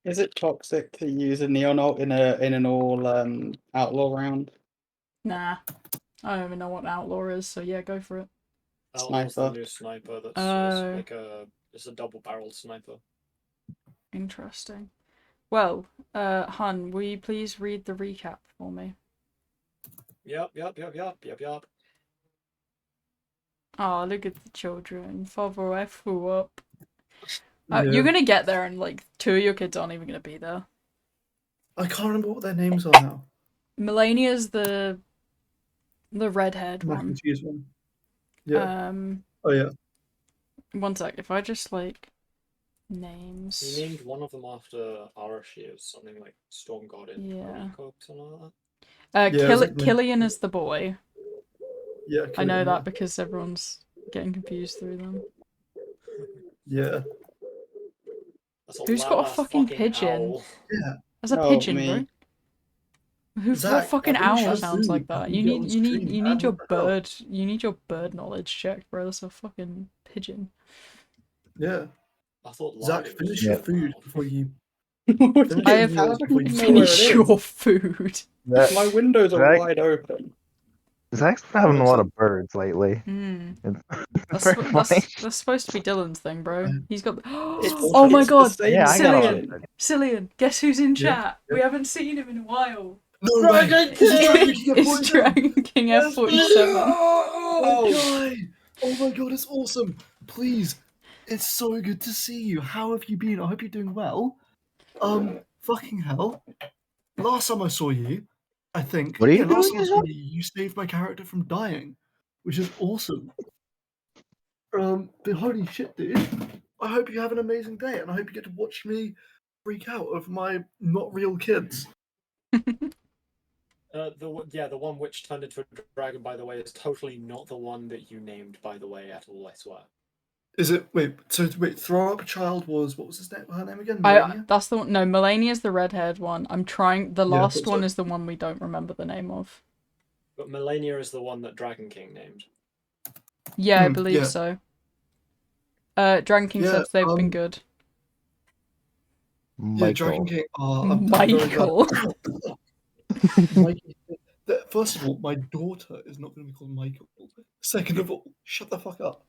Is it toxic to use a neon ult in an all outlaw round? Nah. I don't even know what outlaw is, so yeah, go for it. Outlaw's the Sniper. new sniper. That's Oh. like it's a double-barreled sniper. Interesting. Well, Hun, will you please read the recap for me? Yep. Oh, look at the children. Father F who up. Yeah. You're gonna get there and like 2 of your kids aren't even gonna be there. I can't remember what their names are now. Melania's the red-haired Mac and one. cheese one. Yeah. Oh yeah. One sec, if I just like names. He named one of them after Arashi or something like Storm God in Yeah. something like that. Yeah, it was like Killian is the boy. Yeah. I know Killian, that because everyone's getting confused through them. Yeah. Who's got a fucking pigeon? Owl. Yeah. That's a Oh, pigeon, me. bro. What Zach, fucking I think you owl should sounds do- like that? you You get need on you need stream you need and your what the hell? bird you need your bird knowledge checked, bro. That's a fucking pigeon. Yeah. I thought Zach, lion finish was your an food owl. before you. I have How do you know where it finished is? your food. My windows are Zach- wide open. Zach's been having a lot of birds lately. That's, Very funny. that's supposed to be Dylan's thing, bro. He's got. It's Oh my the god, same Yeah, I got a lot of Cillian! birds. Cillian, guess who's in Yeah, chat? We haven't seen him in a while. No way! It's Dragon King F47. Oh my god, it's awesome! Please, it's so good to see you. How have you been? I hope you're doing well. Fucking hell. Last time I saw you, I think. What are you last doing time I saw you, you saved my character from dying, which is awesome. But holy shit, dude. I hope you have an amazing day, and I hope you get to watch me freak out over my not real kids. The one which turned into a dragon, by the way, is totally not the one that you named, by the way, at all, I swear. Is it throw up child was what was his name? Her name again? Melania? That's the one. No, Melania's the red-haired one. I'm trying. The Yeah, I last thought one so. is the one we don't remember the name of. But Melania is the one that Dragon King named. Yeah, I believe yeah. so. Dragon King Yeah, says they've been good. Yeah, Dragon Michael. King. I'm very glad. Michael. First of all, my daughter is not going to be called Michael. Second of all, shut the fuck up.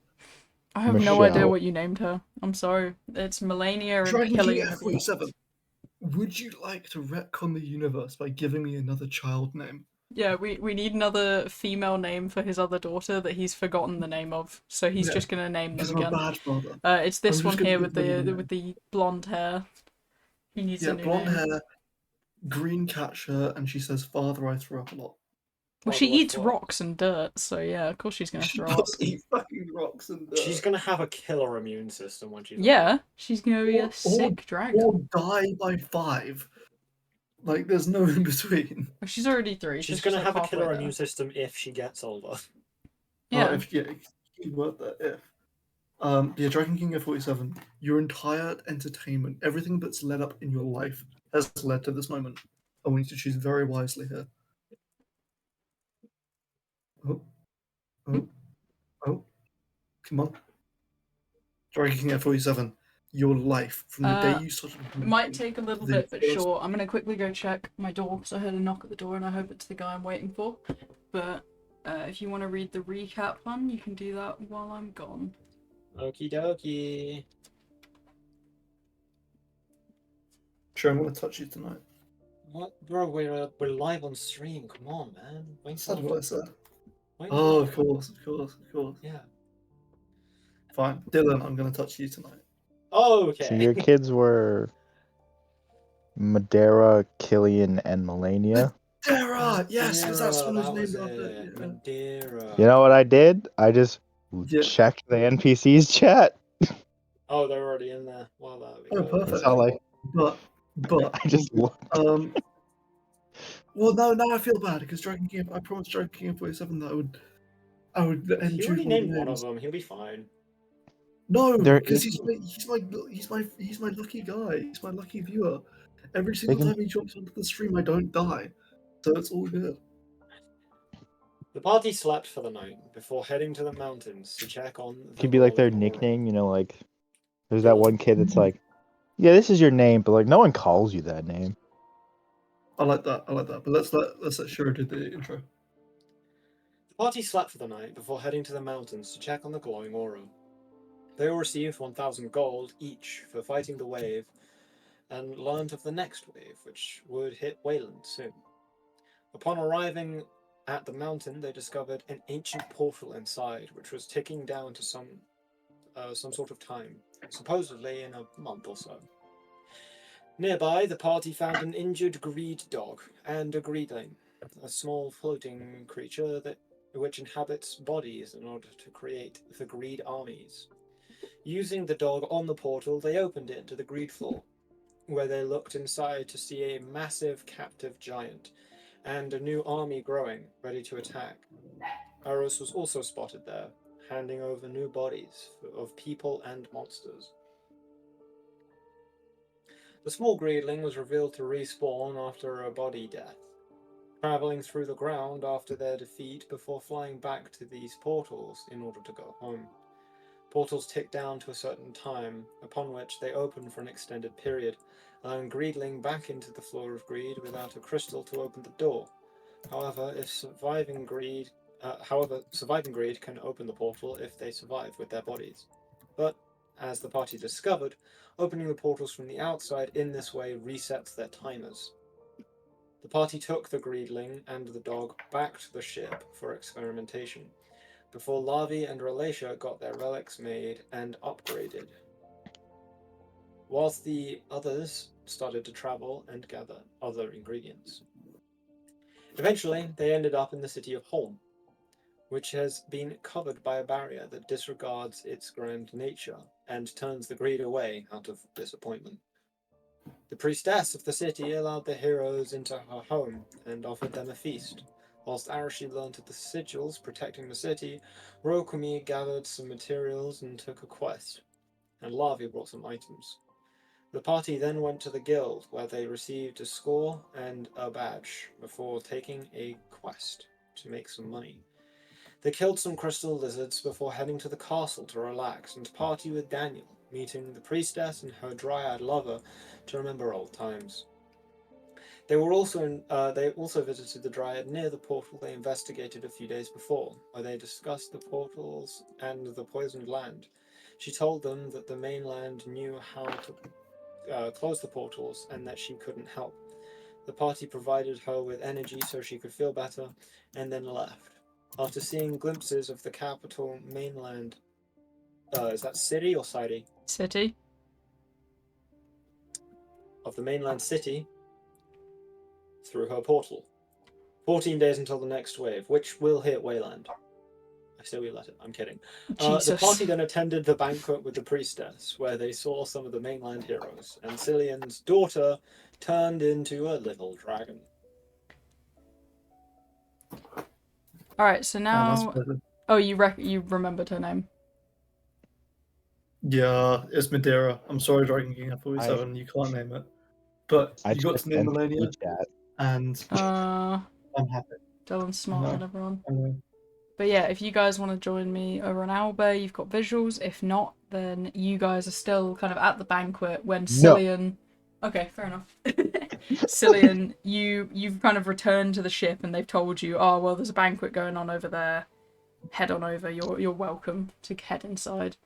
I have no Michelle. idea what you named her. I'm sorry. It's Melania and Dragon King Killian. F47. Would you like to retcon the universe by giving me another child name? Yeah, we need another female name for his other daughter that he's forgotten the name of. So he's Yeah, just gonna name them Because I'm a again. bad father. It's this I'm one just gonna here give with them a the name. blonde hair. He needs a new blonde name. hair, green cat shirt, and she says, "Father, I throw up a lot." Well, she Father, I eats throw up. rocks and dirt, so yeah, of course she's gonna She throw up. does eat fucking rocks and She's gonna have a killer immune system when she's Yeah, she's gonna be a Or- sick dragon. or die by 5. Like, there's no in between. Well, she's already 3. She's so gonna like have a halfway killer there. immune system if she gets older. Yeah. Keyword that if. Dragon King F47. Your entire entertainment, everything that's led up in your life, has led to this moment. I want you to choose very wisely here. Oh, come on. Dragon King F47. Your life from the day you started. It might take a little the bit, but first- sure. I'm gonna quickly go check my door because I heard a knock at the door and I hope it's the guy I'm waiting for. But if you want to read the recap one, you can do that while I'm gone. Okie dokie. Sure, I'm gonna touch you tonight. What, bro? We're live on stream. Come on, man. Wait That's what I said. wait Oh, for- of course. Yeah. Fine. Dylan, I'm gonna touch you tonight. Oh, okay. So your kids were Madeira, Killian, and Melania. Madeira! Yes, because that's Madeira, one that was was named after. it. Yeah. Madeira. You know what I did? I just Yeah. checked the NPC's chat. Oh, they're already in there. Well, there we Oh, go. perfect. That's all But I just looked. well, no, now I feel bad because Dragon King. I promised Dragon King 47 that I would He choose already one named of the one of names. them. He'll be fine. No, There because is- he's my lucky guy. He's my lucky viewer. Every single can- time he jumps onto the stream, I don't die, so it's all good. The party slept for the night before heading to the mountains to check on. Could be like their nickname, you know, like there's that one kid that's like Yeah, this is your name, but like no one calls you that name. I like that. I like that. But let's let Shiro do the intro. The party slept for the night before heading to the mountains to check on the glowing aura. They all received 1,000 gold each for fighting the wave, and learned of the next wave, which would hit Wayland soon. Upon arriving at the mountain, they discovered an ancient portal inside, which was ticking down to some sort of time, supposedly in a month or so. Nearby, the party found an injured greed dog and a greedling, a small floating creature which inhabits bodies in order to create the greed armies. Using the dog on the portal, they opened it to the greed floor, where they looked inside to see a massive captive giant and a new army growing, ready to attack. Eros was also spotted there, handing over new bodies of people and monsters. The small greedling was revealed to respawn after a body death, travelling through the ground after their defeat before flying back to these portals in order to go home. Portals tick down to a certain time, upon which they open for an extended period, allowing Greedling back into the floor of greed without a crystal to open the door. However, surviving greed can open the portal if they survive with their bodies. But, as the party discovered, opening the portals from the outside in this way resets their timers. The party took the Greedling and the dog back to the ship for experimentation, before Lavi and Relatia got their relics made and upgraded, whilst the others started to travel and gather other ingredients. Eventually, they ended up in the city of Holm, which has been covered by a barrier that disregards its grand nature and turns the greed away out of disappointment. The priestess of the city allowed the heroes into her home and offered them a feast. Whilst Arashi learned of the sigils protecting the city, Rokumi gathered some materials and took a quest, and Lavi brought some items. The party then went to the guild, where they received a score and a badge before taking a quest to make some money. They killed some crystal lizards before heading to the castle to relax and party with Daniel, meeting the priestess and her dryad lover to remember old times. They also visited the Dryad near the portal they investigated a few days before, where they discussed the portals and the poisoned land. She told them that the mainland knew how to close the portals and that she couldn't help. The party provided her with energy so she could feel better, and then left. After seeing glimpses of the capital mainland, is that city or city? City. Of the mainland city, through her portal. 14 days until the next wave, which will hit Wayland. I say we let it. I'm kidding. The Jesus. party then attended the banquet with the priestess, where they saw some of the mainland heroes, and Cillian's daughter turned into a little dragon. Alright, so now... That's Oh, you remembered her name. yeah, it's Madeira. I'm sorry, Dragon King F47, you can't name it. But I you got just to name sent Melania, the chat. and I'm happy. Dylan's smarter than No. everyone. I know. But yeah, if you guys want to join me over on Alba, you've got visuals. If not, then you guys are still kind of at the banquet when Cillian... Okay, fair enough. Cillian, you've kind of returned to the ship and they've told you, oh, well, there's a banquet going on over there. Head on over. You're welcome to head inside.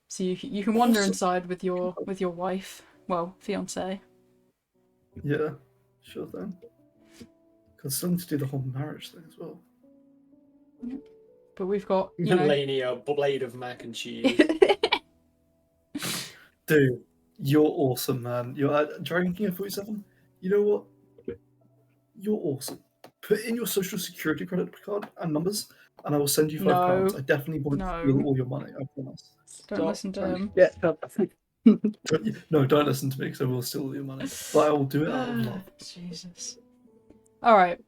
So you can wander inside with your wife. Well, fiancé. Yeah, sure thing. Because still need to do the whole marriage thing as well. But we've got, you know... Melania, blade of mac and cheese. Dude, you're awesome, man. You're at Dragon King F47. You know what? You're awesome. Put in your social security credit card and numbers, and I will send you £5. No. I definitely won't No. steal all your money. I promise. Don't listen to him. Yeah. No, don't listen to me because I will steal all your money. But I will do it out of love. Jesus. Alright.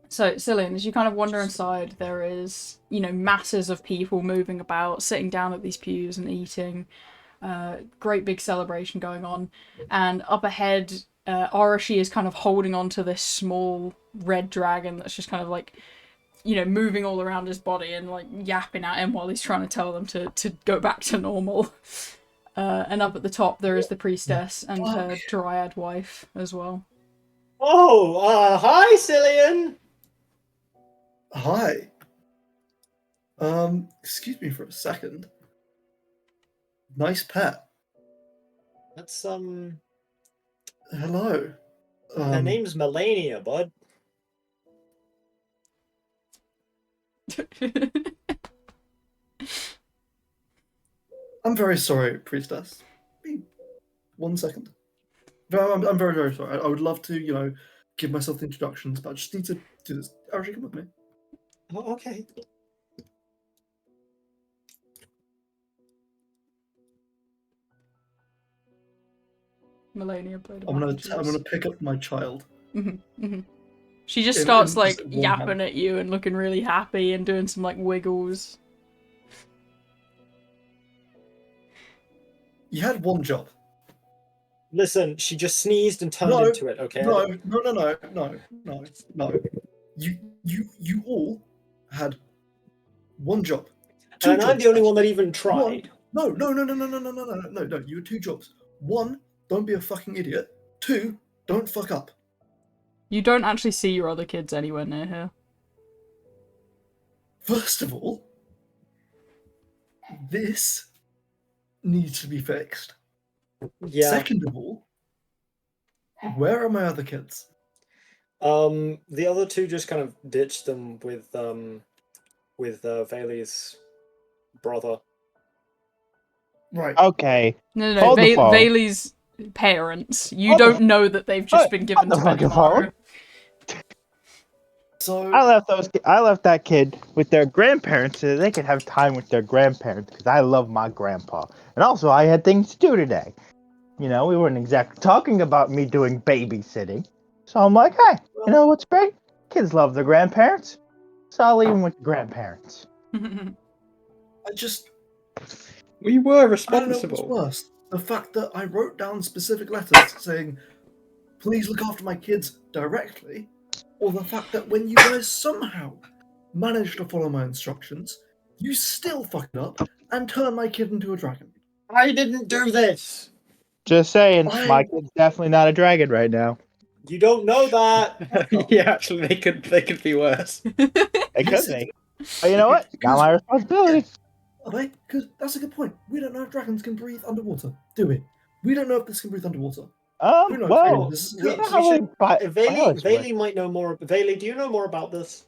So, Cillian, as you kind of wander inside, there is, you know, masses of people moving about, sitting down at these pews and eating. Great big celebration going on. And up ahead, Arashi is kind of holding on to this small red dragon that's just kind of like, you know, moving all around his body and like yapping at him while he's trying to tell them to go back to normal. And up at the top there is the priestess and her Fuck. dryad wife as well. Oh, hi, Cillian! Hi. Excuse me for a second. Nice pet. That's, Hello. her name's Melania, bud. I'm very sorry, priestess. 1 second. No, I'm very, very sorry. I would love to, give myself the introductions, but I just need to do this. Actually, come with me. Oh, okay. Melania played. I'm gonna pick up my child. She just In- starts in like just one yapping hand. at you and looking really happy and doing some like wiggles. You had one job. Listen, she just sneezed and turned No, into it, okay? No. You all had one job. And I'm the only one that actually. even tried. No. You had 2 jobs. 1, don't be a fucking idiot. 2, don't fuck up. You don't actually see your other kids anywhere near here. First of all, this needs to be fixed. Yeah. Second of all, where are my other kids? The other 2 just kind of ditched them with Vayli's brother. Right. Okay. No. Hold the phone. Bailey's parents. You Hold the- don't know that they've just been given hold to the fucking Benimaru. So I left that kid with their grandparents so they could have time with their grandparents because I love my grandpa. And also, I had things to do today. We weren't exactly talking about me doing babysitting. So I'm like, hey, you know what's great? Kids love their grandparents. So I'll leave them with the grandparents. We were I don't know responsible. what's worse. The fact that I wrote down specific letters saying, please look after my kids directly, or the fact that when you guys somehow managed to follow my instructions, you still fucked up and turned my kid into a dragon. I didn't do this! Just saying, my kid's definitely not a dragon right now. You don't know that! Yeah, actually, they could be worse. It could be. But you know what? Not my responsibility. Are they? Because that's a good point. We don't know if dragons can breathe underwater, do we? We don't know if this can breathe underwater. Who knows? Well, This is we- chaos. how would Vayli might know more. Vayli, do you know more about this?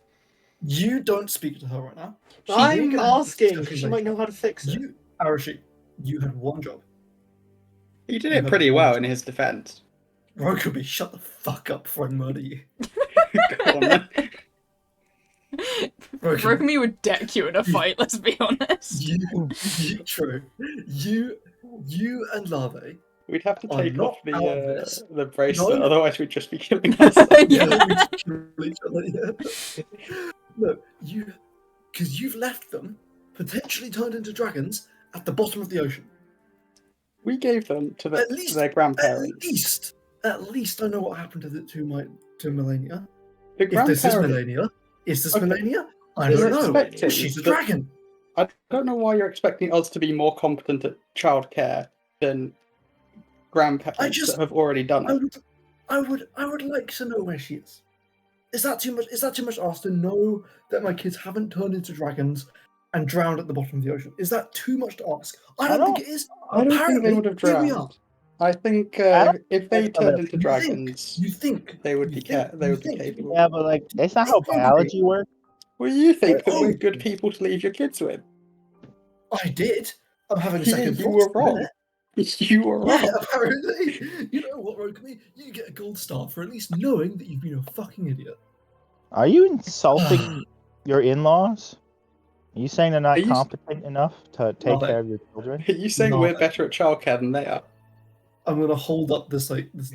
You don't speak to her right now. I'm can- asking, because she might know how to fix it. You, Arashi, you had one job. He did it pretty well in his defense. Rokubi, shut the fuck up before I murder you. Go on, then. Rokumi would deck you in a fight, let's be honest. True. You and Larvae. We'd have to I'm take not off out of this. the bracelet, No. otherwise we'd just be killing ourselves. Yeah. we just kill each other, yeah. No, because you've left them potentially turned into dragons at the bottom of the ocean. We gave them to At least- their grandparents. At least I know what happened to Melania. The If this is grandparents. Melania, Okay. Melania? I You're don't know. expecting She's a that- dragon. I don't know why you're expecting us to be more competent at childcare than grandparents that have already done it. I would like to know where she is. Is that too much? Is that too much asked to know that my kids haven't turned into dragons and drowned at the bottom of the ocean? Is that too much to ask? I don't think it is. I don't think Apparently, they would have here we are. drowned. I think I if they think turned so. into dragons, You think they would you be think- they you would be think- capable. Yeah, but like, it's not how biology works. Well, you think that we're Oh. good people to leave your kids with? I did. I'm having a Yeah, second you thought. were wrong. You were wrong. Yeah, apparently. You know what, Rokumi? You get a gold star for at least knowing that you've been a fucking idiot. Are you insulting your in-laws? Are you saying they're not Are you- competent enough to take Love it. care of your children? Are you saying No. we're better at childcare than they are? I'm gonna hold up this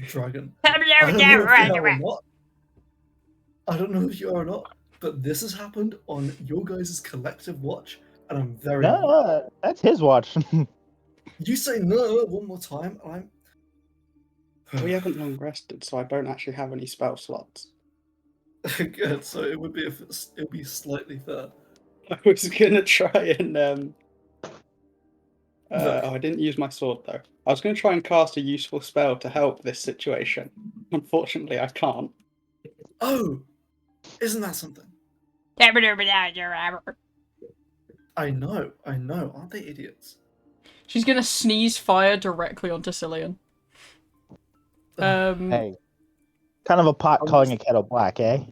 dragon. I don't know if you are or not. I don't know if you are or not, but this has happened on your guys' collective watch, and I'm very. No, that's his watch. You say no one more time, and I'm. We haven't long rested, so I don't actually have any spell slots. Good. So it would be slightly fair. I was gonna try and I didn't use my sword though. I was going to try and cast a useful spell to help this situation. Unfortunately, I can't. Oh, isn't that something? I know. Aren't they idiots? She's gonna sneeze fire directly onto Cillian. Hey, kind of a pot calling a kettle black, eh?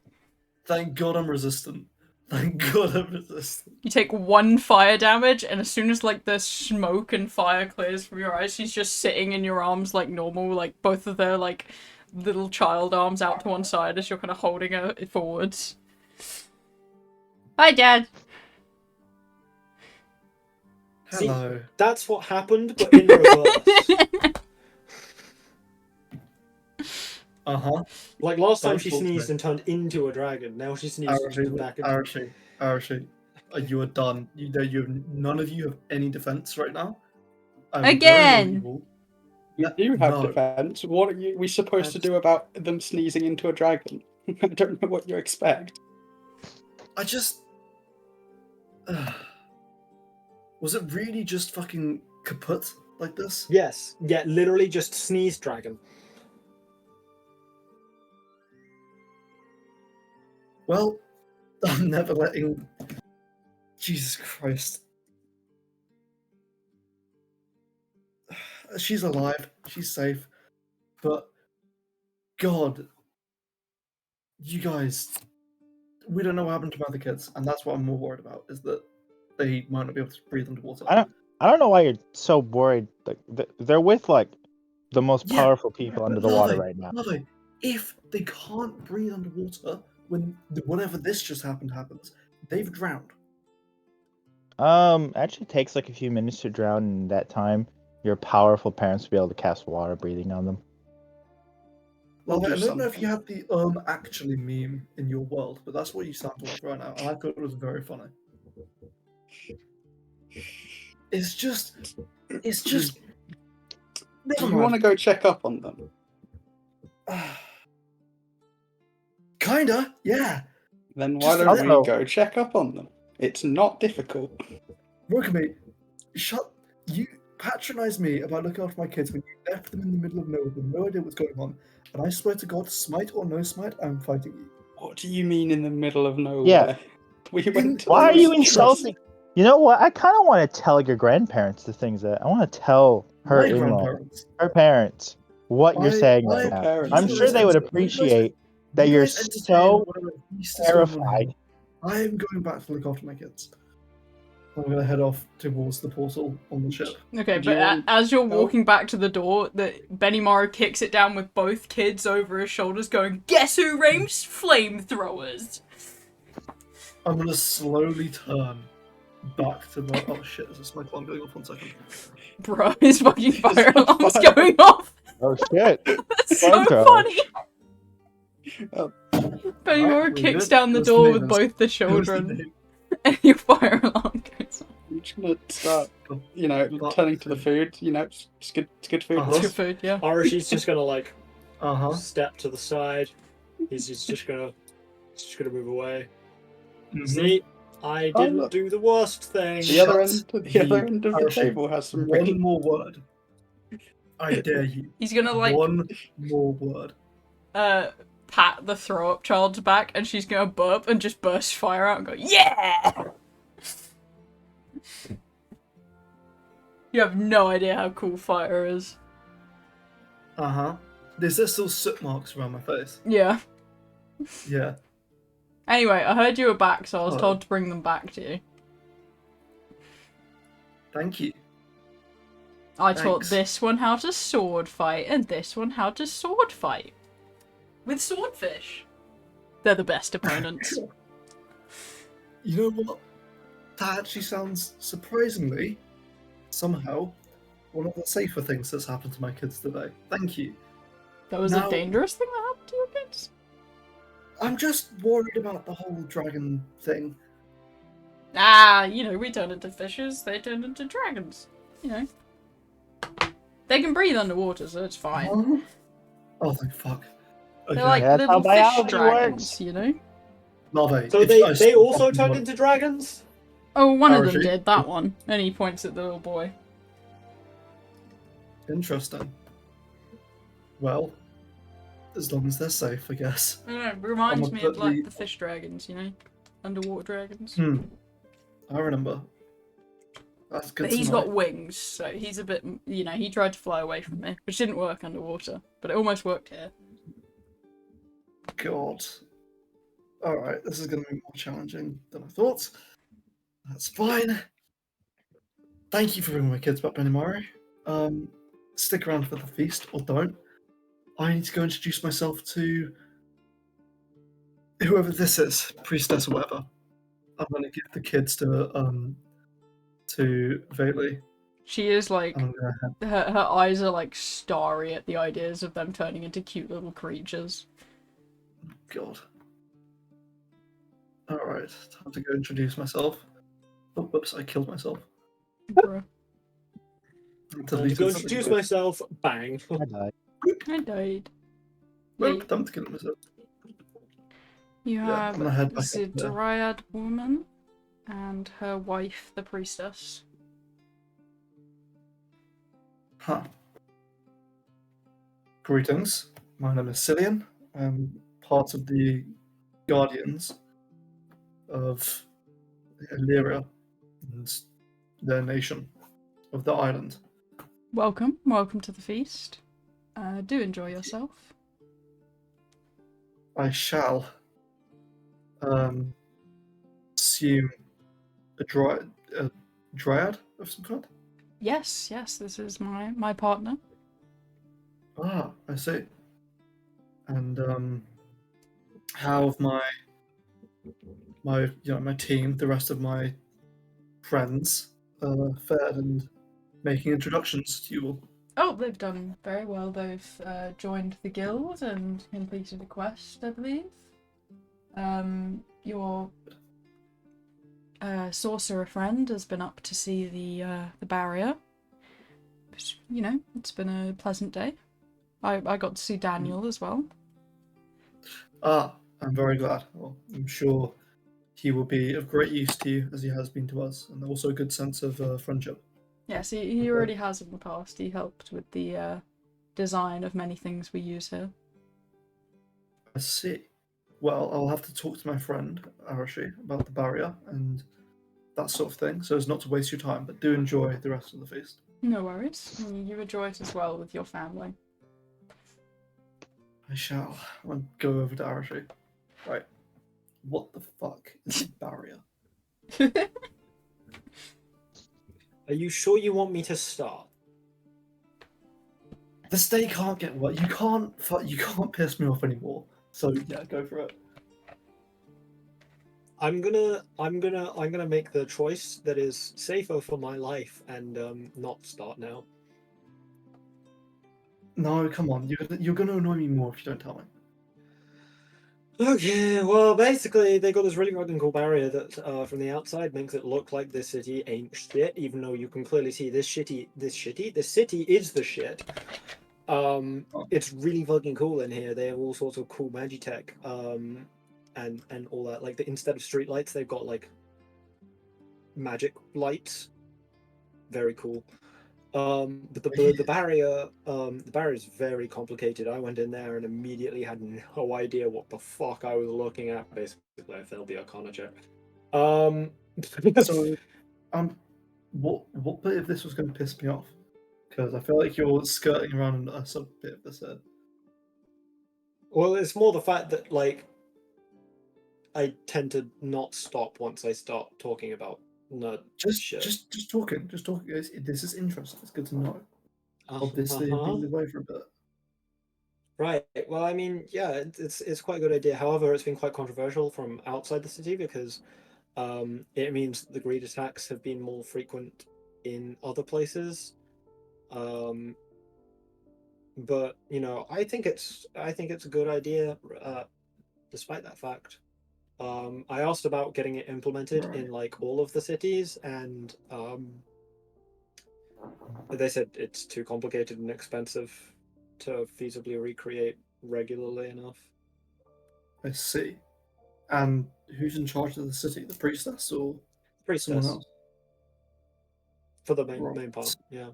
Thank God I'm resistant. Thank God I'm resistant. You take 1 fire damage, and as soon as like the smoke and fire clears from your eyes, she's just sitting in your arms like normal, like both of their like little child arms out to one side as you're kind of holding her forwards. Hi, Dad. Hello. See, that's what happened, but in reverse. Like last time she sneezed and turned into a dragon. Now she sneezed and turned back into. Arashi, you are done. None of you have any defense right now. Again. You do have defense. What are we supposed to do about them sneezing into a dragon? I don't know what you expect. I just. Was it really just fucking kaput like this? Yes. Yeah, literally just sneeze dragon. Well, I'm never letting. Jesus Christ. She's alive. She's safe. But, God, you guys, we don't know what happened to my other kids, and that's what I'm more worried about, is that they might not be able to breathe underwater. I don't know why you're so worried. Like they're with like the most powerful people under the water right now. If they can't breathe underwater when whenever this just happens, they've drowned. Actually takes like a few minutes to drown, and in that time, your powerful parents will be able to cast water breathing on them. Well, I don't know if you have the actually meme in your world, but that's what you sound like right now, and I thought it was very funny. It's just. Do you want to go check up on them? Kinda, yeah. Then why don't we go check up on them? It's not difficult. Rokami, you patronized me about looking after my kids when you left them in the middle of nowhere with no idea what's going on, and I swear to God, smite or no smite, I'm fighting you. What do you mean in the middle of nowhere? Yeah. Why are you insulting? You know what? I kind of want to tell your grandparents the things that I want to tell her her parents, what you're saying right now. I'm sure they would appreciate that you're so terrified. I am going back to look after my kids. I'm going to head off towards the portal on the ship. Okay, but as you're walking back to the door, Benimaru kicks it down with both kids over his shoulders, going, "Guess who rains flamethrowers?" I'm going to slowly turn back to the. Oh shit, there's a smoke alarm going off, 1 second. Bro, his fucking fire alarm's going off. Oh shit. That's so funny. Benimaru kicks down the door with both the children, and your fire alarm goes off. I'm just gonna start, turning to the food. It's good food. It's good food, yeah. Arashi's just gonna like, step to the side. He's just gonna move away. Mm-hmm. See, I didn't do the worst thing. The other end of the table has some. One more word. I dare you. He's gonna like one more word. Pat the throw up child's back, and she's gonna burp and just burst fire out and go, "Yeah!" You have no idea how cool fire is. There's still soot marks around my face. Yeah. Yeah. Anyway, I heard you were back, so I was told to bring them back to you. Thank you. I taught this one how to sword fight, and this one how to sword fight. With swordfish. They're the best opponents. You know what? That actually sounds surprisingly, somehow, one of the safer things that's happened to my kids today. Thank you. That was a dangerous thing that happened to your kids? I'm just worried about the whole dragon thing. We turn into fishes, they turn into dragons. They can breathe underwater, so it's fine. Oh, thank fuck. Okay. They're like little fish dragons, Larvae. So they also turned into dragons? Oh, one of them did, that one. And he points at the little boy. Interesting. Well, as long as they're safe, I guess. I don't know, it reminds I'm me gonna of put like the- the fish dragons, you know? Underwater dragons. I remember. That's good But to he's know. got wings, so he's a bit, you know, he tried to fly away from me, which didn't work underwater, but it almost worked here. God. Alright, this is going to be more challenging than I thought. That's fine. Thank you for bringing my kids back, Benimaru. Stick around for the feast, or don't. I need to go introduce myself to whoever this is, priestess or whatever. I'm going to give the kids to Vayli. She is like, And I'm going to her eyes are like starry at the ideas of them turning into cute little creatures. God. Alright, time to go introduce myself. Oh, whoops, I killed myself. Bruh. Time to Deleted go something. introduce myself. Bang. I died. I died. Nope, Yeah, time to kill myself. you Yeah, have I'm gonna head back the up there. dryad woman and her wife, the priestess. Huh. Greetings. My name is Cillian. I'm part of the Guardians of Alera and their nation of the island. Welcome to the feast. Do enjoy yourself. I shall assume a dryad of some kind. Yes, this is my partner. Ah, I see. And how have my my team, the rest of my friends, fared and making introductions to you all? Oh, they've done very well. They've joined the guild and completed a quest, I believe. Your sorcerer friend has been up to see the barrier. You know, it's been a pleasant day. I got to see Daniel as well. Ah, I'm very glad. Well, I'm sure he will be of great use to you as he has been to us, and also a good sense of friendship. Yes, he already has in the past. He helped with the design of many things we use here. I see. Well, I'll have to talk to my friend Arashi about the barrier and that sort of thing, so as not to waste your time. But do enjoy the rest of the feast. No worries. You enjoy it as well with your family. I shall. I'll go over to Arashi. Right. What the fuck is a barrier? Are you sure you want me to start? This day can't get worse. You can't piss me off anymore. So yeah, go for it. I'm gonna make the choice that is safer for my life and not start now. No, come on. You're gonna annoy me more if you don't tell me. Okay, well, basically, they got this really fucking cool barrier that, from the outside, makes it look like this city ain't shit, even though you can clearly see this city is the shit. It's really fucking cool in here. They have all sorts of cool magitech, and all that. Like, instead of street lights, they've got, like, magic lights. Very cool. But the barrier is very complicated. I went in there and immediately had no idea what the fuck I was looking at. Basically, I failed the Arcana check. So, what bit of this was going to piss me off? Because I feel like you're skirting around a sub bit of this head. Well, it's more the fact that like I tend to not stop once I start talking about nerd shit. Just talking. This is interesting. It's good to know. Obviously, you've been away for a bit. Right. Well, I mean, yeah, it's quite a good idea. However, it's been quite controversial from outside the city because it means the greed attacks have been more frequent in other places. But you know, I think it's a good idea, despite that fact. I asked about getting it implemented in like all of the cities, and they said it's too complicated and expensive to feasibly recreate regularly enough. I see. And who's in charge of the city? The priestess or Priestess. someone else? For the main part, yeah.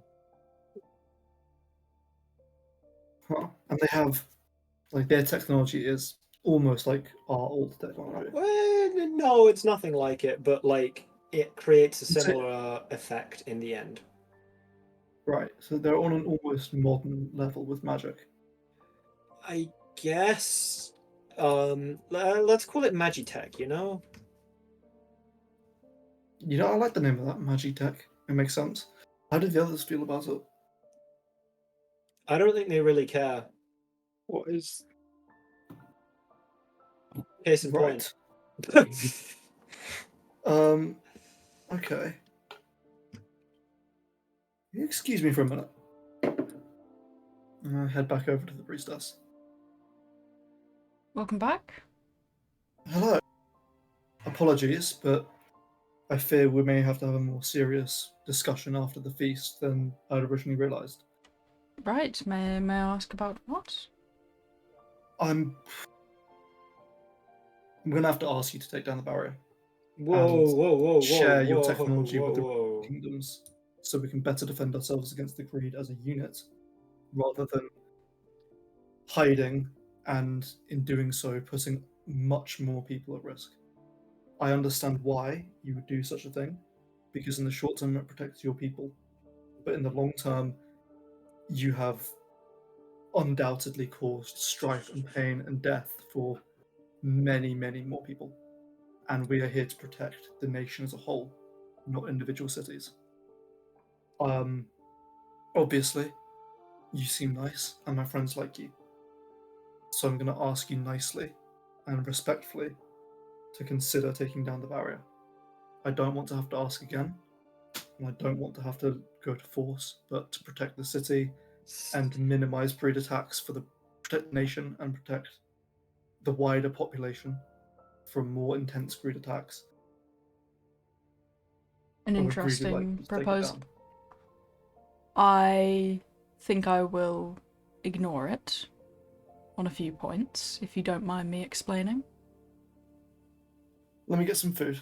Huh. And they have, like, their technology is almost like our old technology. Well, no, it's nothing like it, but like it creates a It's a- similar effect in the end. Right, so they're on an almost modern level with magic. I guess. Let's call it Magitech. You know. You know, I like the name of that, Magitech. It makes sense. How do the others feel about it? I don't think they really care. What is? Case in Right. point. Okay. Can you excuse me for a minute? I'll head back over to the priestess. Welcome back. Hello. Apologies, but I fear we may have to have a more serious discussion after the feast than I'd originally realised. Right, may I ask about what? I'm gonna have to ask you to take down the barrier. Whoa! Share your whoa, technology with the whoa. kingdoms so we can better defend ourselves against the greed as a unit, rather than hiding and, in doing so, putting much more people at risk. I understand why you would do such a thing, because in the short term it protects your people, but in the long term, you have undoubtedly caused strife and pain and death for many, many more people. And we are here to protect the nation as a whole, not individual cities. Obviously, you seem nice, and my friends like you. So I'm going to ask you nicely and respectfully to consider taking down the barrier. I don't want to have to ask again, and I don't want to have to go to force, but to protect the city and minimize breed attacks for the protect the nation and protect the wider population from more intense greed attacks. An I would really like interesting you to take it proposal. down. I think I will ignore it on a few points, if you don't mind me explaining. Let me get some food,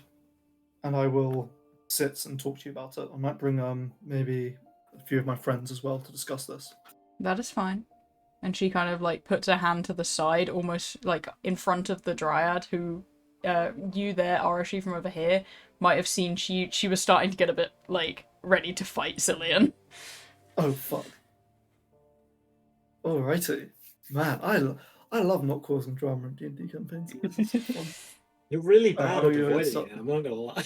and I will sit and talk to you about it. I might bring maybe a few of my friends as well to discuss this. That is fine. And she kind of like puts her hand to the side, almost like in front of the dryad, who you there, Arashi, from over here, might have seen she was starting to get a bit like ready to fight Cillian. Oh fuck! Alrighty, man. I love not causing drama in D&D campaigns. It's fun. You're really bad Oh, at you're gonna avoiding stop it. I'm not gonna lie.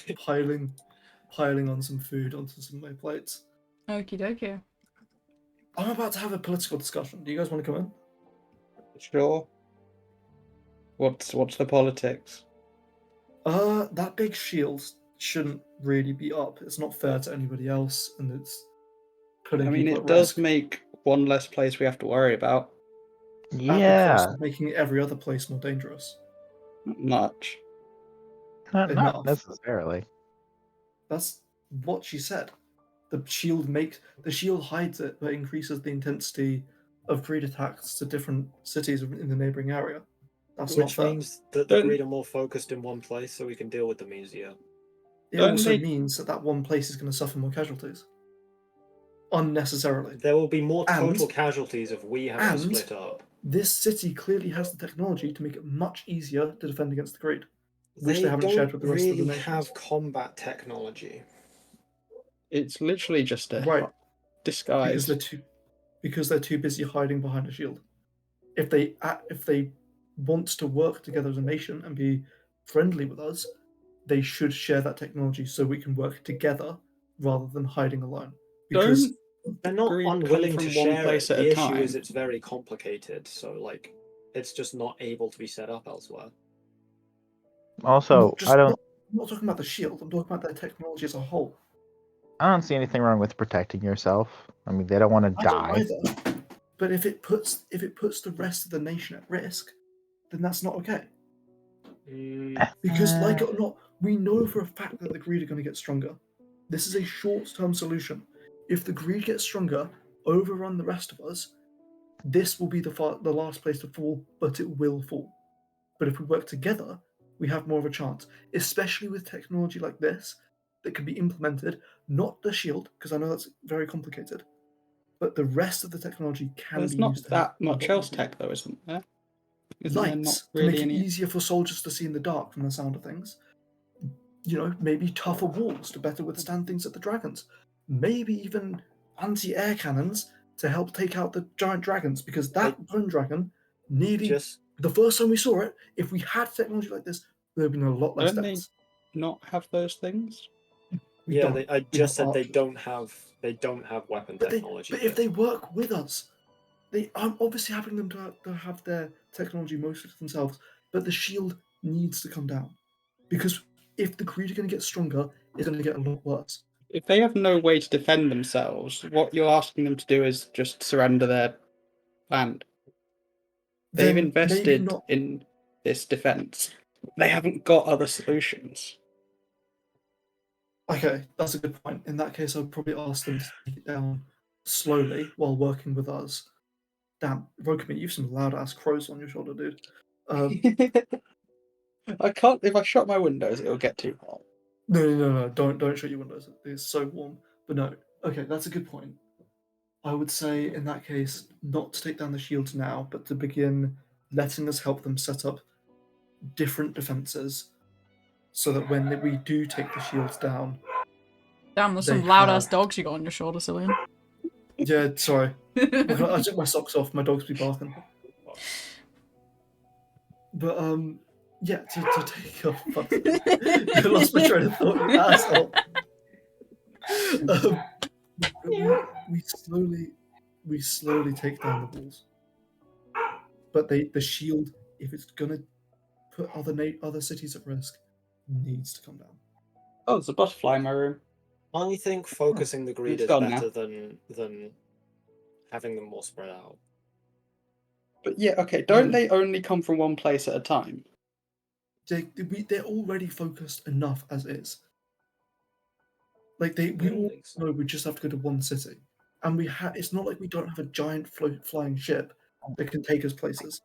piling on some food onto some of my plates. Okie dokie. I'm about to have a political discussion. Do you guys want to come in? Sure. What's the politics? That big shield shouldn't really be up. It's not fair to anybody else, and it's putting I mean, people it at does risk. make one less place we have to worry about. At the Yeah, cost of making every other place more dangerous. Not much. not Enough. necessarily. That's what she said. The shield hides it, but increases the intensity of greed attacks to different cities in the neighboring area. That's not Which fair. means that the Don't- greed are more focused in one place, so we can deal with them easier. It Don't also they- means that one place is going to suffer more casualties. Unnecessarily. There will be more total And- casualties if we have to and- split up. This city clearly has the technology to make it much easier to defend against the greed, which they They haven't don't shared with the rest of the really nations. have combat technology. It's literally just a Right. disguise. Because they're too busy hiding behind a shield. If they want to work together as a nation and be friendly with us, they should share that technology so we can work together rather than hiding alone. Because They're not greed come unwilling from to one share place it. at The a issue time. is it's very complicated, so like it's just not able to be set up elsewhere. Also, I'm not talking about the shield. I'm talking about their technology as a whole. I don't see anything wrong with protecting yourself. I mean, they don't want to I don't die. either. But if it puts the rest of the nation at risk, then that's not okay. Because, like it or not, we know for a fact that the greed are going to get stronger. This is a short-term solution. If the greed gets stronger, overrun the rest of us, this will be the last place to fall, but it will fall. But if we work together, we have more of a chance, especially with technology like this that can be implemented, not the shield, because I know that's very complicated, but the rest of the technology can There's be not used to help that much combat else people. tech, though, isn't there? Isn't there not Lights to really make it any? easier for soldiers to see in the dark from the sound of things. You know, maybe tougher walls to better withstand things like the dragons. Maybe even anti-air cannons to help take out the giant dragons, because that bone dragon nearly Just the first time we saw it, if we had technology like this, there would have been a lot less Don't they deaths. not have those things? We yeah, don't. I We just have said they archers. don't have weapon But technology. if they work with us, I'm obviously having them to have their technology mostly to themselves, but the shield needs to come down. Because if the greed are going to get stronger, it's going to get a lot worse. If they have no way to defend themselves, what you're asking them to do is just surrender their land. They've Then maybe invested not. in this defense. They haven't got other solutions. Okay, that's a good point. In that case, I'd probably ask them to take it down slowly while working with us. Damn, Rokami, you've some loud ass crows on your shoulder, dude. I can't. If I shut my windows, it'll get too hot. No, don't shut your windows. It's so warm. But no, okay, that's a good point. I would say in that case, not to take down the shields now, but to begin letting us help them set up different defenses, so that when we do take the shields down, Damn, there's they some loud ass have- dogs you got on your shoulder, Cillian. Yeah, sorry. I took my socks off. My dogs be barking. But yeah, to take off. Fuck it. I lost my train of thought, you asshole. We slowly take down the walls. But the shield, if it's gonna put other cities at risk, needs to come down. Oh, there's a butterfly in my room. I think focusing the greed It's is gone better than having them more spread out. But yeah, okay. Don't they only come from one place at a time? They're already focused enough as is. Like we don't all think so. know we just have to go to one city, and it's not like we don't have a giant flying ship that can take us places.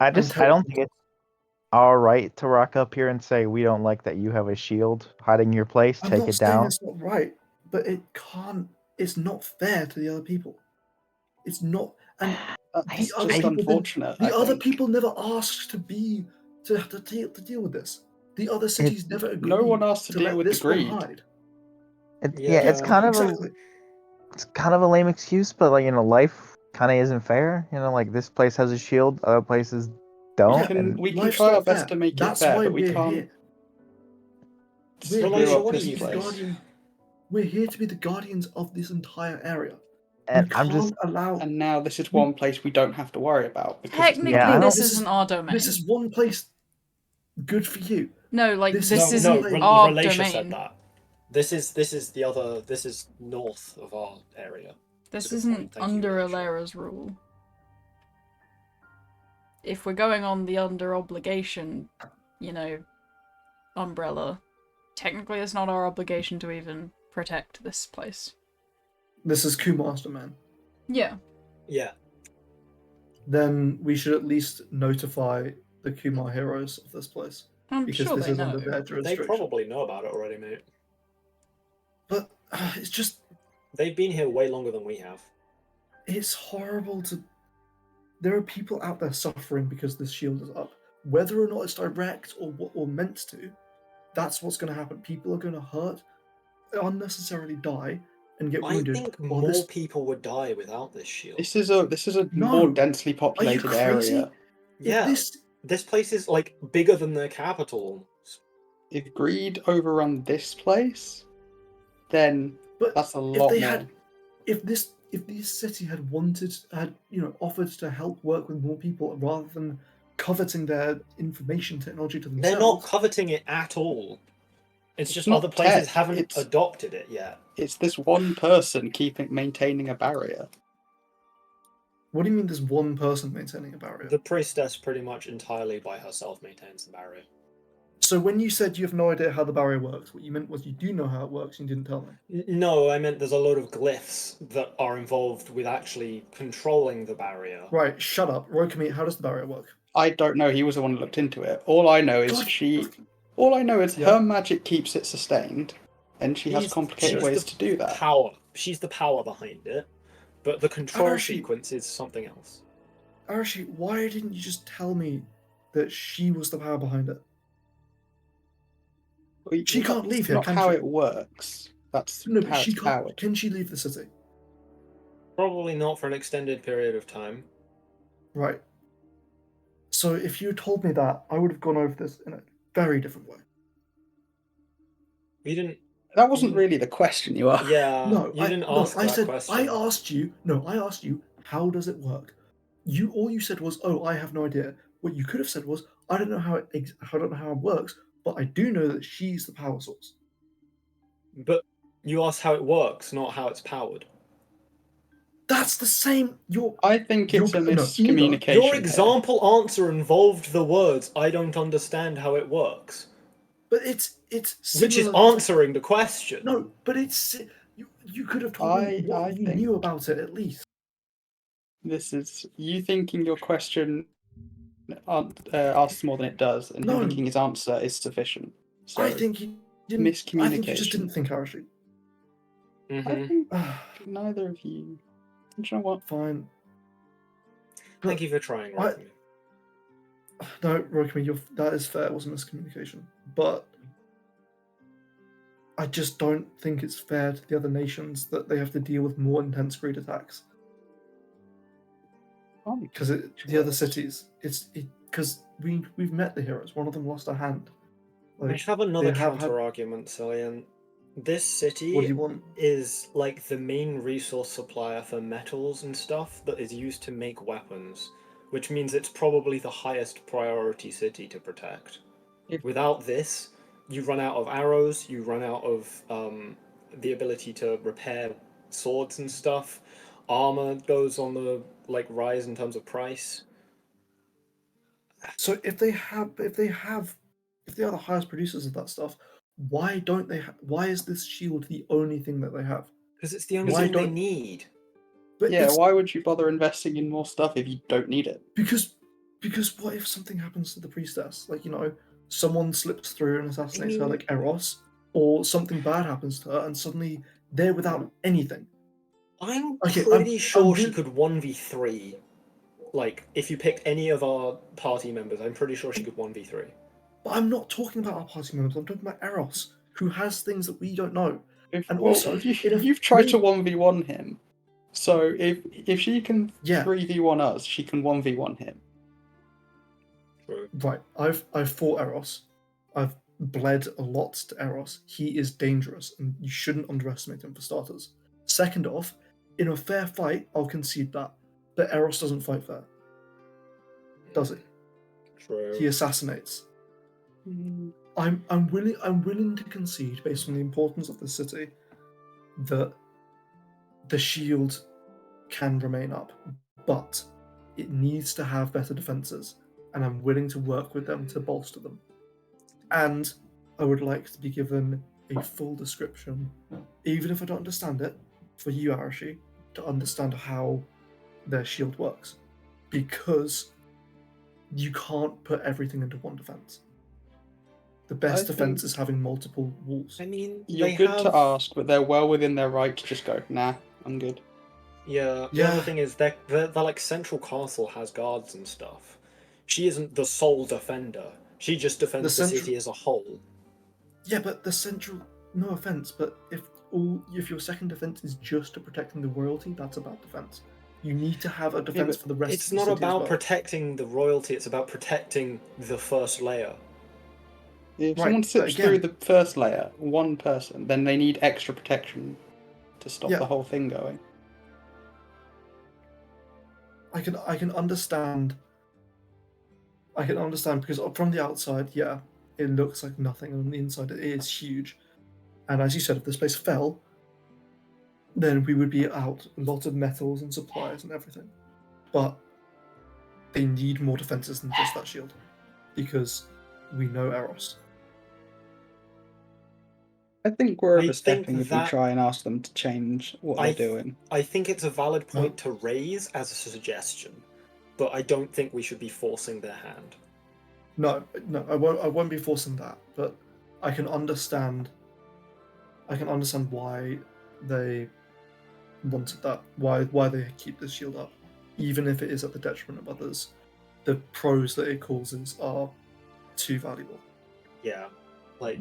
I don't think it's all right to rock up here and say we don't like that you have a shield hiding your place. I'm Take not it saying down. it's not right, but it can't. It's not fair to the other people. It's not, and It's other just people unfortunate. the I other think. people never asked to deal with this. The other cities never agreed. No one asked to deal let with the this one greed. hide. It's kind of a lame excuse, but like life kind of isn't fair. Like this place has a shield, other places don't. We can Life's try not our best fair. to make That's it fair, why but we we're can't. here. Screw Relatia, up what are this you place. guardian. We're here to be the guardians of this entire area. And we can't allow. And now this is one place we don't have to worry about. Because Technically, Yeah, this isn't our domain. This is one place good for you. No, like this no, isn't no, our Relatia domain. said that. This is the other. This is north of our area. This isn't under Alera's rule. If we're going on the under obligation, umbrella, technically it's not our obligation to even protect this place. This is Kumar's domain. Yeah. Yeah. Then we should at least notify the Kumar heroes of this place. I'm because sure this they is know. under their They jurisdiction. probably know about it already, mate. But it's just... They've been here way longer than we have. It's horrible to... There are people out there suffering because this shield is up. Whether or not it's direct or meant to, that's what's going to happen. People are going to hurt, unnecessarily die, and get wounded. I think more people would die without this shield. This is a more densely populated area. Yeah, this place is like bigger than the capital. If greed overrun this place, then that's a lot more. If this city had offered to help work with more people rather than coveting their information technology to themselves, they're not coveting it at all. It's just other places haven't adopted it yet. It's this one person maintaining a barrier. What do you mean there's one person maintaining a barrier? The priestess pretty much entirely by herself maintains the barrier. So when you said you have no idea how the barrier works, what you meant was you do know how it works and you didn't tell me. No, I meant there's a load of glyphs that are involved with actually controlling the barrier. Right, shut up. Rokami, how does the barrier work? I don't know. He was the one who looked into it. All I know is her magic keeps it sustained, and she has complicated ways to do that. She's the power behind it, but the control Arashi- sequence is something else. Arashi, why didn't you just tell me that she was the power behind it? She can't leave here, Not can how she? it works. That's No, but how she it's can't. powered. Can she leave the city? Probably not for an extended period of time. Right. So if you had told me that, I would have gone over this in a very different way. We didn't. That wasn't really the question you asked. Yeah, No, you didn't ask I that said, question. I asked you, how does it work? All you said was, oh, I have no idea. What you could have said was, I don't know how it works, but I do know that she's the power source. But you asked how it works, not how it's powered. That's the same. I think it's a no, either. miscommunication. Your here. example answer involved the words, I don't understand how it works. But it's Which is similar answering the question. No, but you could have told me what I you think knew about it at least. This is you thinking your question asks more than it does, and him No. thinking his answer is sufficient. So I think you didn't. miscommunication. I think you just didn't think, Arashi. I think neither of you. Do you know what? Fine. Thank you for trying, Rokumi. No, Rokumi, that is fair. It was a miscommunication, but I just don't think it's fair to the other nations that they have to deal with more intense greed attacks. Because the other cities, because we've met the heroes. One of them lost a hand. I have another counter argument, Cillian. This city What do you want? is like the main resource supplier for metals and stuff that is used to make weapons, which means it's probably the highest priority city to protect. Without this, you run out of arrows, you run out of the ability to repair swords and stuff. Armor goes on the rise in terms of price. So if they are the highest producers of that stuff, why don't they? Why is this shield the only thing that they have? Because it's the only thing they need. But yeah, why would you bother investing in more stuff if you don't need it? Because what if something happens to the priestess? Someone slips through and assassinates her, like Eros, or something bad happens to her, and suddenly they're without anything. I'm pretty sure she could 1v3. If you picked any of our party members, I'm pretty sure she could 1v3. But I'm not talking about our party members. I'm talking about Eros, who has things that we don't know. You've tried to 1v1 him. So if she can 3v1 us, she can 1v1 him. True. Right. I've fought Eros. I've bled a lot to Eros. He is dangerous, and you shouldn't underestimate him for starters. Second off, in a fair fight, I'll concede that. But Eros doesn't fight fair. Does he? True. He assassinates. I'm willing to concede, based on the importance of the city, that the shield can remain up, but it needs to have better defenses, and I'm willing to work with them to bolster them. And I would like to be given a full description, even if I don't understand it, for you, Arashi, to understand how their shield works. Because you can't put everything into one defense. The best defense is having multiple walls. I mean, you're good to ask, but they're well within their right to just go, nah, I'm good. Yeah, the other thing is their central castle has guards and stuff. She isn't the sole defender. She just defends the city as a whole. Yeah, but the central, no offense, but if your second defense is just to protecting the royalty, that's a bad defense. You need to have a defense for the rest of the city. It's not about protecting the royalty, it's about protecting the first layer. If someone slips through the first layer, one person, then they need extra protection to stop the whole thing going. I can understand. I can understand because from the outside, it looks like nothing, and on the inside it is huge. And as you said, if this place fell, then we would be out a lot of metals and supplies and everything. But they need more defenses than just that shield, because we know Eros. I think we're overstepping if we try and ask them to change what they're doing. I think it's a valid point to raise as a suggestion, but I don't think we should be forcing their hand. No, I won't be forcing that, but I can understand why they wanted that. Why they keep this shield up, even if it is at the detriment of others. The pros that it causes are too valuable. Yeah, like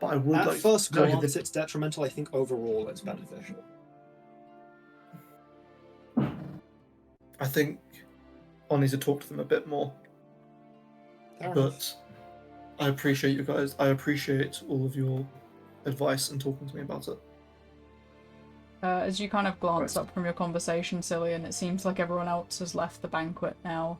But I would at like first to know glance, it's detrimental. I think overall, it's beneficial. I think I need to talk to them a bit more. Fair enough. But I appreciate you guys. I appreciate all of your advice and talking to me about it. As you kind of glance Right. up from your conversation, Cillian, it seems like everyone else has left the banquet now,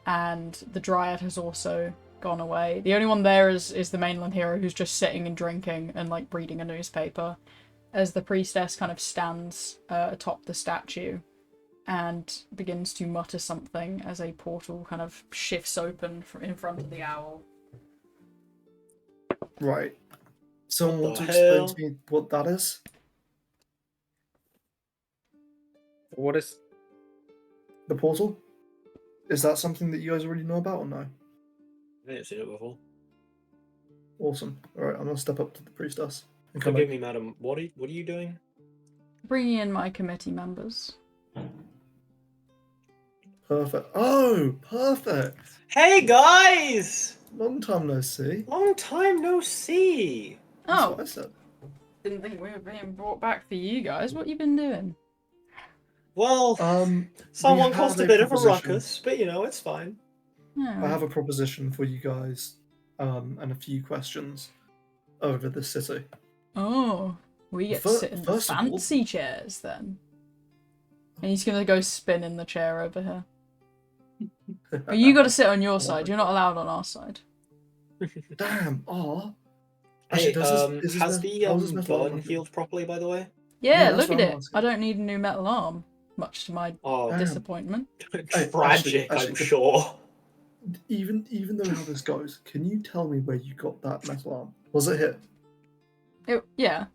and the Dryad has also gone away. The only one there is the mainland hero, who's just sitting and drinking and like reading a newspaper, as the priestess kind of stands atop the statue and begins to mutter something as a portal kind of shifts open in front of the owl. Right. Someone What want to the explain hell? to me what that is? What is? The portal? Is that something that you guys already know about or no? I may have seen it before. Awesome. Alright, I'm gonna step up to the priestess and come Forgive back. me, madam. What are you doing? Bringing in my committee members. Perfect. Oh, perfect. Hey guys! Long time no see. Long time no see. That's Oh, what I said. didn't think we were being brought back for you guys. What you been doing? Well, We someone have caused a bit of a proposition. ruckus, but you know, it's fine. I have a proposition for you guys, and a few questions over the city. Oh, we get to sit in the First of all- fancy chairs then. And he's gonna go spin in the chair over here. But you gotta sit on your side, you're not allowed on our side. Damn. Oh. Hey, is has the how does this metal armor burn feel? healed properly, by the way? Yeah, that's look what at I'm it. asking. I don't need a new metal arm, much to my Oh, Damn. disappointment. tragic, I'm actually, sure. Even though how this goes, can you tell me where you got that metal arm? Was it here? Yeah.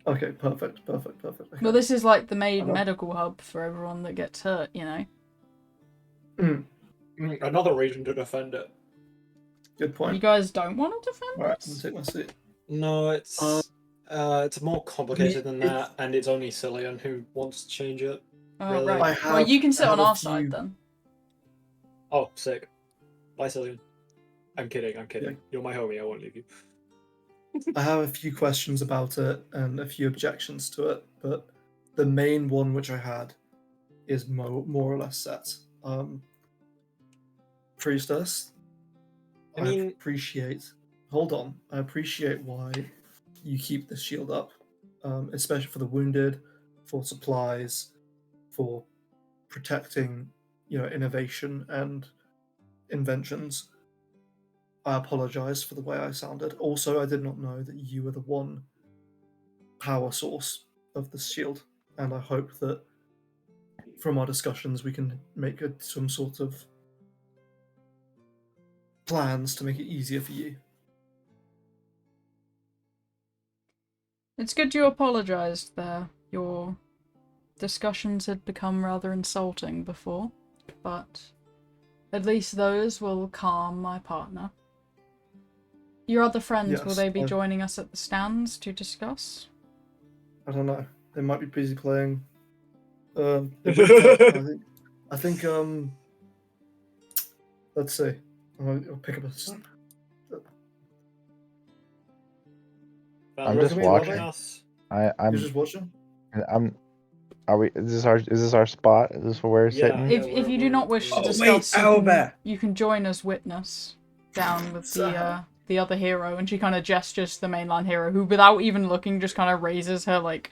Okay, perfect. Okay. Well, this is like the main Uh-huh. medical hub for everyone that gets hurt, you know? Another reason to defend it. Good point. You guys don't want to defend Alright, I'm this? gonna take my seat. No, it's more complicated than it's- that, and it's only Cillian who wants to change it. Oh, Really? right. I Well, you can have- sit I on have a our few- side then. Oh, sick. Bye, Cillian. I'm kidding. You're my homie, I won't leave you. I have a few questions about it and a few objections to it, but the main one which I had is more or less set. Priestess, I mean- appreciate. Hold on, I appreciate why you keep the shield up, especially for the wounded, for supplies, for protecting, innovation and inventions. I apologize for the way I sounded. Also, I did not know that you were the one power source of the shield, and I hope that from our discussions we can make some sort of plans to make it easier for you. It's good you apologised there. Your discussions had become rather insulting before, but at least those will calm my partner. Your other friends, will Yes, they be I- joining us at the stands to discuss? I don't know. They might be busy playing. I think. Let's see. I'll pick up a. I'm You're just gonna be watching. loving us. You're I'm just watching. Are we? Is this our spot? Is this where we're Yeah. sitting? If you do not wish to Oh, discuss, wait, you, can, Albert. you can join as witness down with the other hero, and she kind of gestures to the mainline hero, who, without even looking, just kind of raises her like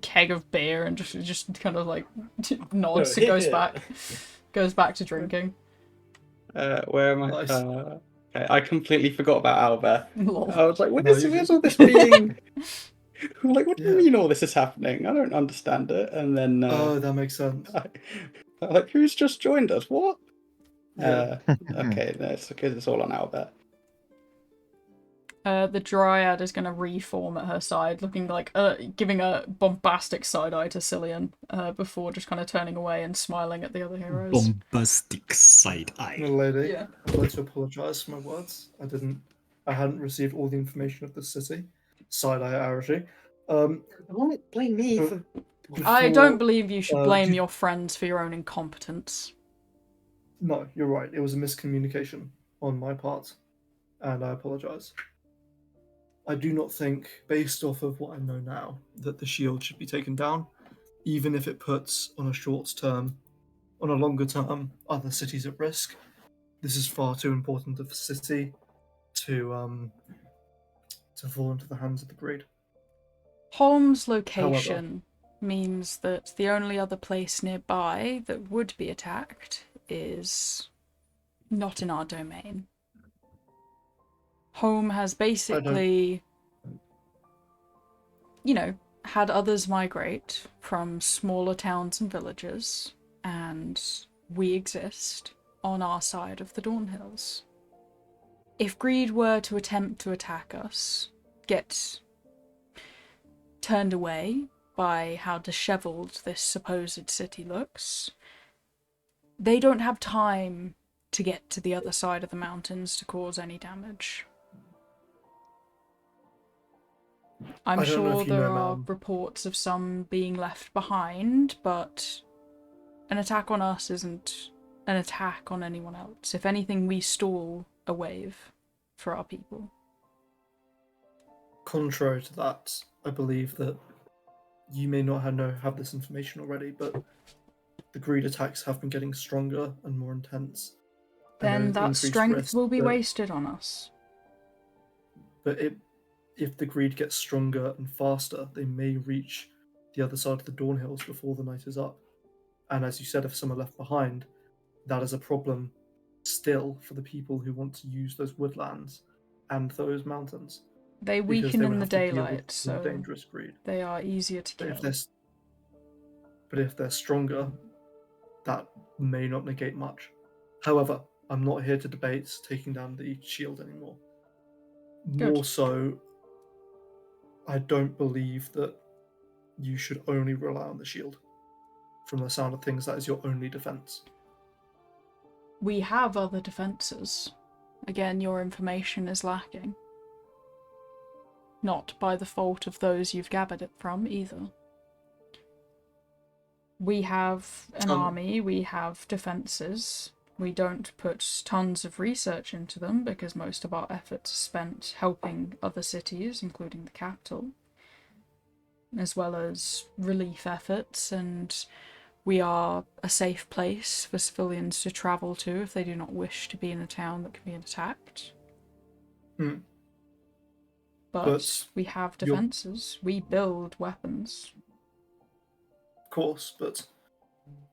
keg of beer and just kind of like nods and goes back to drinking. Where am I? Nice. Okay, I completely forgot about Albert. Lol. I was like, No, where's all this being? I'm like, what do you Yeah. mean all this is happening? I don't understand it. And then Oh, that makes sense. I'm like, who's just joined us? What? Yeah. Okay, no, it's because it's all on Albert. The Dryad is going to reform at her side, looking like giving a bombastic side eye to Cillian before just kind of turning away and smiling at the other heroes. Bombastic side eye. Lady, Yeah. I'd like to apologise for my words. I hadn't received all the information of the city. Side eye Arashi. Don't blame me for. I before- don't believe you should blame do- your friends for your own incompetence. No, you're right. It was a miscommunication on my part, and I apologize. I do not think, based off of what I know now, that the shield should be taken down, even if it puts on a longer term, other cities at risk. This is far too important of a city to fall into the hands of the greed. Holm's location means that the only other place nearby that would be attacked is not in our domain. Home has basically, had others migrate from smaller towns and villages, and we exist on our side of the Dawn Hills. If greed were to attempt to attack us, get turned away by how dishevelled this supposed city looks, they don't have time to get to the other side of the mountains to cause any damage. I'm sure there are reports of some being left behind, but an attack on us isn't an attack on anyone else. If anything, we stall a wave for our people. Contrary to that, I believe that you may not have this information already, but the greed attacks have been getting stronger and more intense. Then that strength will be wasted on us. But if the greed gets stronger and faster, they may reach the other side of the Dawn Hills before the night is up. And as you said, if some are left behind, that is a problem still for the people who want to use those woodlands and those mountains. They weaken in the daylight, so dangerous greed. They are easier to kill. But if they're stronger, that may not negate much. However, I'm not here to debate taking down the shield anymore. Good. More so, I don't believe that you should only rely on the shield. From the sound of things, that is your only defense. We have other defenses. Again, your information is lacking. Not by the fault of those you've gathered it from, either. We have an army, we have defenses. We don't put tons of research into them because most of our efforts are spent helping other cities, including the capital, as well as relief efforts, and we are a safe place for civilians to travel to if they do not wish to be in a town that can be attacked. But we have defenses. We build weapons. Of course, but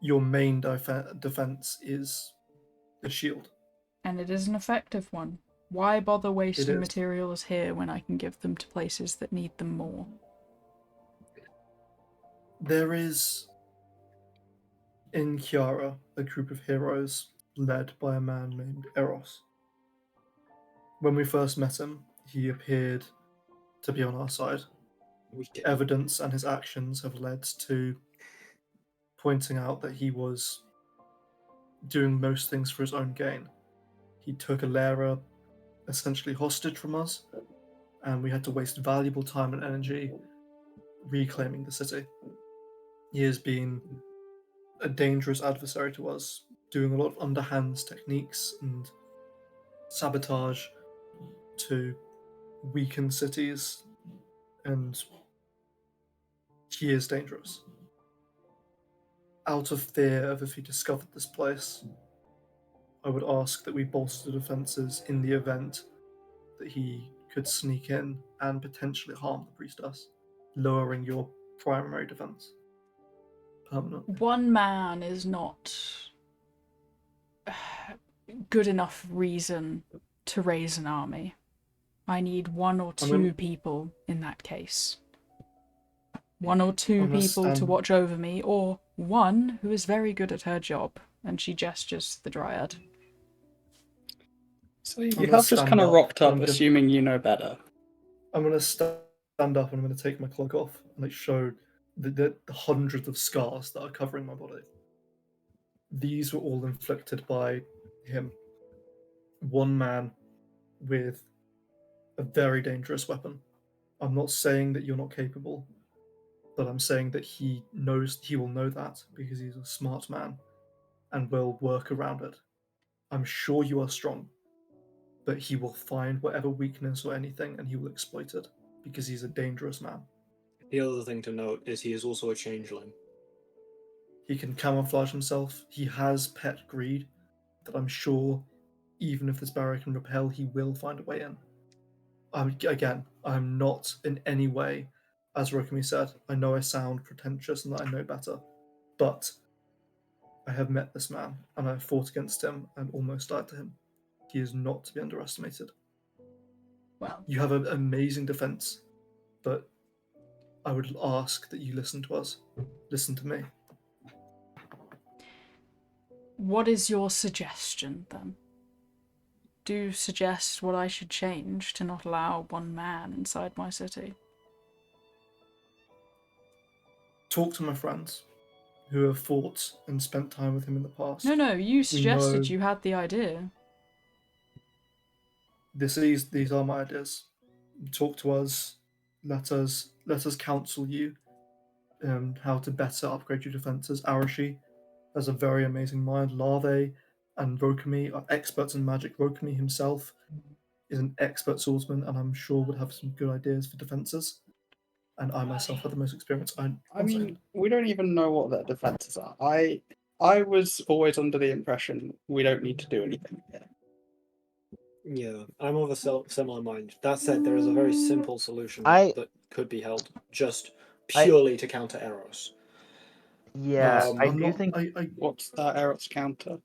your main defense is the shield. And it is an effective one. Why bother wasting materials here when I can give them to places that need them more? There is, in Kiara, a group of heroes led by a man named Eros. When we first met him, he appeared to be on our side. Evidence and his actions have led to pointing out that he was doing most things for his own gain. He took Alera essentially hostage from us, and we had to waste valuable time and energy reclaiming the city. He has been a dangerous adversary to us, doing a lot of underhand techniques and sabotage to weaken cities, and he is dangerous. Out of fear of if he discovered this place, I would ask that we bolster the defenses in the event that he could sneak in and potentially harm the priestess, lowering your primary defense permanently. One man is not good enough reason to raise an army. I need one or two people in that case. One or two people to watch over me, or one who is very good at her job. And she gestures to the dryad. So you have just kind of rocked up, assuming you know better. I'm going to stand up and I'm going to take my cloak off and show the hundreds of scars that are covering my body. These were all inflicted by him. One man with a very dangerous weapon. I'm not saying that you're not capable, but I'm saying that he will know that because he's a smart man and will work around it. I'm sure you are strong, but he will find whatever weakness or anything and he will exploit it because he's a dangerous man. The other thing to note is he is also a changeling. He can camouflage himself. He has pet greed that I'm sure, even if this barrier can repel, he will find a way in. I'm not in any way, as Rokumi said, I know I sound pretentious and that I know better, but I have met this man and I have fought against him and almost died to him. He is not to be underestimated. Well, You have an amazing defense, but I would ask that you listen to us. Listen to me. what is your suggestion then? Do suggest what I should change to not allow one man inside my city. Talk to my friends who have fought and spent time with him in the past. No, you suggested know- you had the idea. These are my ideas. Talk to us. Let us counsel you how to better upgrade your defenses. Arashi has a very amazing mind. Larve and Rokumi are experts in magic. Rokumi himself is an expert swordsman, and I'm sure would have some good ideas for defenses. And I myself have the most experience. I mean, we don't even know what their defenses are. I was always under the impression we don't need to do anything here. Yeah, I'm of a similar mind. That said, there is a very simple solution that could be held just purely to counter Eros. Yeah, I I'm do not- think. What's that Eros counter?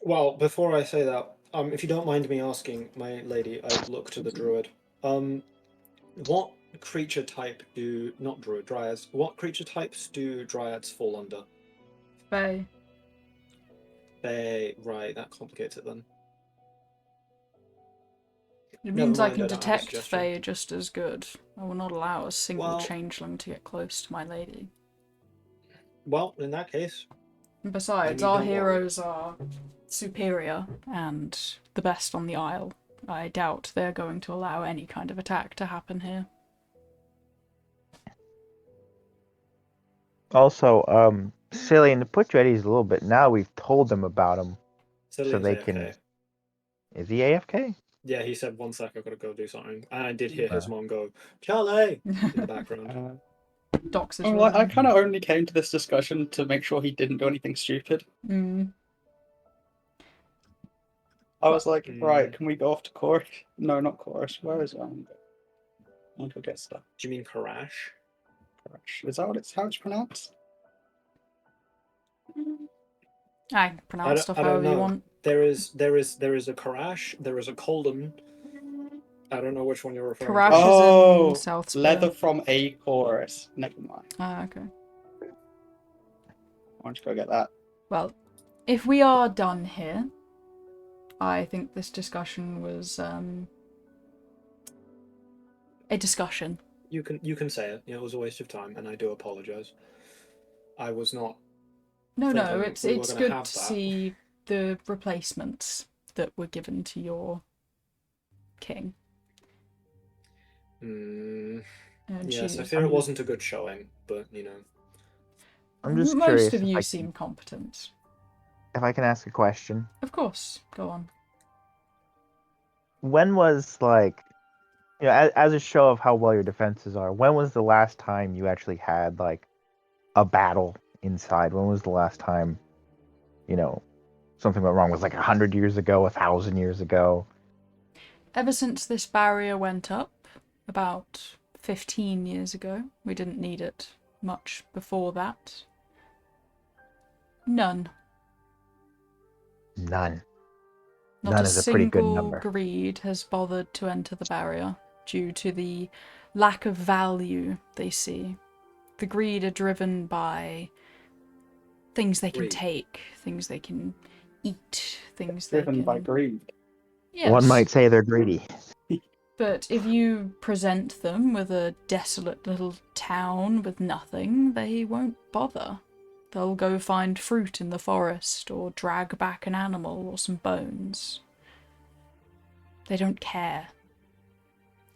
Well, before I say that, if you don't mind me asking, my lady, I look to the druid. What creature type do not druid dryads? What creature types do dryads fall under? Fae. They right. That complicates it then. It Never means I mind, can I don't have a detect suggestion. Fae just as good. I will not allow a single Well- changeling to get close to my lady. Well, in that case, And besides, Then you our don't worry. heroes are superior and the best on the Isle. I doubt they're going to allow any kind of attack to happen here. Also, Cillian, to put you at ease a little bit, now we've told them about him, so Cillian's they AFK. can. Is he AFK? Yeah, he said 1 sec, I've got to go do something. And I did hear his mom go, Charlie! in the background. Dox is Well, I kind of only came to this discussion to make sure he didn't do anything stupid. I was like, right, can we go off to chorus? No, not chorus. Where is it? I want to get stuff. Do you mean Karash? Is that how it's pronounced? I can pronounce stuff I don't however you know. want. There is a Karash, there is a Colden. I don't know which one you're referring Karash to. is in South Spur. Leather from a chorus. Never mind. Ah, okay. Why don't you go get that? Well, if we are done here, I think this discussion was a discussion. You can say it. It was a waste of time, and I do apologize. I was not. No, thinking it's we were it's gonna good have to that. see the replacements that were given to your king. And Yes, I she- fear it wasn't a good showing, but I'm just Most curious of if you I seem competent. if I can ask a question. Of course, go on. When was like, as a show of how well your defenses are, when was the last time you actually had like a battle inside? When was the last time, something went wrong? Was like 100 years ago, 1,000 years ago? Ever since this barrier went up, about 15 years ago, we didn't need it much before that. None. None. Not None a is a pretty good single number. greed has bothered to enter the barrier due to the lack of value they see. The greed are driven by things they can Greed. take, things they can eat, things they Driven can... by greed. Yes. One might say they're greedy. But if you present them with a desolate little town with nothing, they won't bother. They'll go find fruit in the forest or drag back an animal or some bones. They don't care.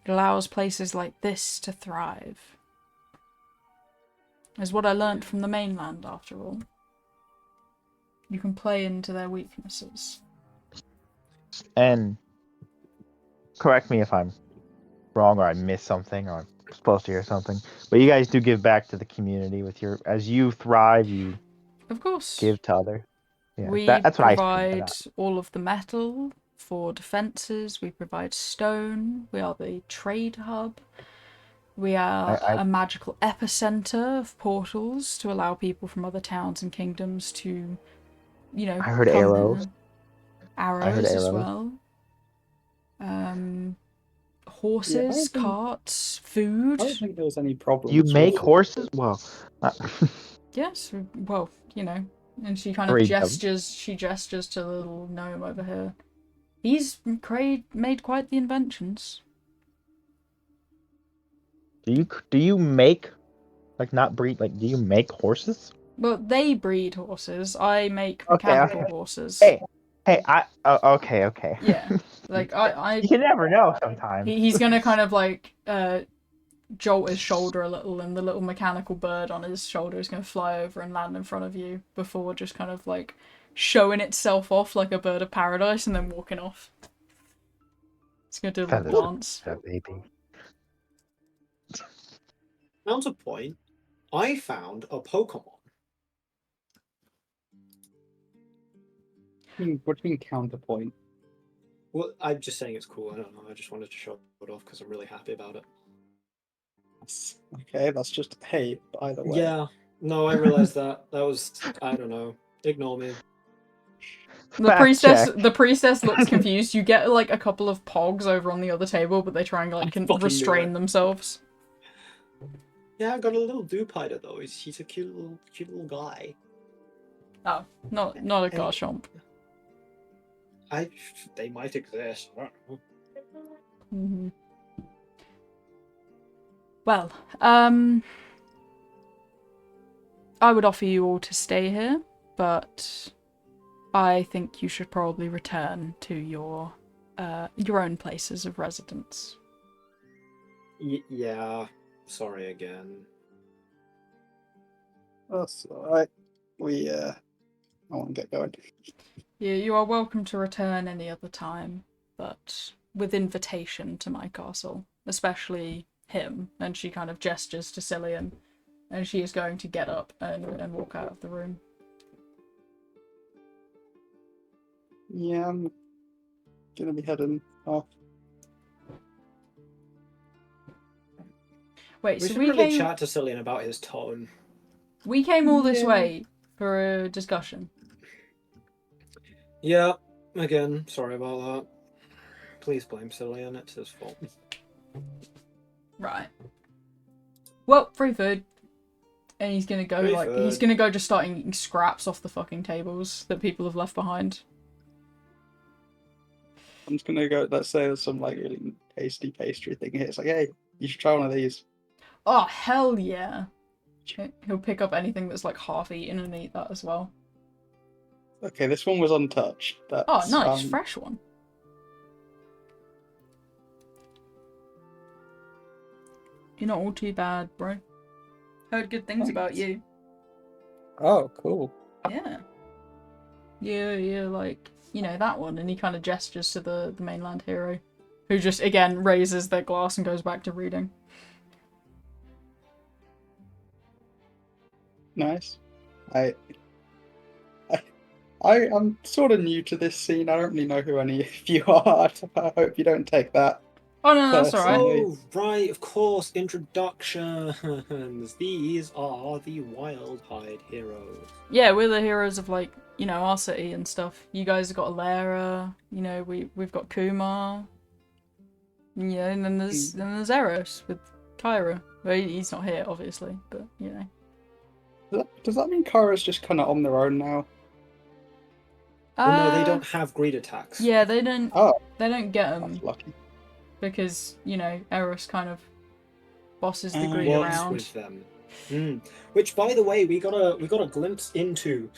It allows places like this to thrive. Is what I learnt from the mainland, after all. You can play into their weaknesses. And correct me if I'm wrong or I missed something or I'm supposed to hear something. But you guys do give back to the community with your as you thrive, you Of course. give to others. Yeah, We that's what I provide all of the metal for defences, we provide stone, we are the trade hub, we are a magical epicenter of portals to allow people from other towns and kingdoms to, you know, I heard come arrows. here. Arrows as well. Horses, carts, food. I don't think there was any problems. You make horses? Well, yes, well, you know. And she kind of gestures to the little gnome over here. He's made quite the inventions. Do you make, like, not breed, like, do you make horses? Well, they breed horses. I make mechanical horses. Okay. Yeah, like I. You can never know sometimes. He's gonna kind of like jolt his shoulder a little, and the little mechanical bird on his shoulder is gonna fly over and land in front of you before just kind of like showing itself off like a bird of paradise and then walking off. It's gonna do a little dance. Baby. Counterpoint, I found a Pokemon. What do you mean counterpoint? Well, I'm just saying it's cool. I don't know. I just wanted to show it off because I'm really happy about it. Okay, that's just hate, either way. Yeah. No, I realized that. That was, I don't know. Ignore me. The priestess looks confused. You get like a couple of pogs over on the other table, but they try and like restrain themselves. Yeah, I got a little Dupiter though. He's a cute little guy. Oh, not a Garchomp. They might exist. I don't know. Mm-hmm. Well, I would offer you all to stay here, but I think you should probably return to your own places of residence. Yeah. Sorry again. That's alright. I want to get going. Yeah, you are welcome to return any other time, but with invitation to my castle, especially him. And she kind of gestures to Cillian, and she is going to get up and walk out of the room. Yeah, I'm gonna be heading off. Wait, we so should we really came... chat to Cillian about his tone. We came all this way for a discussion. Yeah, again, sorry about that. Please blame Cillian, it's his fault. Right. Well, free food. And he's gonna go he's gonna go just start eating scraps off the fucking tables that people have left behind. I'm just gonna go, let's say there's some like really tasty pastry thing here. It's like, hey, you should try one of these. Oh, hell yeah. He'll pick up anything that's like half eaten and eat that as well. Okay, this one was untouched. That's, oh, nice, fresh one. You're not all too bad, bro. Heard good things about you. Oh, cool. Yeah. Yeah, like, you know, that one. And he kind of gestures to the mainland hero, who just, again, raises their glass and goes back to reading. Nice. I'm sort of new to this scene. I don't really know who any of you are. I hope you don't take that. Oh, no, that's alright. Oh, right, of course, introductions. These are the Wildhide heroes. Yeah, we're the heroes of, like, you know, our city and stuff. You guys have got Alera, you know, we've got Kumar. Yeah, and then there's Eros with Kyra. Well, he's not here, obviously, but, you know. Does that mean Kyra's just kind of on their own now? Well, no, they don't have greed attacks. Yeah, they don't. Oh, they don't get them. That's lucky. Because, you know, Eros kind of bosses the greed Works around. with them. Which, by the way, we got a glimpse into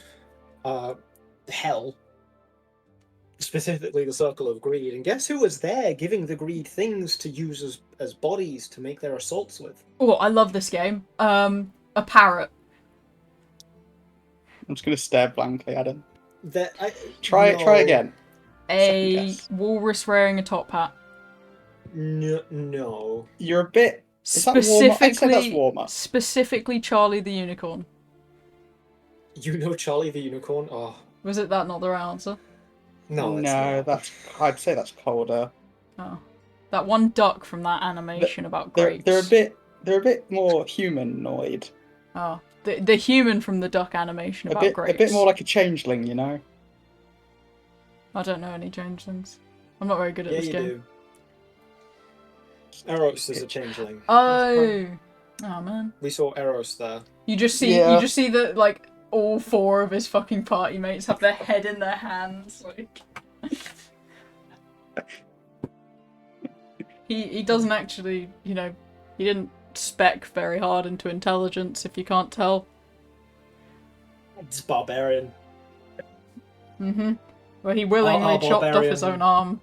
hell. specifically the Circle of Greed. And guess who was there giving the greed things to use as bodies to make their assaults with? Oh, I love this game. A parrot. I'm just gonna stare blankly at him. Try again. Second A guess. walrus wearing a top hat. No. You're a bit. Is that warmer? I'd say that's warmer. Specifically Charlie the Unicorn. You know Charlie the Unicorn? Oh. Was it that not the right answer? No, I'd say that's colder. Oh. That one duck from that animation about grapes. They're a bit more humanoid. Oh. The human from the duck animation about grapes. A bit more like a changeling, you know? I don't know any changelings. I'm not very good at this game. Do. Eros is a changeling. Oh. Oh man. We saw Eros there. You just see that like all 4 of his fucking party mates have their head in their hands, like. He doesn't actually, he didn't spec very hard into intelligence, if you can't tell. It's barbarian. Mm-hmm. Well, he willingly chopped off his own arm.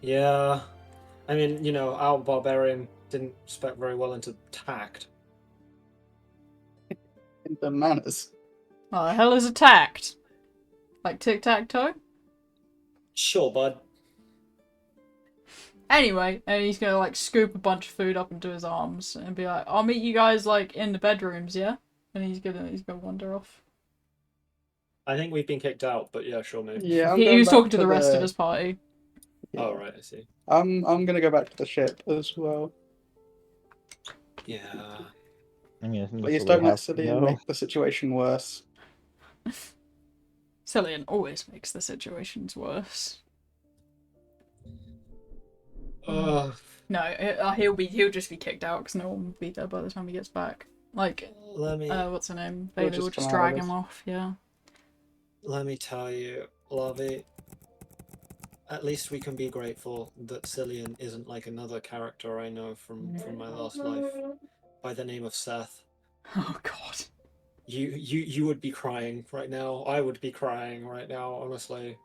Yeah. I mean, our barbarian didn't spec very well into tact. Into manners. What the hell is a tact? Like tic-tac-toe? Sure, bud. Anyway, and he's gonna like scoop a bunch of food up into his arms and be like, "I'll meet you guys like in the bedrooms, yeah?" And he's gonna wander off. I think we've been kicked out, but yeah, sure, maybe. Yeah, he was talking to the rest of his party. Yeah. Oh right, I see. I'm gonna go back to the ship as well. Yeah. Please don't let Cillian make the situation worse. Cillian always makes the situations worse. No, he'll just be kicked out because no one will be there by the time he gets back. Like, what's her name? Bailey will just drag him off. Yeah. Let me tell you, Lovey. At least we can be grateful that Cillian isn't like another character I know from my last life, by the name of Seth. Oh God. You would be crying right now. I would be crying right now. Honestly.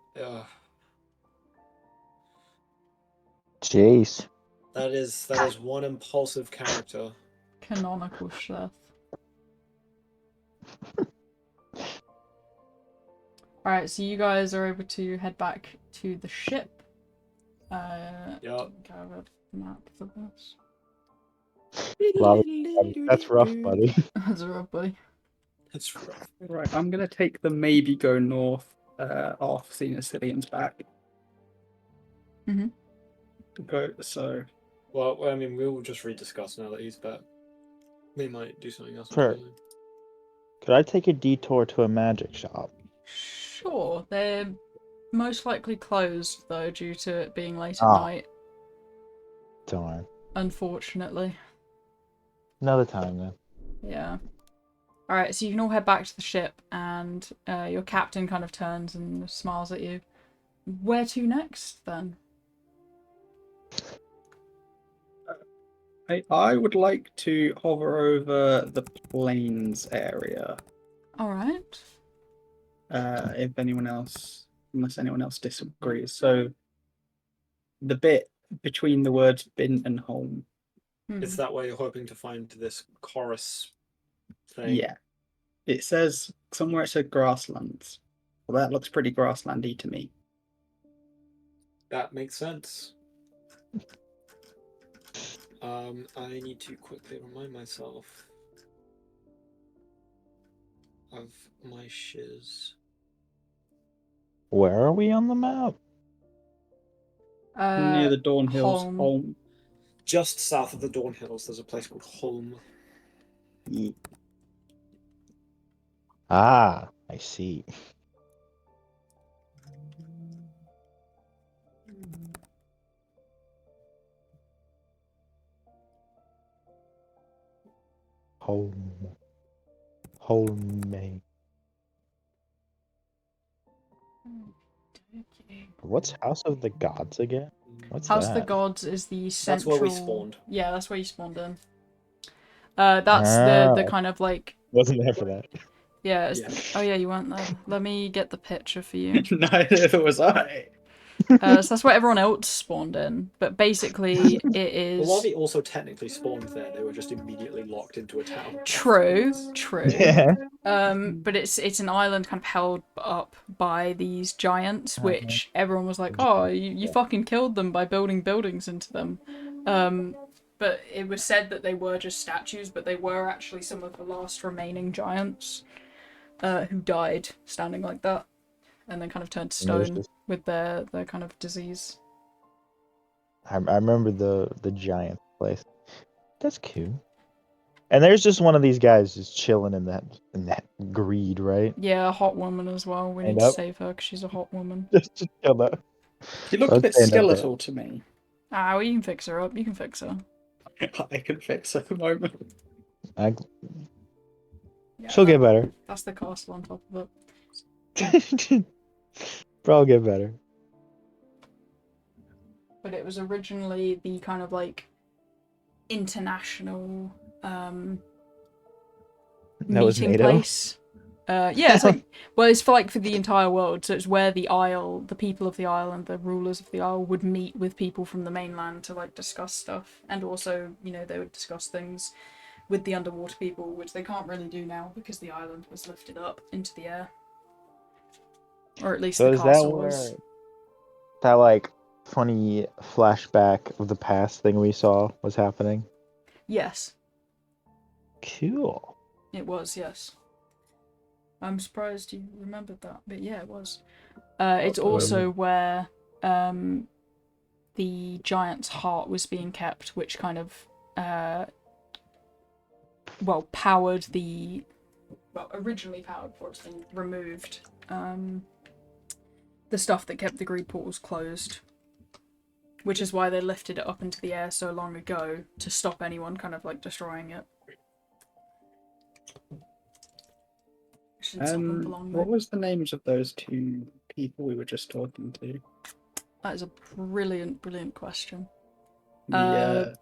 Jeez. That is one impulsive character. Canonical Seth. Alright, so you guys are able to head back to the ship. Yep. I have a map for this. That's rough, buddy. That's rough, buddy. That's rough. Right, I'm gonna take the maybe go north off, seeing as Cillian's back. Mm-hmm. So. Well, I mean, we'll just rediscuss now that he's back. We might do something else. Sure. Could I take a detour to a magic shop? Sure. They're most likely closed, though, due to it being late at night. Darn. Unfortunately. Another time, then. Yeah. Alright, so you can all head back to the ship, and your captain kind of turns and smiles at you. Where to next, then? I would like to hover over the plains area. Alright. Unless anyone else disagrees. So, the bit between the words bin and home. Is that where you're hoping to find this chorus thing? Yeah. It says, somewhere it said grasslands. Well, that looks pretty grasslandy to me. That makes sense. I need to quickly remind myself of my shiz. Where are we on the map? Near the Dawn Hills. Home. Just south of the Dawn Hills, there's a place called Holm. Yeah. Ah, I see. Home. What's House of the Gods again? What's House that? of the Gods is the central... That's where we spawned. Yeah, that's where you spawned in. That's the kind of like... Wasn't there for that. Yeah. Yeah. Oh yeah, you weren't there. Let me get the picture for you. Neither was I. So that's where everyone else spawned in. But basically, it The is larvae also technically spawned there. They were just immediately locked into a town. true. afterwards. True. Yeah. But it's an island kind of held up by these giants, which everyone was like, "Oh, you fucking killed them by building buildings into them." But it was said that they were just statues, but they were actually some of the last remaining giants who died standing like that, and then kind of turned to And there's stone just- with their kind of disease. I remember the giant place. That's cute. And there's just one of these guys just chilling in that greed, right? Yeah, a hot woman as well. We need Stand to up. save her because she's a hot woman. Just chill there. She looked a Don't bit stand up there. skeletal to me. Ah, well, you can fix her up. You can fix her. I can fix at the moment. Yeah, She'll get better. That's the castle on top of it. Bro, I'll get better. But it was originally the kind of like international That was meeting NATO? place. Yeah, it's like, well, it's for the entire world. So it's where the people of the island, the rulers of the isle, would meet with people from the mainland to like discuss stuff, and also, you know, they would discuss things with the underwater people, which they can't really do now because the island was lifted up into the air, or at least So the is that castle where was. that like funny flashback of the past thing we saw was happening? Yes, Cool. it was. Yes. I'm surprised you remembered that, but yeah, it was. It's also where the giant's heart was being kept, which kind of powered the originally powered before it's been removed. The stuff that kept the greed portals closed, which is why they lifted it up into the air so long ago to stop anyone kind of like destroying it. What was the names of those two people we were just talking to? That is a brilliant, brilliant question. The,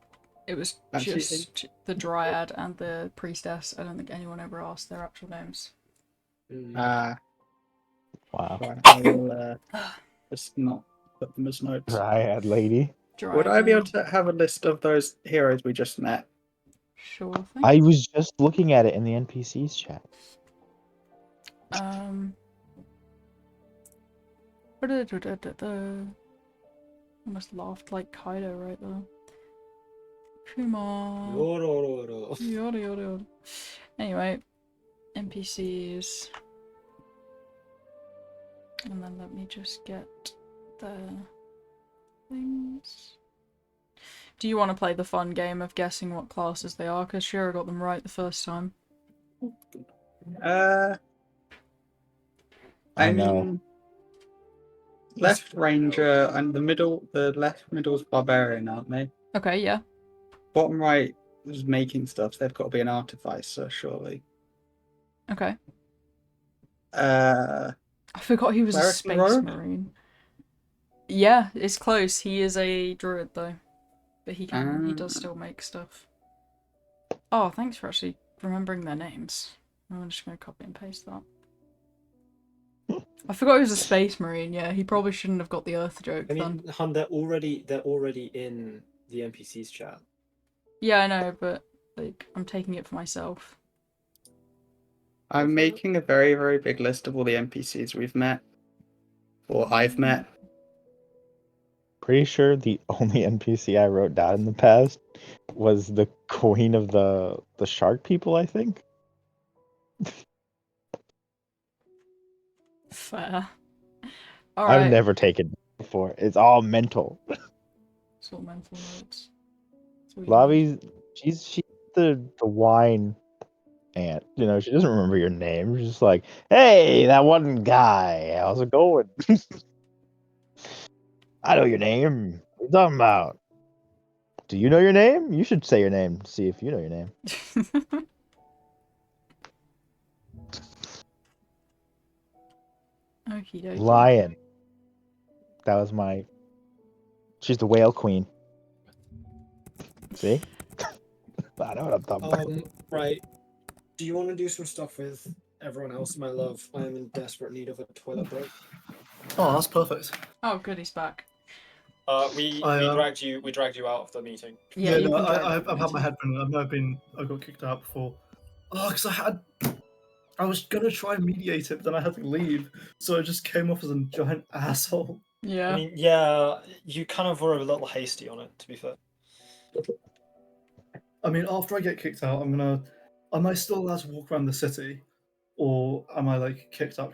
It was actually- just the dryad and the priestess. I don't think anyone ever asked their actual names. Wow. right, I'll just not put them as notes. Dryad lady. Dryad, Would I be yeah. able to have a list of those heroes we just met? Sure thing. I was just looking at it in the NPCs chat. Almost laughed like Kaido right there. Kuma. Yorororo. Yada yada yada. Anyway, NPCs. And then let me just get the things. Do you want to play the fun game of guessing what classes they are? Because Shira got them right the first time. I know. mean, left ranger and the left middle's barbarian, aren't they? Okay, yeah. Bottom right is making stuff. So they've got to be an artificer, surely. Okay. Uh, I forgot he was a Cleric space rogue? marine. Yeah, it's close. He is a druid though. But he does still make stuff. Oh, thanks for actually remembering their names. I'm just gonna copy and paste that. I forgot he was a space marine, yeah. He probably shouldn't have got the Earth joke I then. mean, Hun, they're already in the NPCs chat. Yeah, I know, but like I'm taking it for myself. I'm making a very, very big list of all the NPCs we've met. Or I've met. Pretty sure the only NPC I wrote down in the past was the queen of the shark people, I think. Fair. Alright. I've never taken it before. It's all mental. It's all mental notes. That's what you need. Lavi's she's the wine aunt. You know, she doesn't remember your name. She's just like, hey, that one guy, how's it going? I know your name. What are you talking about? Do you know your name? You should say your name to see if you know your name. Okie dokie. Lion. That was my. She's the whale queen. See? I know what I'm talking about. Right. Do you want to do some stuff with everyone else, my love, I am in desperate need of a toilet break. Oh, that's perfect. Oh, good, he's back. We I, dragged you out of the meeting. Yeah, you've no, been dragged I've from had my meeting. headphone. I got kicked out before. Oh, because I was gonna try and mediate it, but then I had to leave, so I just came off as a giant asshole. Yeah. I mean, yeah, you kind of were a little hasty on it, to be fair. I mean, after I get kicked out, am I still allowed to walk around the city, or am I like kicked out?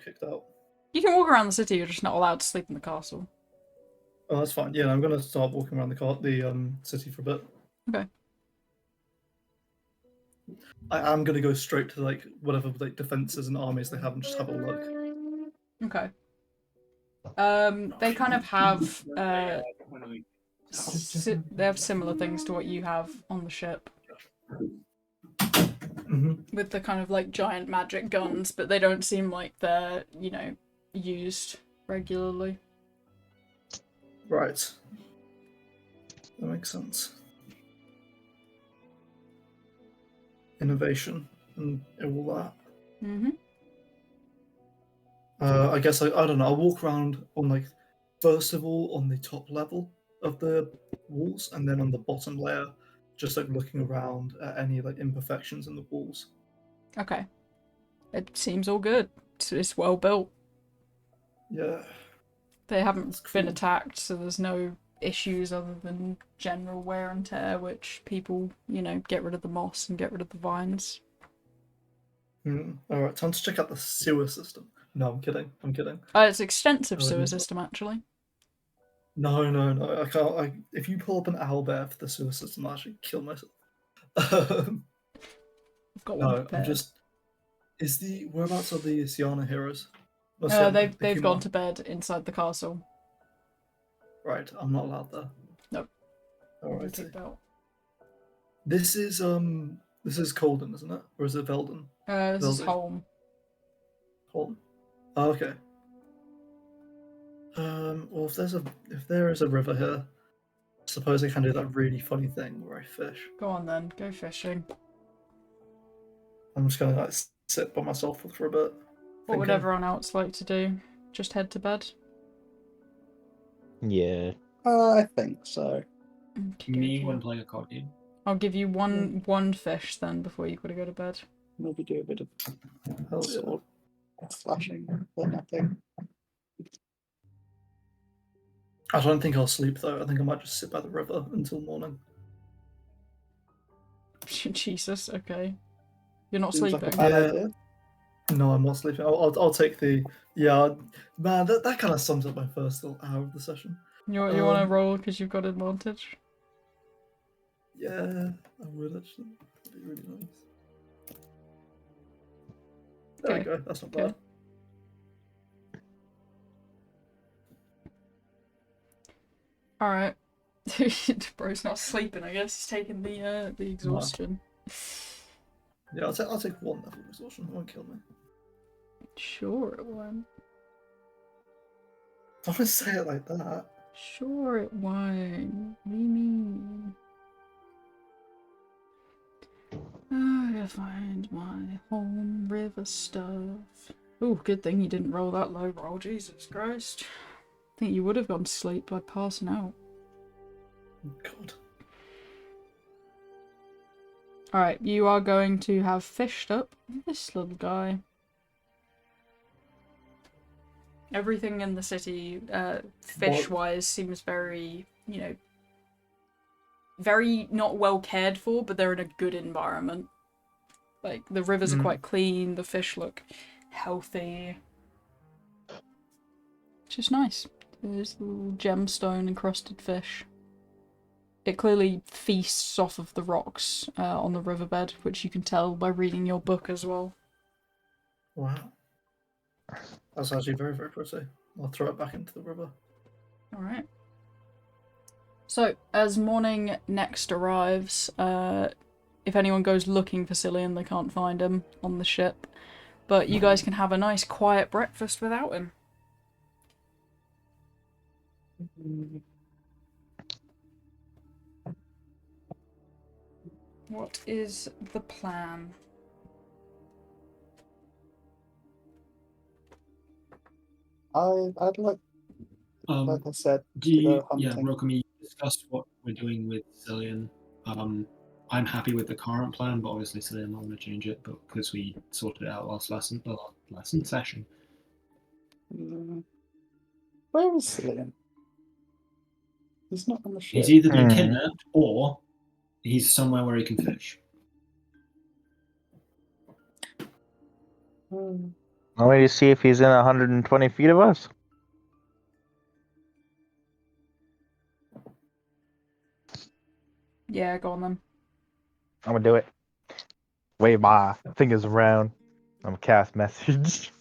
You can walk around the city, you're just not allowed to sleep in the castle. Oh, that's fine. Yeah, I'm gonna start walking around the city for a bit. Okay. I am gonna go straight to like whatever like defenses and armies they have and just have a look. Okay. They kind of have they have similar things to what you have on the ship. With the kind of like giant magic guns, but they don't seem like they're, you know, used regularly. Right. That makes sense. Innovation and all that. Mm-hmm. I guess I don't know. I'll walk around on like first of all on the top level of the walls, and then on the bottom layer, just like looking around at any like imperfections in the walls. Okay. It seems all good. It's well built. Yeah. They haven't That's been cool. attacked, so there's no issues other than general wear and tear, which people, you know, get rid of the moss and get rid of the vines. All right, time to check out the sewer system. No, I'm kidding. It's extensive Oh, sewer no. system, actually. No. I can't. If you pull up an owlbear for the sewer system, I'll actually kill myself. I've got one No, I'm prepared. just. Whereabouts are the Siana heroes? Not Siana, the They've gone Humana. to bed inside the castle. Right, I'm not allowed there. Nope. All Been right. kicked out. This is Colden, isn't it? Or is it Velden? This is Velden. home. Holden. Oh, okay. Well, if there is a river here, I suppose I can do that really funny thing where I fish. Go on then, go fishing. I'm just gonna like sit by myself for a bit. What would thinking. everyone else like to do? Just head to bed? Yeah. I think so. Me Okey-dokey. when playing a card game. I'll give you one fish then before you gotta go to bed. Maybe do a bit of Hell yeah. sort of slashing, but nothing. I don't think I'll sleep though. I think I might just sit by the river until morning. Jesus, okay. You're not Seems like a sleeping? bad Yeah. idea. No, I'm not sleeping. I'll take the man. That kind of sums up my first little hour of the session. You want to roll because you've got advantage? Yeah, I would actually. That'd be really nice. There we Okay. go. That's not Okay. bad. Alright. Bro's not sleeping, I guess. He's taking the exhaustion. Yeah, I'll take one level of exhaustion. It won't kill me. Sure it won't. Don't say it like that. Sure it won't. What do you mean? I gotta find my home river stuff. Oh, good thing you didn't roll that low roll, Jesus Christ. I think you would have gone to sleep by passing out. God. Alright, you are going to have fished up this little guy. Everything in the city, fish-wise, seems very, you know, very not well cared for, but they're in a good environment. Like, the rivers are quite clean, the fish look healthy. Which is nice. There's a little gemstone encrusted fish. It clearly feasts off of the rocks on the riverbed, which you can tell by reading your book as well. Wow. That's actually very, very pretty. I'll throw it back into the river. Alright. So, as morning next arrives, if anyone goes looking for Cillian, they can't find him on the ship. But you guys can have a nice quiet breakfast without him. What is the plan? I'd like I said, to go hunting. Rokami, discuss what we're doing with Cillian. I'm happy with the current plan, but obviously Cillian not going to change it, but because we sorted it out last lesson session. Where is Cillian? He's not on the ship. He's either been kidnapped or he's somewhere where he can fish. I'll wait to see if he's in 120 feet of us. Yeah, go on then. I'm gonna do it. Wave my fingers around. I'm gonna cast message.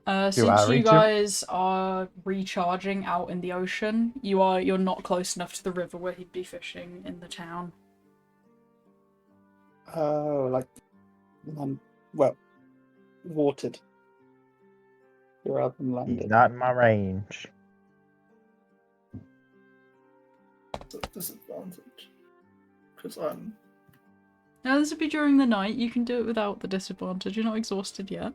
Since you guys are recharging out in the ocean, you're not close enough to the river where he'd be fishing in the town. Oh, like, well, watered rather than landed. He's not in my range. It's a disadvantage. Because I'm... Now, this would be during the night. You can do it without the disadvantage. You're not exhausted yet.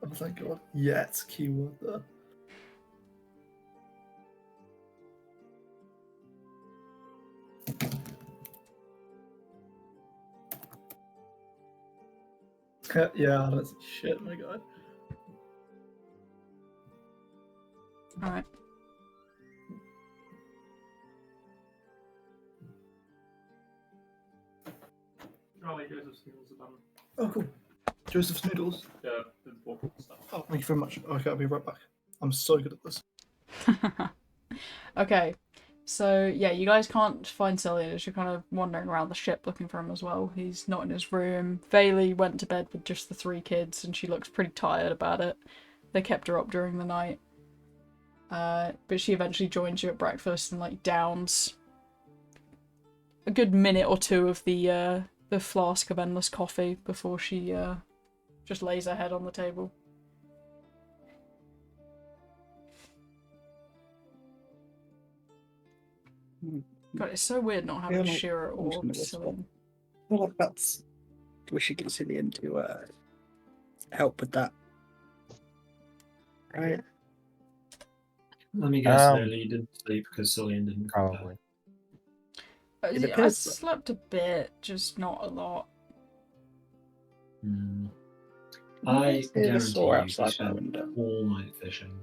Oh, thank God. Yet, keyword there. Yeah, that's shit, my God. Alright. Joseph's noodles are done. Oh, cool. Joseph's noodles. Yeah, the book stuff. Oh, thank you very much. Okay, I'll be right back. I'm so good at this. Okay. So, yeah, you guys can't find Cillian as you're kind of wandering around the ship looking for him as well. He's not in his room. Vaylee went to bed with just the 3 kids and she looks pretty tired about it. They kept her up during the night. But she eventually joins you at breakfast and, like, downs a good minute or two of the flask of endless coffee before she just lays her head on the table. God, it's so weird not having Shira or Cillian. I feel like we should get Cillian to help with that. Right? Let me guess, Vaylee didn't sleep because Cillian didn't come back. Probably. I slept a bit, just not a lot. I guarantee you outside spent all night fishing.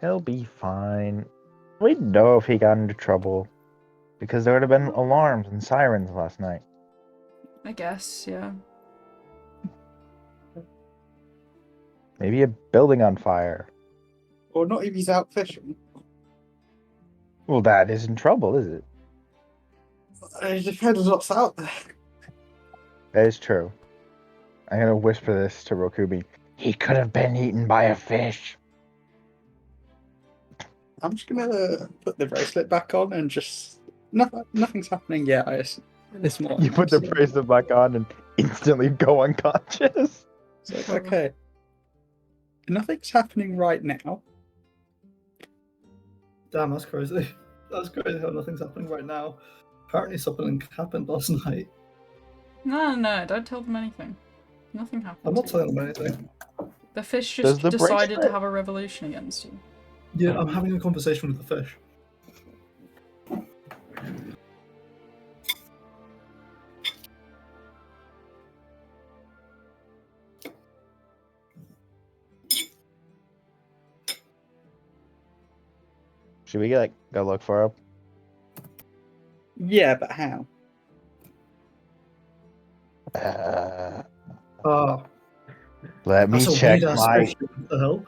He'll be fine. We'd know if he got into trouble. Because there would have been alarms and sirens last night. I guess, yeah. Maybe a building on fire. Or not if he's out fishing. Well, that isn't trouble, is it? It depends what's out there. That is true. I'm gonna whisper this to Rokumi. He could have been eaten by a fish. I'm just gonna put the bracelet back on and just... Nothing's happening yet, this morning. You put the bracelet back on and instantly go unconscious. So, okay. Nothing's happening right now. Damn, that's crazy. That's crazy how nothing's happening right now. Apparently something happened last night. No, don't tell them anything. Nothing happened. I'm not telling them anything. The fish just decided to have a revolution against you. Yeah, I'm having a conversation with the fish. Should we go look for him? Yeah, but how? Let me check my. Fish. What the hell?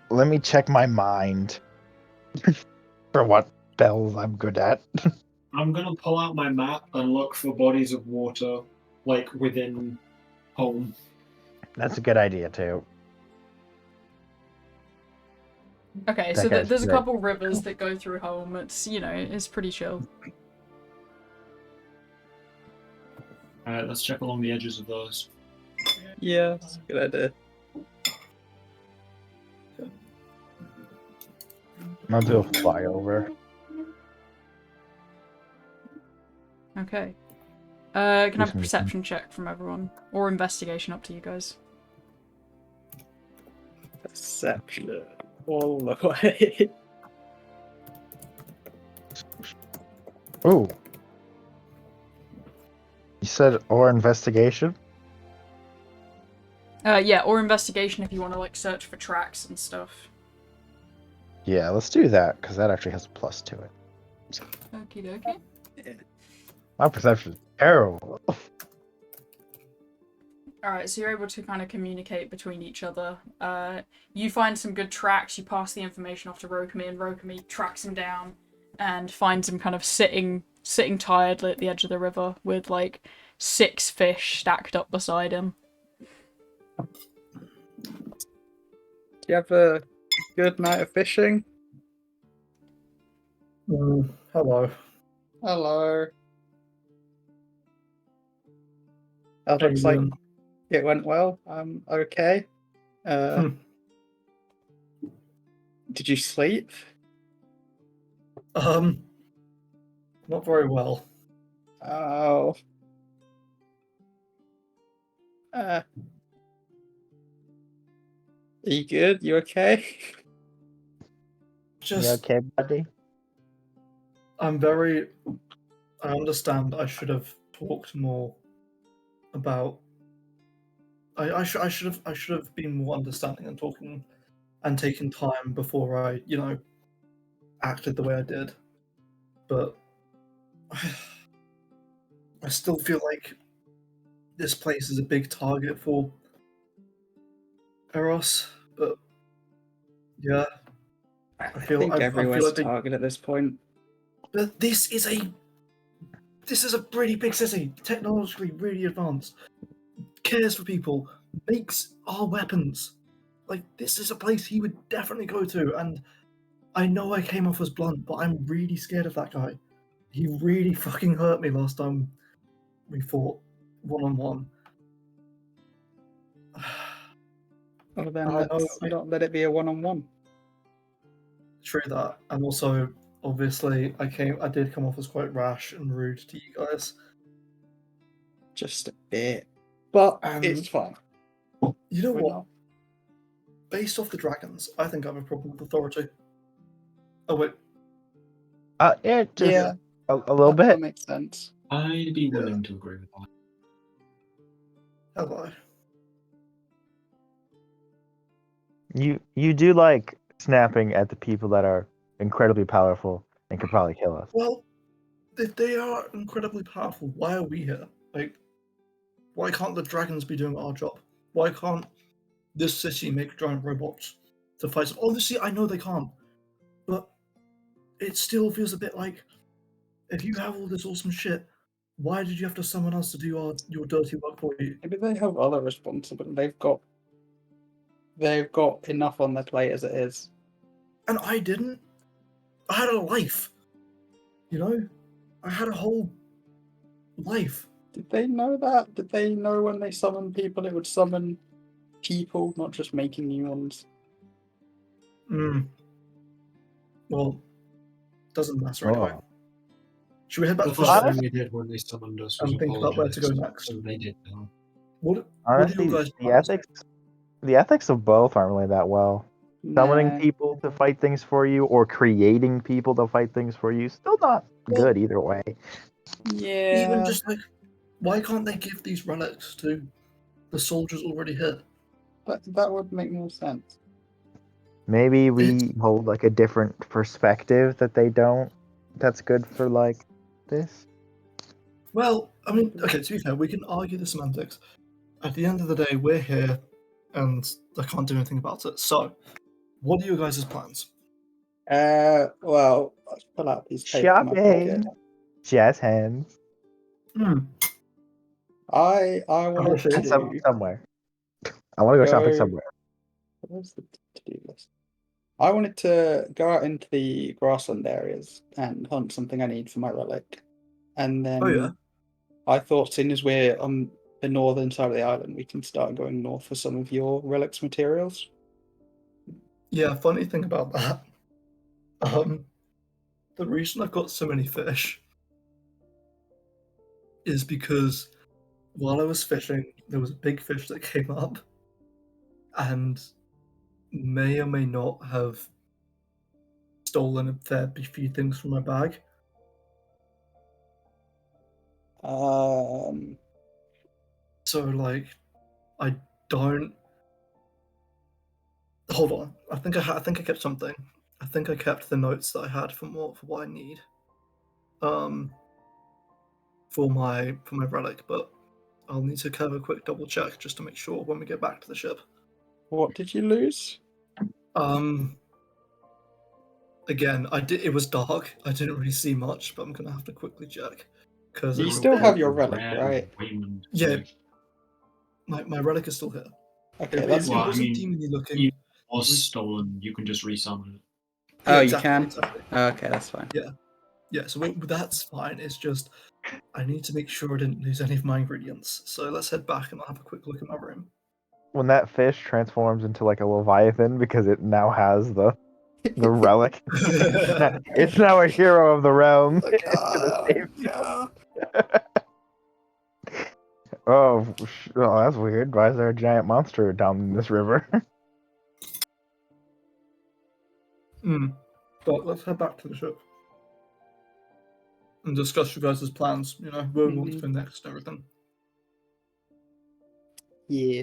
Let me check my mind. For what spells I'm good at. I'm gonna pull out my map and look for bodies of water, like within home. That's a good idea too. Okay, so there's a couple rivers that go through home. It's, it's pretty chill. Alright, let's check along the edges of those. Yeah, that's a good idea. I'll do a flyover. Okay. Can I have a perception check from everyone? Or investigation, up to you guys. Perception. All the way. Ooh. You said or investigation? Yeah, or investigation if you want to like search for tracks and stuff. Yeah, let's do that, because that actually has a plus to it. Okie dokie. My perception is terrible. Alright, so you're able to kind of communicate between each other. You find some good tracks, you pass the information off to Rokami, and Rokami tracks him down and finds him kind of sitting tiredly at the edge of the river with like 6 fish stacked up beside him. Do you have a good night of fishing? Hello. Hello. That How you looks like doing? it went well. Okay. Hmm. Did you sleep? Not very well. Oh. Are you good? You okay? You Just, okay, buddy? I understand I should have talked more about. I should have been more understanding and talking and taking time before I, acted the way I did. But I still feel like this place is a big target for Eros. But yeah, I feel- think I feel everywhere's like a they- target at this point. but this is a pretty big city, technologically really advanced, cares for people, makes our weapons. Like, this is a place he would definitely go to, and I know I came off as blunt, but I'm really scared of that guy. He really fucking hurt me last time we fought one-on-one. Well, then I know, let's not let it be a one-on-one. true that, and also, obviously, I did come off as quite rash and rude to you guys. Just a bit. But And it's fine. you know We're what? not. Based off the dragons, I think I have a problem with authority. Oh wait, Yeah, just Yeah, a little that bit. makes sense. I'd be willing to agree with that. hello. You do like snapping at the people that are incredibly powerful and could probably kill us. Well, if they are incredibly powerful, why are we here? Like, why can't the dragons be doing our job? Why can't this city make giant robots to fight them? Obviously, I know they can't, but it still feels a bit like, if you have all this awesome shit, why did you have to someone else to do your dirty work for you? Maybe they have other responsibilities. They've got enough on their plate as it is. And I didn't. I had a life. I had a whole life. Did they know that? Did they know when they summon people, it would summon people, not just making new ones? Well, doesn't matter anyway. Oh. Should we head back The to the first ship thing they did when they summoned us was and think about where to go apologise, next? so they did know. What are Honestly, your guys' the plans? ethics of both aren't really that well. Summoning Nah. people to fight things for you or creating people to fight things for you, still not Well- good either way. Yeah. Even just like, why can't they give these relics to the soldiers already hit? That would make more sense. Maybe we hold like a different perspective that they don't. That's good for like this. Well, I mean, okay, to be fair, we can argue the semantics. At the end of the day, we're here, and I can't do anything about it. So, what are your guys' plans? Well, let's pull out these paper from my pocket. Shopping. Jazz hands. I wanted Okay. to Somewhere. I want to go shopping Go- somewhere. Where's the to-do list? I wanted to go out into the grassland areas and hunt something I need for my relic. And then Oh, yeah. I thought, seeing as we're on the northern side of the island, we can start going north for some of your relics materials. Yeah, funny thing about that. The reason I've got so many fish is because while I was fishing, there was a big fish that came up, and may or may not have stolen a fair few things from my bag. So like, I don't. Hold on. I think I kept something. I think I kept the notes that I had for what I need. For my relic, but I'll need to have a quick double check just to make sure when we get back to the ship. What did you lose? Again, it was dark. I didn't really see much, but I'm gonna have to quickly check because You it's still have your Rare relic, right? Wayland, Yeah. so- my relic is still here. Okay, It that's Well, I wasn't mean, demonly looking. It was was- stolen. You can just resummon it. Oh, Yeah, you exactly, can? exactly. Okay, that's fine. Yeah, so that's fine. It's just I need to make sure I didn't lose any of my ingredients. So let's head back and I'll have a quick look at my room. When that fish transforms into like a leviathan because it now has the relic, it's now a hero of the realm. It's gonna save you. No. Oh, that's weird. Why is there a giant monster down in this river? But let's head back to the ship and discuss your guys' plans. Where we want to go next and everything. Yeah.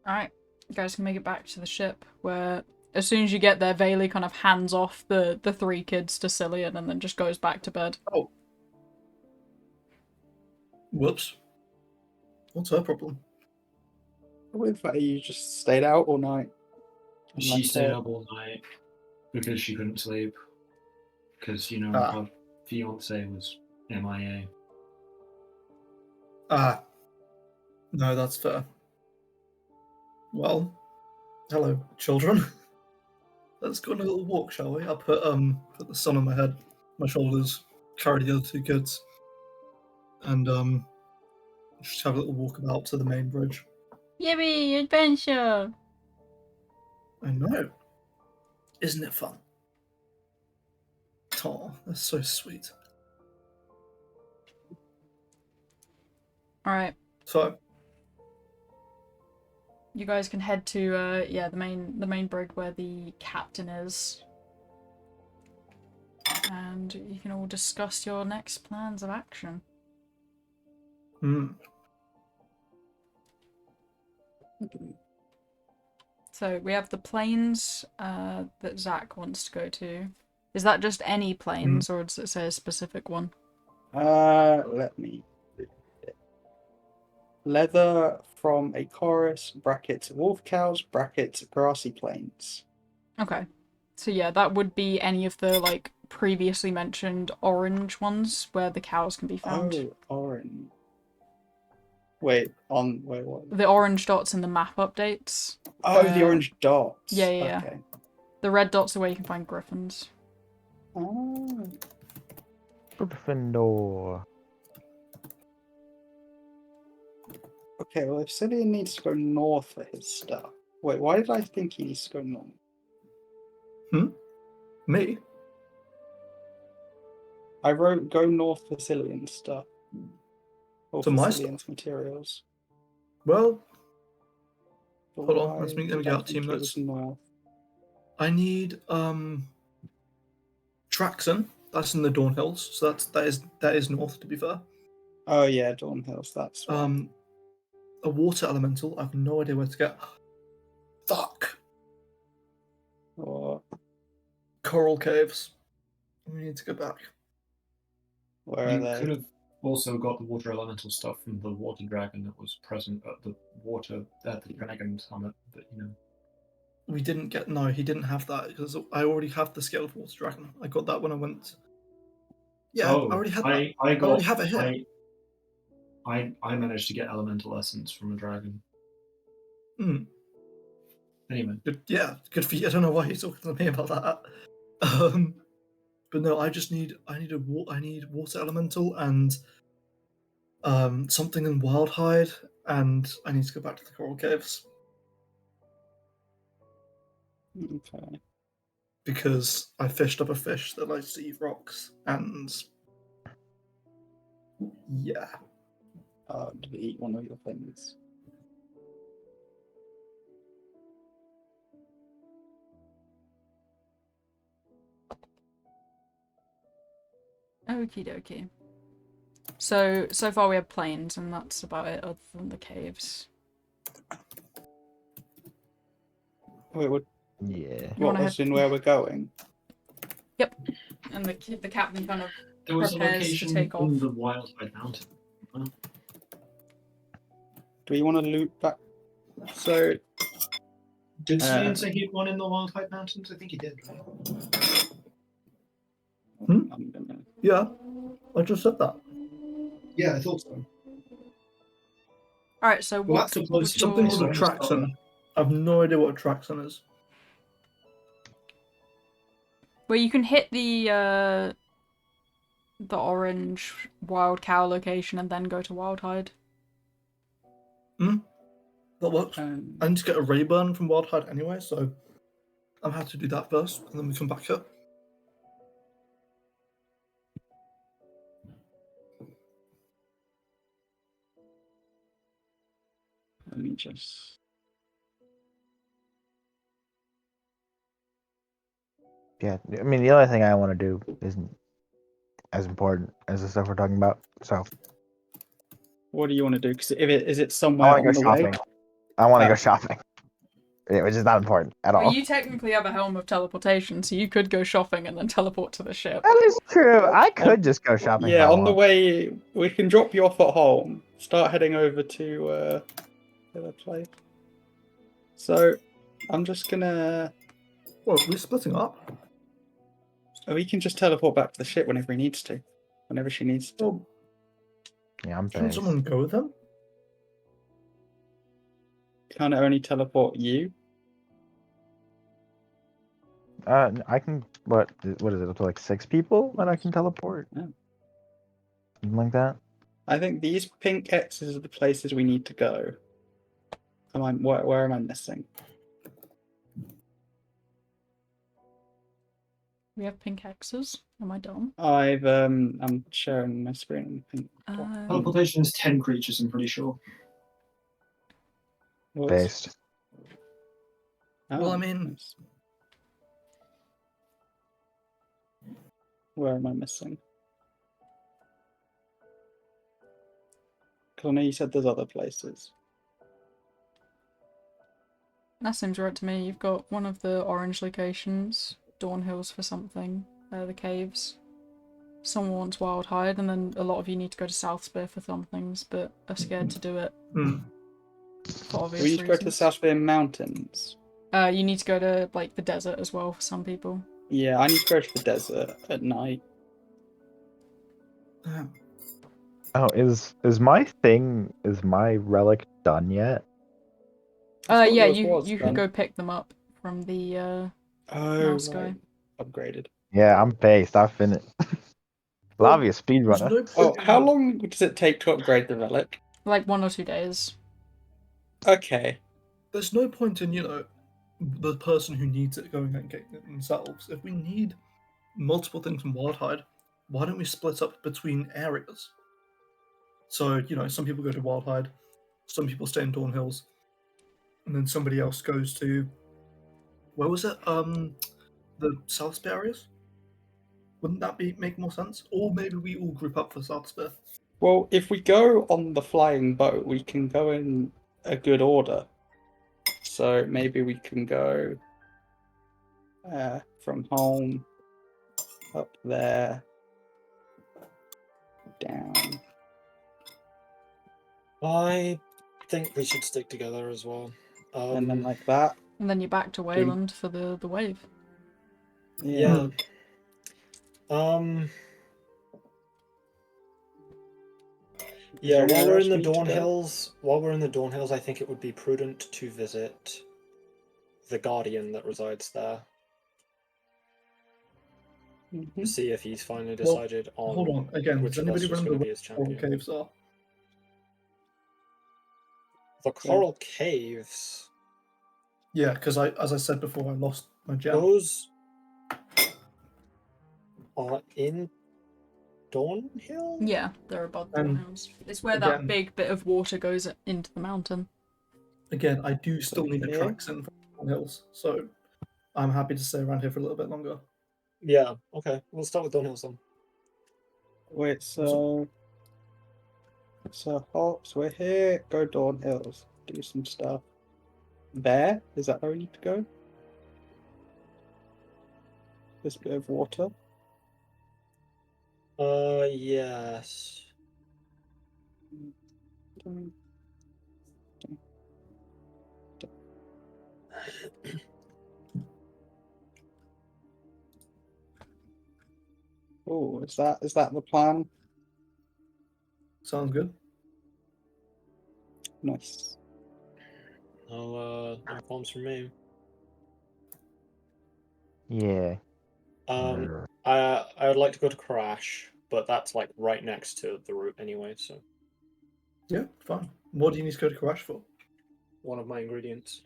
Alright, you guys can make it back to the ship, where as soon as you get there, Vayli kind of hands off the three kids to Cillian and then just goes back to bed. Oh. Whoops. What's her problem? With that, you just stayed out all night. And She left stayed her- up all night because she couldn't sleep. Because, Ah. her fiance was MIA. No, that's fair. Well, hello, children. Let's go on a little walk, shall we? I'll put the sun on my head, my shoulders, carry the other two kids, and just have a little walk about to the main bridge. Yippee! Adventure! I know. Isn't it fun? Oh, that's so sweet. Alright, So, you guys can head to the main brig where the captain is. And you can all discuss your next plans of action. So we have the planes that Zach wants to go to. Is that just any planes, or does it say a specific one? Let me. Leather from a chorus, brackets wolf cows, brackets grassy plains. Okay. So yeah, that would be any of the like previously mentioned orange ones where the cows can be found. Oh, orange. Wait, what? The orange dots in the map updates. Oh, the orange dots. Yeah, yeah, Okay. The red dots are where you can find griffins. Oh. Gryffindor. Okay, well, if Cillian needs to go north for his stuff. Wait, why did I think he needs to go north? Me? I wrote go north for Cillian's stuff. Or To for my Cillian's materials. Well, But hold on, why let me did get I out team think it notes. was north? I need Traxon. That's in the Dawn Hills, so that is north. To be fair. Oh yeah, Dawn Hills, that's right. A water elemental. I have no idea where to get. Fuck. Or Coral caves. We need to go back. where are You they? could have also got the water elemental stuff from the water dragon that was present at the dragon summit, but We didn't get. No, he didn't have that because I already have the scaled water dragon. I got that when I went. Yeah, I already had that. I already have it here. I managed to get elemental essence from a dragon. Anyway. Good for you. I don't know why you're talking to me about that. But no, I need water elemental and something in Wildhide, and I need to go back to the coral caves Okay. because I fished up a fish that likes to eat rocks, and yeah. Did it eat one of your things? Okie dokie. So far we have plains, and that's about it, other than the caves. Wait, what Yeah. wanna was head- in where we're going? And the captain kind of There was a prepares to location take off. in the Wildhide Mountain. Do we want to loop back? So, Did Cillian Uh, say he had one in the Wildhide Mountains? I think he did, right? I'm gonna. Yeah, I just said that. Yeah, I thought so. Alright, so Well, what, that's the what closest was Something your... called a Traxon. I have no idea what a Traxon is. Well, you can hit the orange wild cow location and then go to Wildhide. That works. I need to get a Rayburn from Wildhide anyway, so I'm happy to do that first, and then we come back here. Let me just. Yeah, I mean, the only thing I want to do isn't as important as the stuff we're talking about. So What do you want to do? Because is it I somewhere want to on go the way? shopping. I want to Oh. go shopping. Yeah, which is not important at Well, all. you technically have a helm of teleportation, so you could go shopping and then teleport to the ship. That is true. I could just go shopping. Yeah, if I on the want. way we can drop you off at home. Start heading over to the other place. So, I'm just gonna. Well, we're splitting up. We can just teleport back to the ship whenever he needs to, whenever she needs to. Well, Yeah, I'm can based. someone go with him? Can it only teleport you? I can. What is it? Up to like 6 people that I can teleport. Yeah. Something like that. I think these pink X's are the places we need to go. Where am I missing? We have pink X's. Am I dumb? I'm sharing my screen. Pink. Teleportation is 10 creatures, I'm pretty sure. Based. Well, I mean- nice. Where am I missing? Because I know you said there's other places. That seems right to me. You've got one of the orange locations, Dawn Hills for something, the caves. Someone wants Wildhide, and then a lot of you need to go to Southspear for some things, but are scared to do it for obvious We need to go to the reasons. Southspear Mountains. You need to go to like the desert as well for some people. Yeah, I need to go to the desert at night. Oh, is my relic done yet? I thought Yeah, yours you was could done. go pick them up from the Oh, mouse right. guy. Upgraded. Yeah, I'm based. I finished. Lobby a speedrunner. There's no Oh, point how in- long does it take to upgrade the relic? Like 1 or 2 days. Okay. There's no point in, the person who needs it going and getting it themselves. If we need multiple things from Wildhide, why don't we split up between areas? So, some people go to Wildhide, some people stay in Dawn Hills, and then somebody else goes to, where was it? The Southspear areas? Wouldn't that make more sense? Or maybe we all group up for Southspear. Well, if we go on the flying boat, we can go in a good order. So maybe we can go from home up there, down. I think we should stick together as well. And then like that. And then you're back to Wayland for the wave. Yeah. Yeah, Is there while we're anywhere in the else we need Dawn to go? Hills, I think it would be prudent to visit the Guardian that resides there. To see if he's finally Well, decided on Hold on, again, which does of us anybody was going remember to be where his the Coral champion. Caves are? The Coral Caves. Yeah, because as I said before, I lost my gem. Those are in Dawnhill? Yeah, they're above the And hills. It's where that again- big bit of water goes into the mountain. Again, I do still need a Okay. Traxon from Dawn Hills, so I'm happy to stay around here for a little bit longer. Yeah, okay. We'll start with Dawnhills then. Wait, so hops, we're here. Go Dawn Hills. Do some stuff. There? Is that where we need to go? This bit of water. Yes. Oh, is that the plan? Sounds good. Nice. No qualms from me. Yeah. I would like to go to Crash, but that's like right next to the route anyway, so Yeah, fine. What do you need to go to Crash for? one of my ingredients.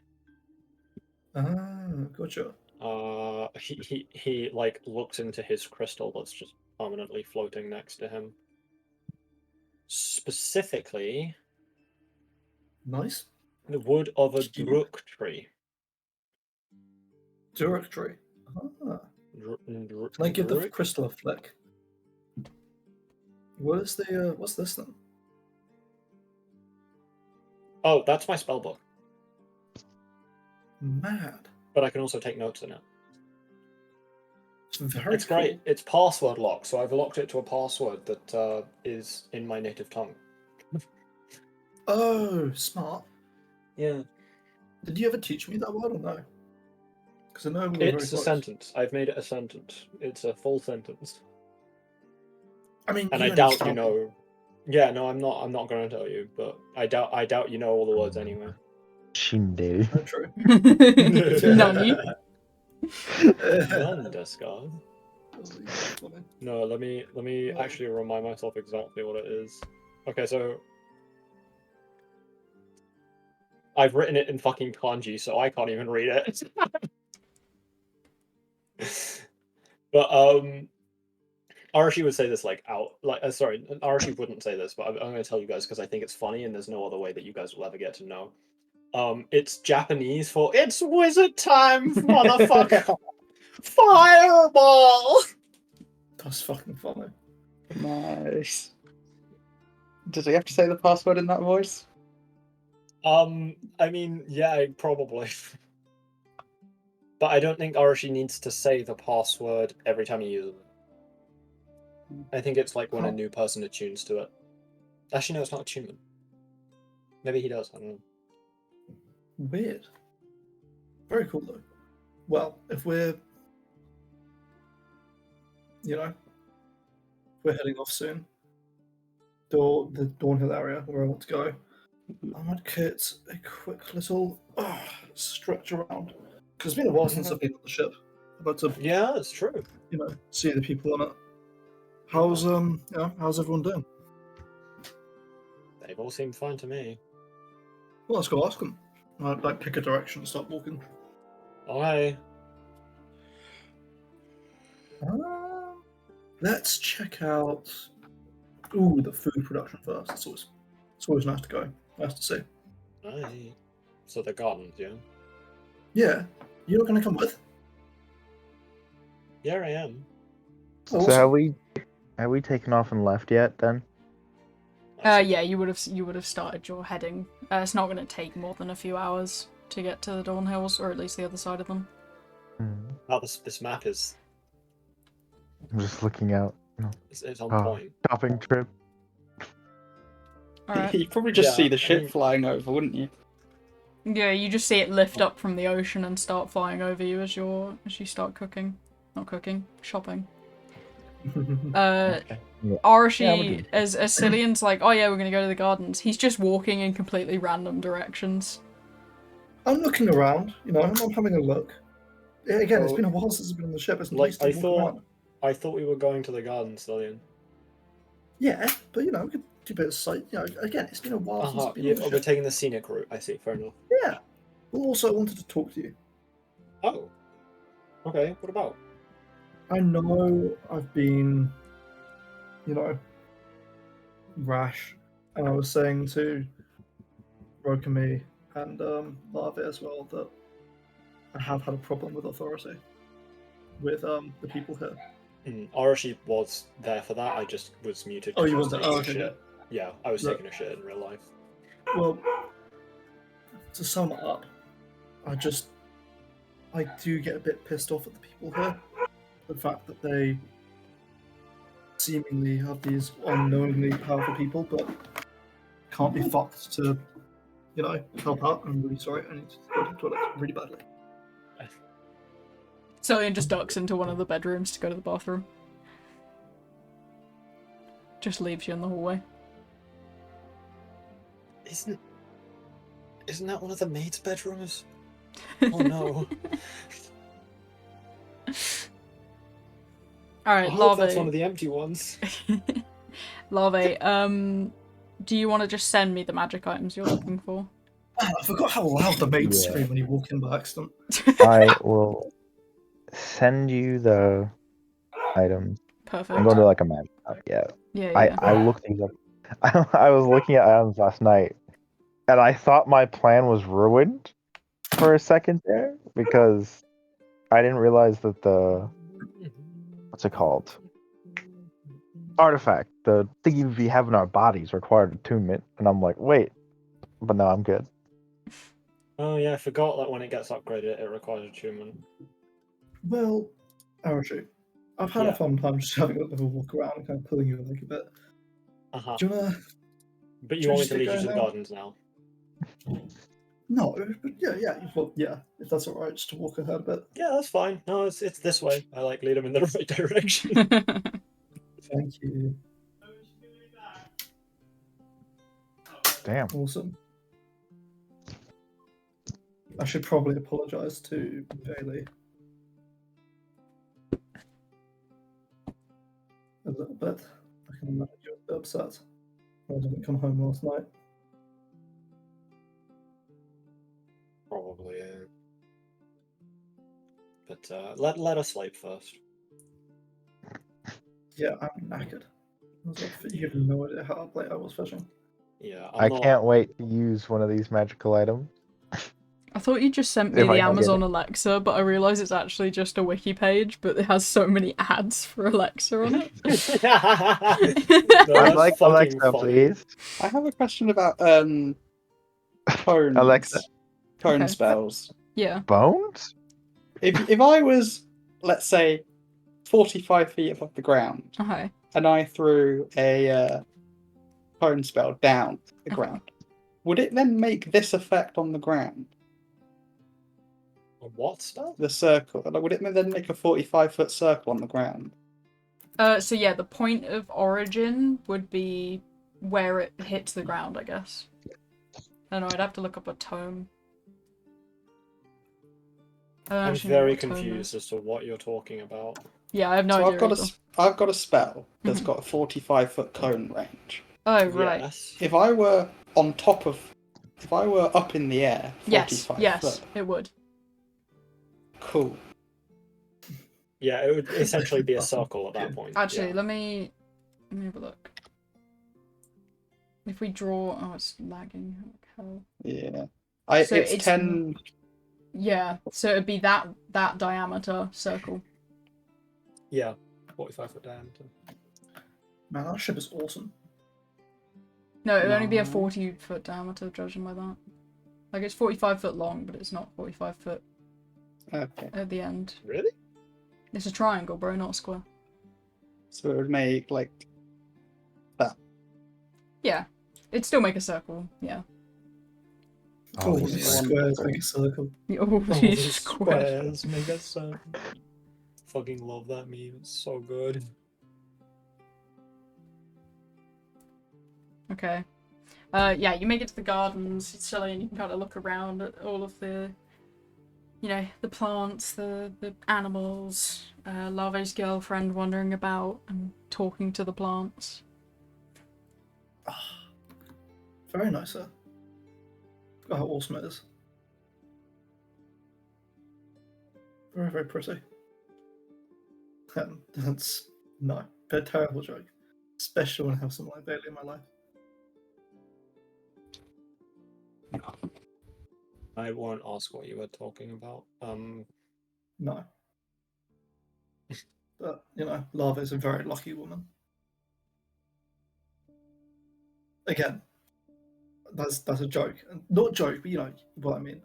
Ah, gotcha. He like looks into his crystal that's just permanently floating next to him. Specifically, Nice. the wood of a Cute. brook tree. Directory. Ah. Can Can I give the crystal a flick? What is the what's this then? Oh, that's my spell book, Mad. but I can also take notes in it. It's very It's great. It's password locked, so I've locked it to a password that is in my native tongue. Oh, smart. Yeah. Did you ever teach me that word or no? Because I know we were very It's a close. sentence. I've made it a sentence. It's a full sentence. I mean, And you I only doubt you started. know. Yeah, no, I'm not going to tell you, but I doubt you know all the words anyway. Shindu. Oh, true. Nani? None desu ka? Funny. No, let me actually remind myself exactly what it is. Okay, so I've written it in fucking kanji, so I can't even read it. But Arashi would say this like out, like sorry, Arashi wouldn't say this, but I'm going to tell you guys because I think it's funny, and there's no other way that you guys will ever get to know. It's Japanese for "It's wizard time, motherfucker!" Fireball. That's fucking funny. Nice. Does he have to say the password in that voice? I mean, yeah, probably. But I don't think Arashi needs to say the password every time he uses it. I think it's like when a new person attunes to it. Actually, no, it's not attunement. Maybe he does, I don't know. Weird. Very cool though. Well, if we're, we're heading off soon. The Dawnhill area where I want to go. I might get a quick little stretch around because it's been a while since I've been on the ship. About to, Yeah, it's true. see the people on it. How's how's everyone doing? They've all seemed fine to me. Well, let's go ask them. I'd like pick a direction and start walking. Okay. Let's check out the food production first. It's always nice to go. Nice to see. Right. So the gardens, yeah? Yeah. You're not gonna come with? Yeah, I am. Oh, So have we taken off and left yet then? Yeah, you would have started your heading. It's not going to take more than a few hours to get to the Dawn Hills, or at least the other side of them. How this map is I'm just looking out. it's on Oh, point. shopping trip. Alright. You'd probably just see Yeah, the I ship mean- flying over, wouldn't you? Yeah, you just see it lift up from the ocean and start flying over you as you start cooking. Not cooking, shopping. Okay. Yeah. Arashi, Yeah, as Cillian's like, oh yeah, we're gonna go to the gardens. He's just walking in completely random directions. I'm looking around. I'm having a look. Yeah, again, it's Oh, been a while since I've been on the ship. It's like nice to walk around. I thought we were going to the gardens, Lillian. Yeah, but we could do a bit of sight. Again, it's been a while since I've been Yeah, on the we're ship. taking the scenic route. I see. Fair enough. Yeah. But also, I wanted to talk to you. Oh. Okay. What about? I know I've been, rash, and I was saying to Rokami and Larvae as well that I have had a problem with authority with the people here. Orochi was there for that. I just was muted. Oh, 'cause you I was weren't there? taking Oh, a okay, shit. Yeah, I was Look. taking a shit in real life. Well, to sum it up, I do get a bit pissed off at the people here. The fact that they seemingly have these unknowingly powerful people, but can't be fucked to, help out. I'm really sorry. I need to go to the toilet really badly. Cillian just ducks into one of the bedrooms to go to the bathroom. Just leaves you in the hallway. Isn't that one of the maids' bedrooms? Oh no. Alright, I hope that's Larvae. one of the empty ones. Larvae, do you want to just send me the magic items you're looking for? Man, I forgot how loud the maids Yeah. scream when you walk in by accident. I will send you the items. Perfect. I'm going to like a magic shop. Yeah. Yeah. I looked these up. I was looking at items last night, and I thought my plan was ruined for a second there because I didn't realize that the what's it called? Artifact, the thing we have in our bodies required attunement, and I'm like, wait, but no, I'm good. Oh yeah, I forgot that when it gets upgraded, it requires attunement. Well, Arashi, I've had Yeah. a fun time just having a bit of a walk around and kind of pulling you like a bit. Uh-huh. Do you wanna? But you Should want we me to just lead get you to the going now? gardens now? No, but yeah, if that's alright, just to walk ahead a bit. Yeah, that's fine. No, it's this way. I like lead them in the right direction. Thank you. Damn. Awesome. I should probably apologise to Bailey a little bit. I can imagine you're a bit upset. I didn't come home last night. Probably, yeah. But let us sleep first. Yeah, I'm knackered. You have no idea how late I was fishing. Yeah, I can't wait to use one of these magical items. I thought you just sent me If I the can get Amazon it. Alexa, but I realise it's actually just a wiki page, but it has so many ads for Alexa on it. No, I'd that's like fucking Alexa, funny. please. I have a question about cones. Alexa. Cone Okay. spells. Yeah. Bones? If I was, let's say, 45 feet above the ground, Okay. and I threw a cone spell down the ground, would it then make this effect on the ground? A what spell? The circle. Like, would it then make a 45-foot circle on the ground? So yeah, the point of origin would be where it hits the ground, I guess. I don't know, I'd have to look up a tome. I don't I'm actually know very what a tome confused is. as to what you're talking about. Yeah, I have no So idea either. I've got a spell that's Mhm. got a 45-foot cone range. Oh, right. Yes. If I were up in the air, 45 Yes, foot, it would. cool. Yeah, it would essentially be a circle at that point. Actually, yeah. let me have a look. If we draw... Oh, it's lagging. Hell. Yeah. So it's 10... Yeah, so it'd be that diameter circle. Yeah, 45-foot diameter. Man, that ship is awesome. No, it'd only be a No. 40-foot diameter, judging by that. Like, it's 45 foot long, but it's not 45 foot Okay. at the end. Really? It's a triangle, bro, not a square. So it would make, like... Yeah. It'd still make a circle, yeah. Oh, All these these are squares wonderful. make a circle. Oh, Oh, these these squares. squares make us so... Fucking love that meme. It's so good. Okay. Yeah, you make it to the gardens, it's silly, and you can kind of look around at all of the, the plants, the animals, Larvae's girlfriend wandering about and talking to the plants. Very nice, sir. Look how awesome it is. Very, very pretty. That's no, a terrible joke. Especially when I have someone like Bailey in my life. I won't ask what you were talking about. No. but Lava is a very lucky woman. Again, that's a joke, not a joke, but you know what I mean.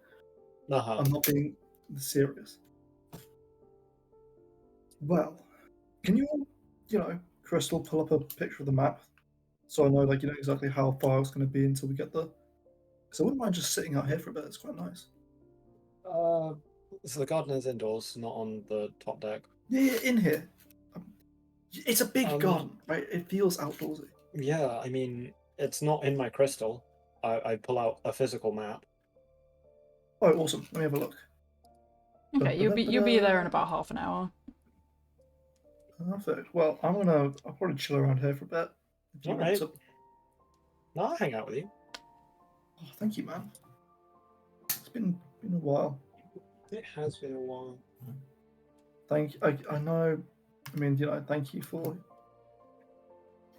Uh-huh. I'm not being serious. Well, can you, Crystal, pull up a picture of the map so I know, exactly how far it's going to be until we get there? Because I wouldn't mind just sitting out here for a bit. It's quite nice. So the garden is indoors, not on the top deck. Yeah, in here. It's a big garden, Um, right? It feels outdoorsy. Yeah, I mean, it's not in my crystal. I pull out a physical map. Oh, awesome. Let me have a look. Okay, you'll be there in about half an hour. Perfect. Well, I'll probably chill around here for a bit. If you All want right. to. No, I'll hang out with you. Oh, thank you, man. It's been a while. It has been a while. Thank you. I know. I mean, thank you for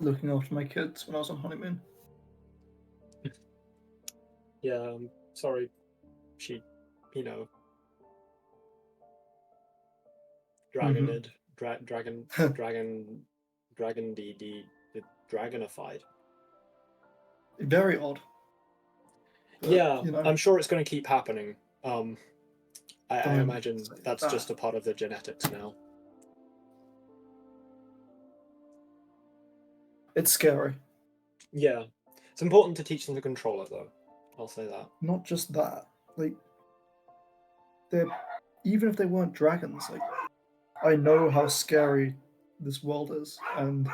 looking after my kids when I was on honeymoon. Yeah, I'm sorry. She, you know, dragoned, dragon DD, the dragonified. Very odd. But, Yeah, I'm sure it's going to keep happening. I Don't imagine say that's that. just a part of the genetics now. It's scary. Yeah, it's important to teach them to control it, though. I'll say that. Not just that. They're even if they weren't dragons. I know how scary this world is, and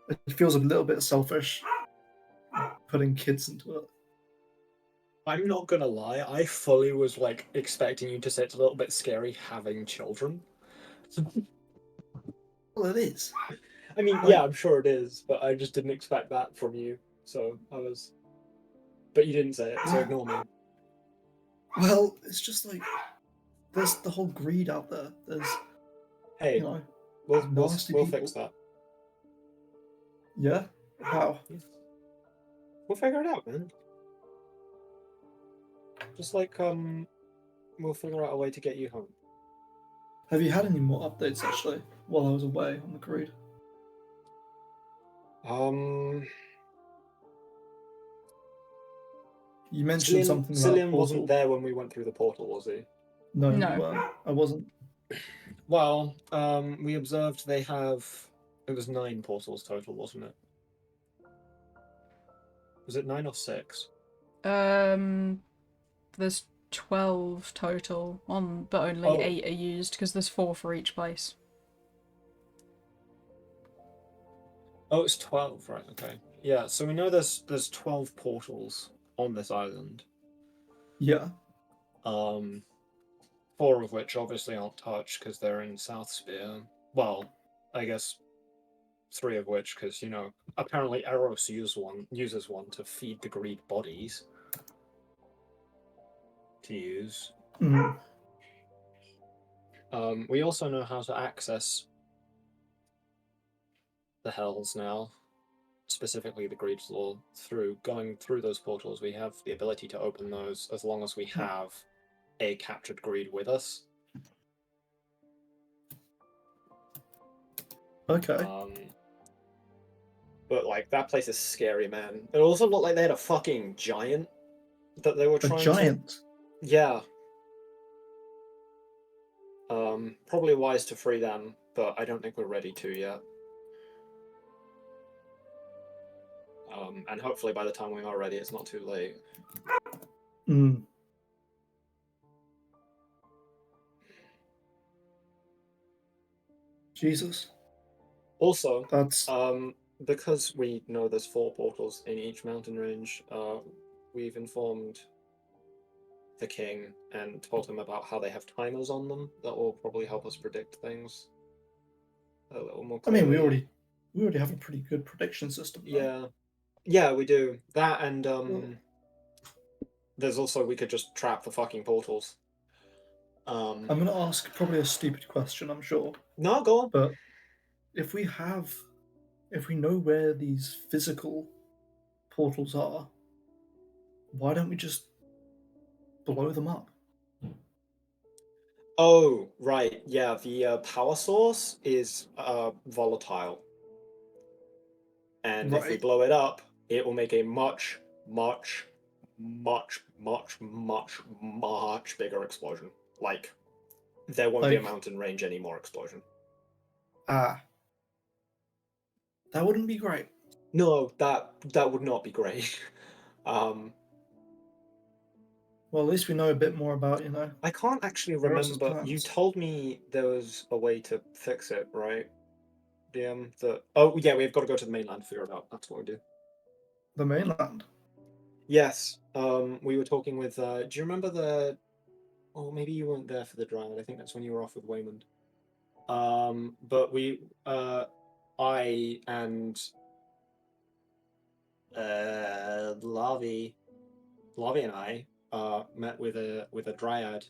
it feels a little bit selfish putting kids into it. I'm not gonna lie, I fully was like expecting you to say it's a little bit scary having children. Well, it is. I mean, yeah, I'm sure it is, but I just didn't expect that from you. So I was. But you didn't say it, so ignore me. Well, it's just there's the whole greed out there. There's Hey, we'll nasty we'll people. fix that. Yeah? How? Yes. We'll figure it out, man. Just we'll figure out a way to get you home. Have you had any more updates actually while I was away on the greed? You mentioned something about Cillian portal. wasn't there when we went through the portal, was he? No, No. you weren't. I wasn't. Well, we observed they have. It was 9 portals total, wasn't it? Was it 9 or 6? There's 12 total on, but only Oh. 8 are used because there's 4 for each place. Oh, it's 12, right? Okay. Yeah. So we know there's 12 portals on this island. Yeah. 4 of which obviously aren't touched because they're in South Spear. Well, I guess 3 of which because apparently Eros uses one to feed the greed bodies to use. Mm. We also know how to access the hells now, specifically the greed's law. Through going through those portals, we have the ability to open those as long as we have a captured greed with us. Okay. But that place is scary, man. It also looked like they had a fucking giant that they were A trying giant. to. Yeah. Probably wise to free them, but I don't think we're ready to yet. And hopefully by the time we are ready, it's not too late. Mm. Jesus. Also, That's because we know there's 4 portals in each mountain range, we've informed the king and told him about how they have timers on them that will probably help us predict things a little more clearly. I mean, we already have a pretty good prediction system. Though. Yeah, we do that, and there's also we could just trap the fucking portals. I'm gonna ask probably a stupid question, I'm sure. No, go on. But if we know where these physical portals are, why don't we just blow them up? Oh, right. Yeah, the power source is volatile. And if we Right. blow it up, it will make a much, much, much, much, much, much bigger explosion. Like, there won't be a Like- mountain range anymore explosion. Ah. That wouldn't be great. No, that would not be great. um, Well, at least we know a bit more about, I can't actually Eros' remember. You plans. told me there was a way to fix it, right? Oh yeah, we've got to go to the mainland to figure it out. That's what we do. The mainland. Yes. We were talking with. Do you remember the? Oh, maybe you weren't there for the Dryad. I think that's when you were off with Waymond. But I and Lavi and I met with a Dryad,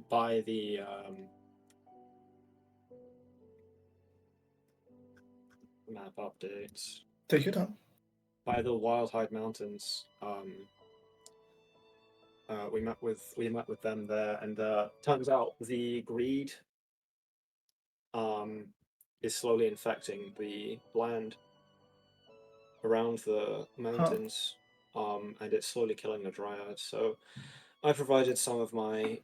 by the map updates. Take your time. By the Wildhide Mountains. We met with them there, and turns out the greed is slowly infecting the land around the mountains, and it's slowly killing the Dryad. So I provided some of my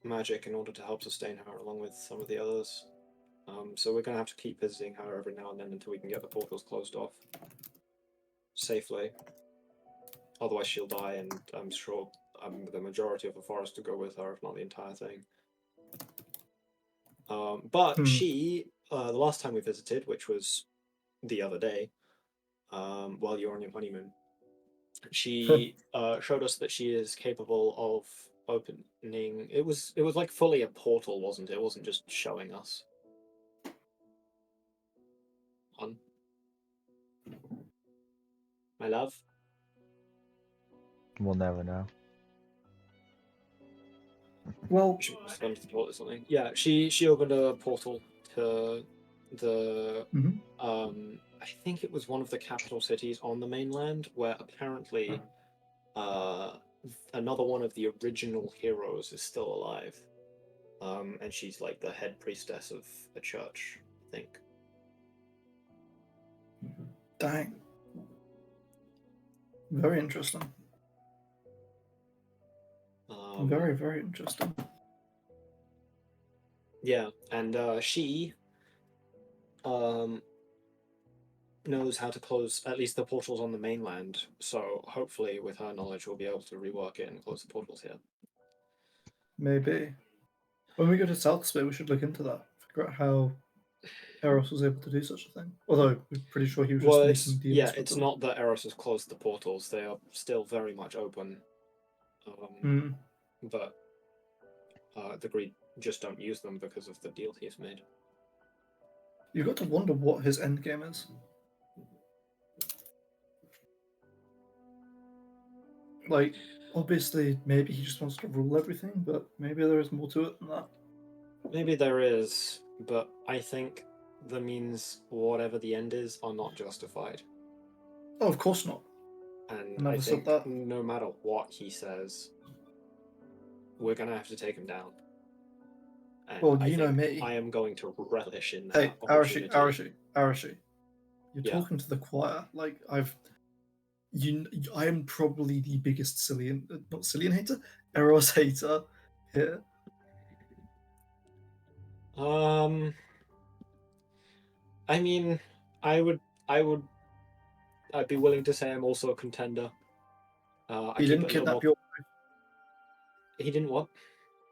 magic in order to help sustain her, along with some of the others. So we're going to have to keep visiting her every now and then until we can get the portals closed off safely. Otherwise she'll die, and I'm sure the majority of the forest to go with her, if not the entire thing. But she, the last time we visited, which was the other day, while you were on your honeymoon, she showed us that she is capable of opening. It was like fully a portal, wasn't it? It wasn't just showing us. On. My love. We'll never know. Well, She must have gone to the portal or something. Yeah, she opened a portal to the Mhm. I think it was one of the capital cities on the mainland, where apparently another one of the original heroes is still alive. And she's like the head priestess of a church, I think. dang. Very interesting. Very, very interesting. Yeah, and she knows how to close at least the portals on the mainland, so hopefully with her knowledge we'll be able to rework it and close the portals here. Maybe. When we go to South Sphere, we should look into that. Figure out how Eros was able to do such a thing. Although, we're pretty sure he was just making deals yeah, with it's them. not that Eros has closed the portals, they are still very much open. But the Greed just don't use them because of the deal he's made. You've got to wonder what his end game is. Like, obviously, maybe he just wants to rule everything, but maybe there is more to it than that. Maybe there is, but I think the means, whatever the end is, are not justified. Oh, of course not. And I think no matter what he says, we're going to have to take him down. And well, I you know think me. I am going to relish in that Hey, opportunity. Arashi. You're Yeah. talking to the choir. Like, I am probably the biggest not Cillian hater, Eros hater here. I mean, I'd be willing to say I'm also a contender. He didn't kidnap your. He didn't what?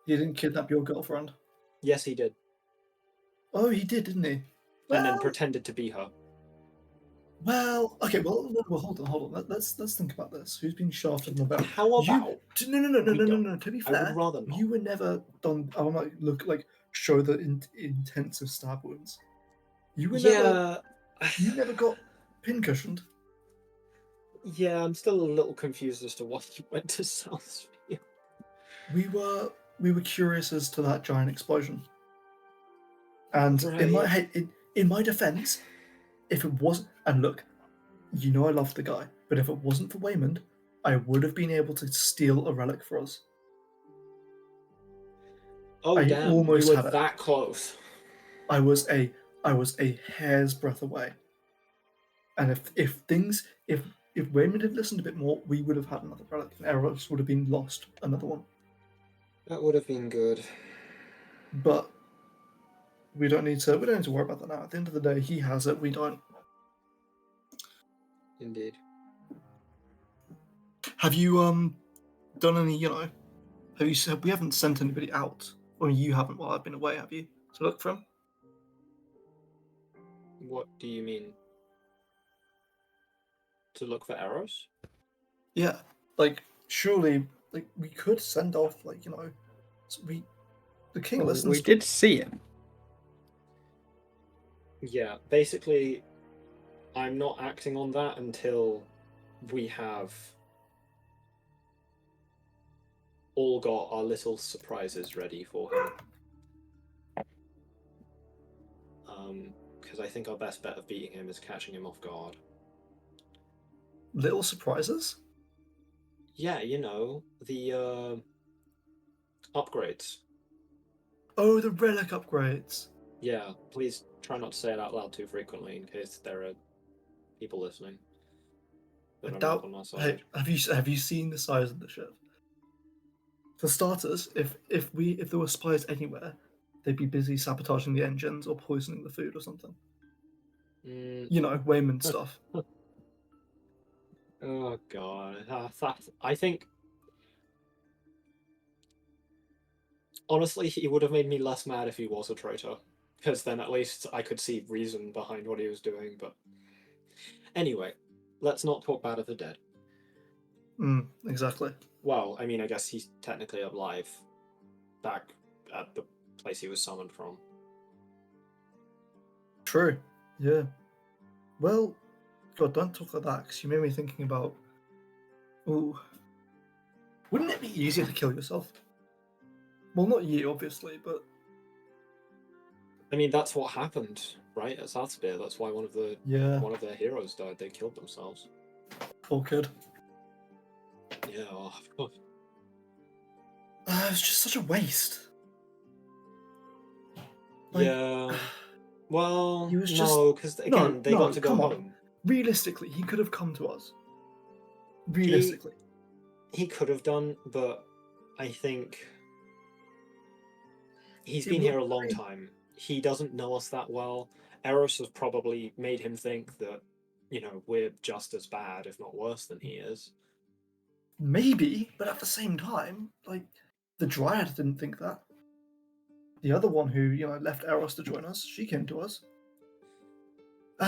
He didn't kidnap your girlfriend. Yes, he did. Oh, he did, didn't he? And then pretended to be her. Well, okay. Well, hold on. Let's think about this. Who's been shafted more better? How about? No. To be fair, I would rather not. you were never done. I want to show the intensive stab wounds. You were never. You never got pincushioned. Yeah, I'm still a little confused as to why you went to Southfield. We were curious as to that giant explosion. And in my defense, if it wasn't, and look, you know I love the guy, but if it wasn't for Waymond, I would have been able to steal a relic for us. Oh I damn! almost You were had it. that close. I was a hair's breadth away. And if Wayman had listened a bit more, we would have had another relic, and Eros would have been lost another one. That would have been good. But we don't need to worry about that now. At the end of the day, he has it, we don't. Indeed. Have you done any, have you said we haven't sent anybody out? Or you haven't while I've been away, have you? To look for him? What do you mean? To look for arrows? Yeah. Like surely we could send off the king listens. We did see him. Yeah, basically, I'm not acting on that until we have all got our little surprises ready for him. Because I think our best bet of beating him is catching him off guard. Little surprises? Yeah, the upgrades. Oh, the relic upgrades. Yeah, please try not to say it out loud too frequently in case there are people listening that I are doubt. not on our Hey, side. have you seen the size of the ship? For starters, if there were spies anywhere, they'd be busy sabotaging the engines or poisoning the food or something. Wayman stuff. Oh god, I think honestly he would have made me less mad if he was a traitor, because then at least I could see reason behind what he was doing. But anyway, let's not talk bad of the dead. Exactly. Well, I mean, I guess he's technically alive back at the place he was summoned from. True. Yeah. Well, God, don't talk like that, because you made me thinking about. Ooh. Wouldn't it be easier to kill yourself? Well, not you, obviously, but. I mean, that's what happened, right? At Southspear. That's why one of their heroes died. They killed themselves. Poor kid. Yeah. Oh. It's just such a waste. Yeah. Well, he was no, because again, they got to go come home. on. Realistically, he could have come to us. Realistically. He could have done, but I think he's been here a long time. He doesn't know us that well. Eros has probably made him think that, we're just as bad, if not worse, than he is. Maybe, but at the same time, the Dryad didn't think that. The other one who, left Eros to join us, she came to us.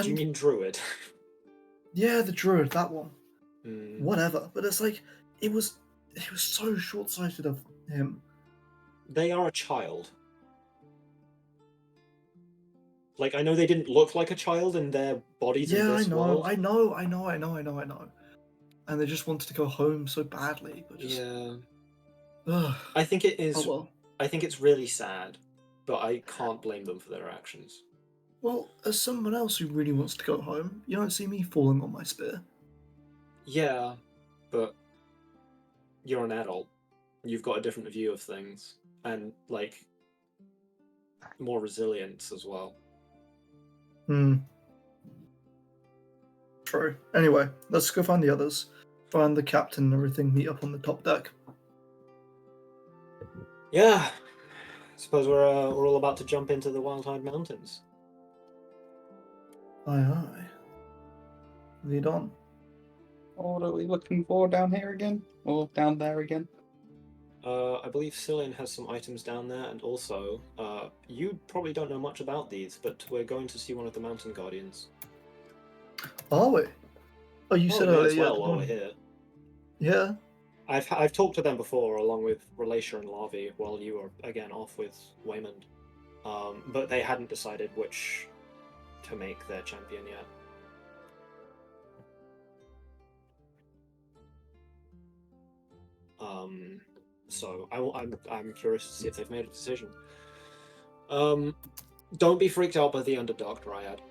Do you mean Druid? Yeah, the Druid, that one. Mm. Whatever. But it's it was so short-sighted of him. They are a child. I know they didn't look like a child in their bodies in this world. I know. And they just wanted to go home so badly, but just... Yeah. Ugh. I think it is. Oh, well. I think it's really sad, but I can't blame them for their actions. Well, as someone else who really wants to go home, you don't see me falling on my spear. Yeah, but you're an adult. You've got a different view of things, and more resilience as well. True. Anyway, let's go find the others. Find the captain and everything, meet up on the top deck. Yeah. Suppose we're all about to jump into the Wildhide Mountains. Aye. Lead on. What are we looking for down here again? Or down there again? I believe Cillian has some items down there, and also, you probably don't know much about these, but we're going to see one of the Mountain Guardians. Are we? Oh, you said earlier. earlier. Well, while we're here. Yeah. I've talked to them before, along with Relatia and Lavi, while you were again off with Waymond. But they hadn't decided which to make their champion yet. So I'm curious to see if they've made a decision. Don't be freaked out by the Underdark Dryad.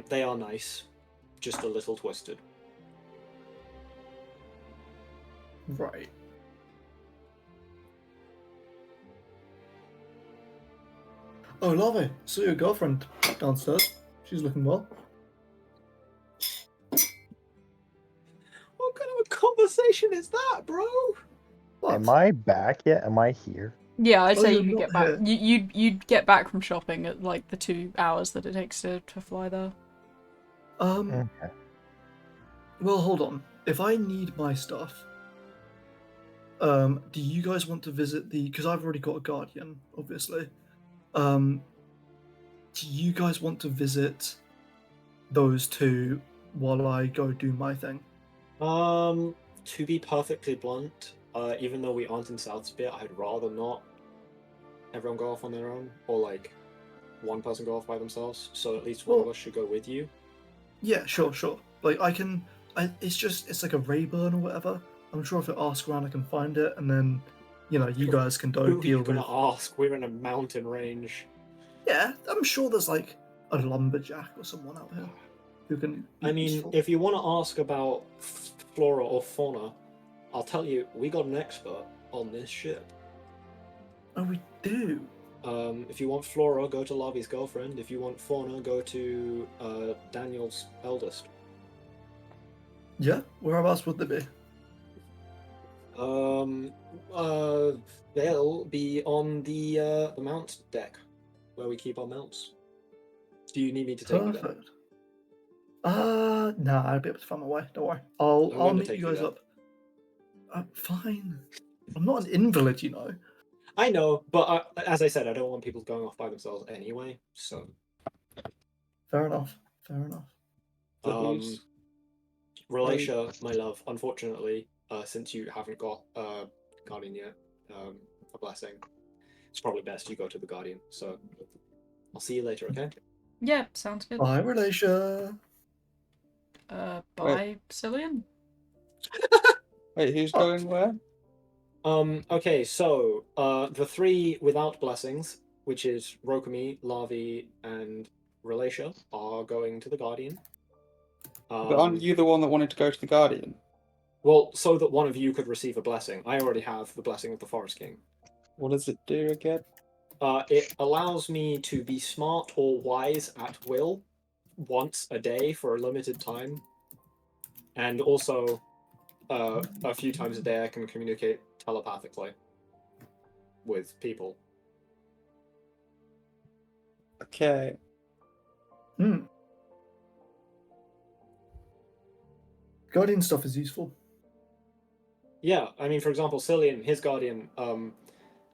They are nice, just a little twisted. Right. Oh, Lave, saw your girlfriend downstairs. She's looking well. What kind of a conversation is that, bro? What? Am I back yet? Am I here? Yeah, I'd Oh, say you're you could not get back. here. You'd get back from shopping at like the 2 hours that it takes to fly there. Um. Okay. Well, hold on. If I need my stuff, do you guys want to visit the? Because I've already got a guardian, obviously. Do you guys want to visit those two while I go do my thing? To be perfectly blunt, even though we aren't in South Spear, I'd rather not everyone go off on their own, or like one person go off by themselves. So at least one of Well- us should go with you. Yeah, sure. Like I can. It's like a Rayburn or whatever. I'm sure if I ask around, I can find it, and then, you guys can Who are deal you gonna with. ask? We're in a mountain range. Yeah, I'm sure there's like a lumberjack or someone out here who can. be I mean, useful. if you want to ask about flora or fauna, I'll tell you, we got an expert on this ship. Oh, we do. If you want flora, go to Lavi's girlfriend. If you want fauna, go to Daniel's eldest. Yeah, whereabouts would they be? They'll be on the mount deck where we keep our mounts. Do you need me to take you there? Perfect. Nah, I'll be able to find my way. Don't worry. I'm I'll going to meet take you you guys there. up. Fine. I'm not an invalid, you know. I know, but as I said, I don't want people going off by themselves anyway. So, Fair enough. So who's- Relatia, my love, unfortunately, since you haven't got Guardian yet, a blessing, it's probably best you go to the Guardian. So, I'll see you later, okay? Yeah, sounds good. Bye, Relatia. Bye, Cillian. Wait, who's Oh. going where? Okay, so the three without blessings, which is Rokami, Lavi, and Relatia, are going to the Guardian. But aren't you the one that wanted to go to the Guardian? Well, so that one of you could receive a blessing. I already have the blessing of the Forest King. What does it do again? It allows me to be smart or wise at will once a day for a limited time. And also, a few times a day I can communicate telepathically with people. Okay. Guardian stuff is useful. Yeah, I mean, for example, Cillian, his guardian,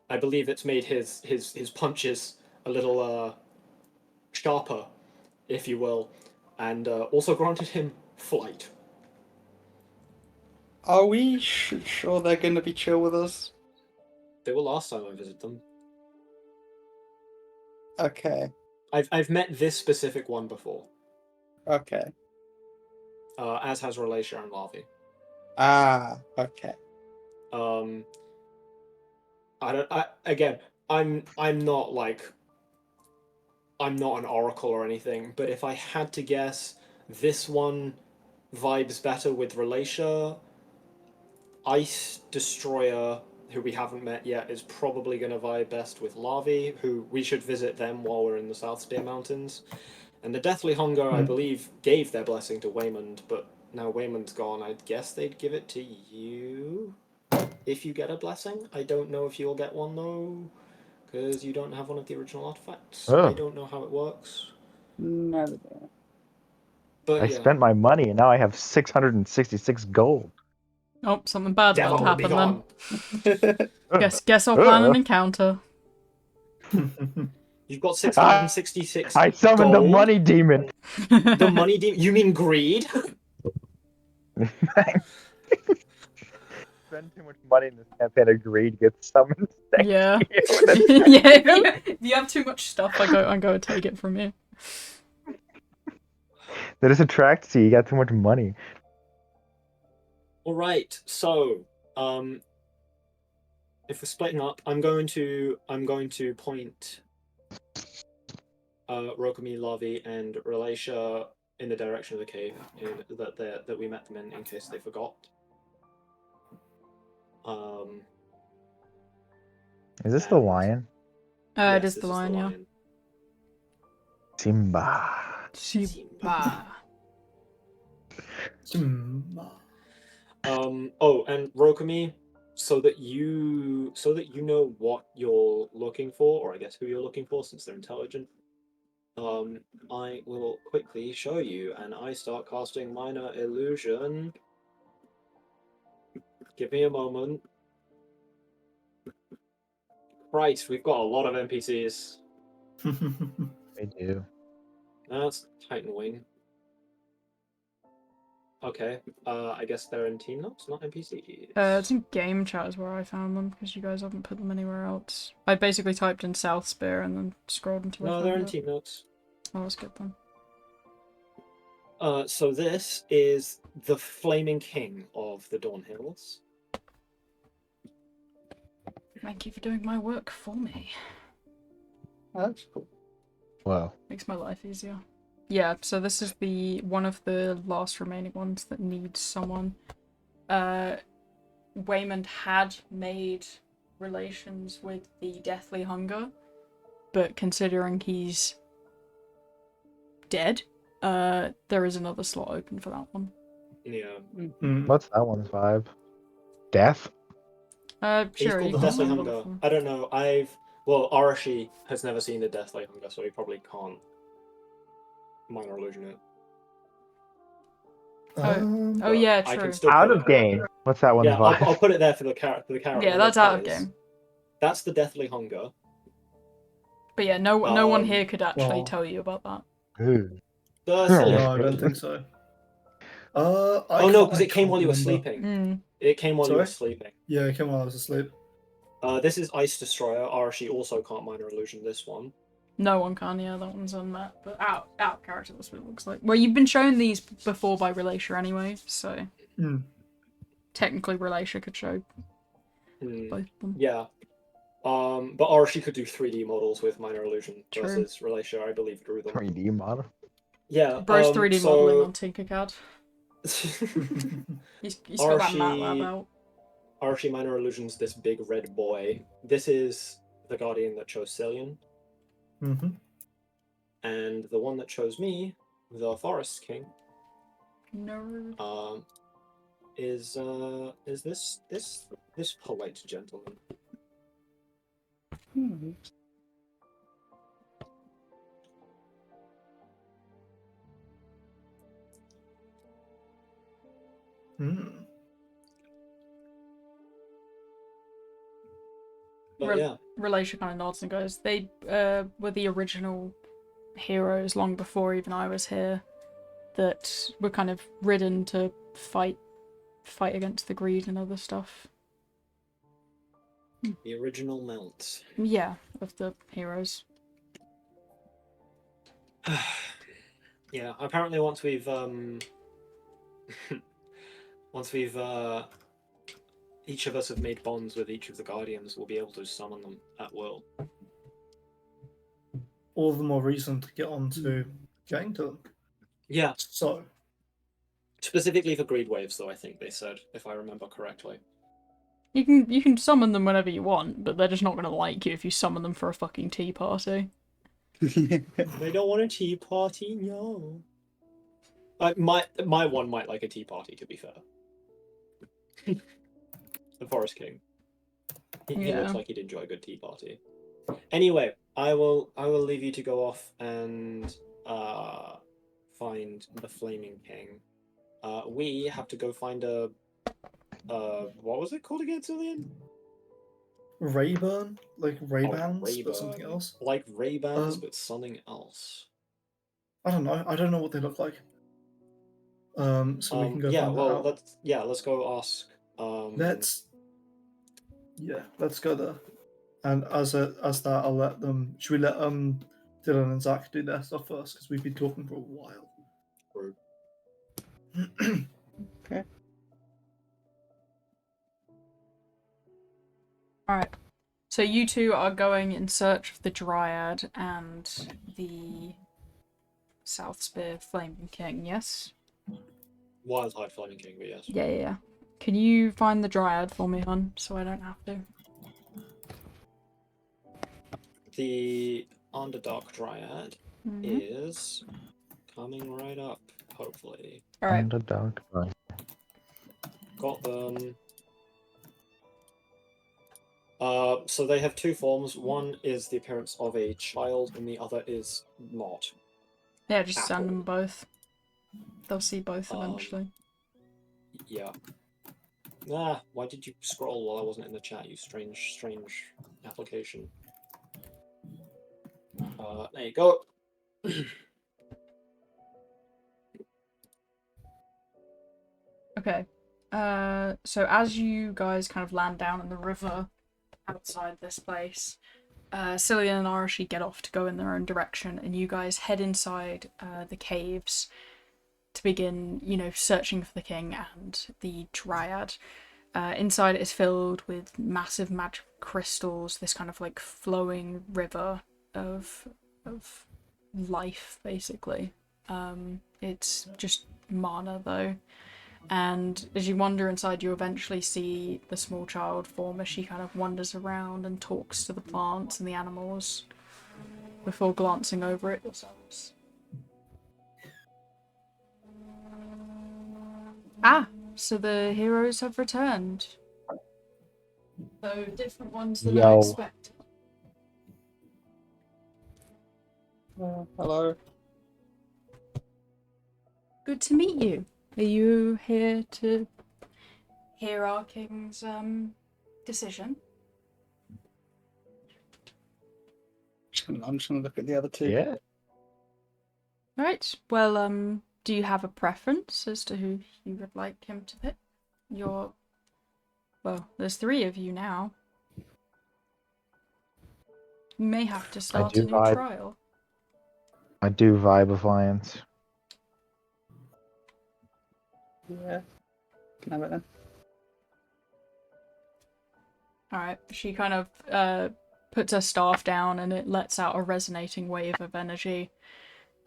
I believe it's made his punches a little sharper, if you will, and also granted him flight. Are we sure they're going to be chill with us? They were last time I visited them. Okay. I've met this specific one before, Okay. as has Relatia and Lavi. Ah, okay. I'm not like, I'm not an oracle or anything, but if I had to guess, this one vibes better with Relatia. Ice Destroyer, who we haven't met yet, is probably going to vibe best with Lavi, who we should visit them while we're in the South Spear Mountains. And the Deathly Hunger, I believe, gave their blessing to Waymond, but now Waymond's gone. I'd guess they'd give it to you if you get a blessing. I don't know if you'll get one, though, because you don't have one of the original artifacts. Oh. I don't know how it works. No. But I yeah. spent my money and now I have 666 gold. Oh, something bad's about Devil to be happen then. gone. Guess I'll plan an encounter. You've got 666 I summoned the gold. money demon. The money demon? You mean greed? Spend too much money in this campaign, agree to get summoned. Thank Yeah. you. Yeah, if you have too much stuff, I go and take it from you. That is attracted to you. You got too much money. All right. So, if we're splitting up, I'm going to point Rokami, Lavi, and Relatia in the direction of the cave that we met them in case they forgot. Is this the lion? It Yes, is this the lion, yeah. Simba. Simba. Oh, and Rokami, so that you know what you're looking for, or I guess who you're looking for, since they're intelligent. I will quickly show you, and I start casting minor illusion. Give me a moment. Christ, we've got a lot of NPCs. They do. That's Titan Wing. Okay, I guess they're in team notes, not NPCs. It's in game chat is where I found them, because you guys haven't put them anywhere else. I basically typed in South Spear and then scrolled until I No, found they're in it. team notes. Oh, that's good then. So this is the Flaming King of the Dawn Hills. Thank you for doing my work for me. That's cool. Wow. Makes my life easier. Yeah, so this is the one of the last remaining ones that needs someone. Waymond had made relations with the Deathly Hunger, but considering he's dead, there is another slot open for that one. Yeah. What's that one's vibe? Death? He's Sure, called you the can Deathly remember Hunger. the form. I don't know. Arashi has never seen the Deathly Hunger, so he probably can't minor illusion it. Oh But yeah, I true. can still Out put of it. game. What's that one's Yeah, vibe? I'll put it there for the character. Yeah, that's out of That is- game. That's the Deathly Hunger. But yeah, no one here Um, could actually well- tell you about that. Ooh. Cillian. No, I don't think so. I Oh no, because I it came can't while you were remember. sleeping. Mm. It came while you were Sorry? sleeping. Yeah, it came while I was asleep. This is Ice Destroyer. Arashi also can't minor illusion this one. No one can, yeah, that one's unmet. But out of character, that's what it looks like. Well, you've been shown these before by Relatia anyway, so Hmm. technically Relatia could show Hmm. both of them. Yeah. But Arashi could do 3D models with minor illusion True. versus Relatia, I believe, drew them. 3D model. Yeah. Bro's 3D modeling on so... Tinkercad. He's got that MATLAB out. Arashi minor illusions this big red boy. This is the guardian that chose Cillian, Mm-hmm. and the one that chose me, the Forest King, No. is this polite gentleman. Hmm. Hmm. But yeah. Relatia kind of nods and goes, they were the original heroes long before even I was here that were kind of ridden to fight against the greed and other stuff. The original melt. Yeah, of the heroes. Yeah, apparently once we've each of us have made bonds with each of the guardians, we'll be able to summon them at will. All the more reason to get on to getting to them. Yeah, So, specifically for greed waves, though, I think they said, if I remember correctly. You can summon them whenever you want, but they're just not gonna like you if you summon them for a fucking tea party. They don't want a tea party, no. My one might like a tea party, to be fair. The Forest King. He Yeah. looks like he'd enjoy a good tea party. Anyway, I will leave you to go off and find the Flaming King. We have to go find a what was it called again, Cillian? Rayburn? Like Raybounds, Rayburn. but something else? Like Ray-Bans, but something else. I don't know. I don't know what they look like. So we can go yeah, find well, that out. let's go ask. Let's go there. And as that, I'll let them. Should we let Dylan and Zach do their stuff first? Because we've been talking for a while. Okay. Alright. So you two are going in search of the Dryad and the South Spear Flaming King, yes? Wildhide Flaming King, but yes. Yeah. Can you find the Dryad for me, hon, so I don't have to? The Underdark Dryad. is coming right up, hopefully. All right. Underdog. Right. Got them. So they have two forms. One is the appearance of a child, and the other is not. Yeah, just At send all. them both. They'll see both eventually. Yeah. Ah, why did you scroll while I wasn't in the chat, you strange application? There you go. Okay. So as you guys kind of land down in the river outside this place, Cillian and Arashi get off to go in their own direction, and you guys head inside the caves to begin, searching for the king and the dryad. Inside it is filled with massive magic crystals, this kind of like flowing river of life, basically. It's just mana though. And as you wander inside, you eventually see the small child form as she kind of wanders around and talks to the plants and the animals before glancing over at yourselves. Ah, so the heroes have returned. So different ones than I Yo. expected. Hello. Good to meet you. Are you here to hear our king's decision? I'm just gonna look at the other two. Yeah. Right. Well, do you have a preference as to who you would like him to pick? Well, there's 3 of you now. You may have to start do a new vibe. trial. I do vibe of Lions. Yeah. Can I have it then? Alright, she kind of puts her staff down and it lets out a resonating wave of energy.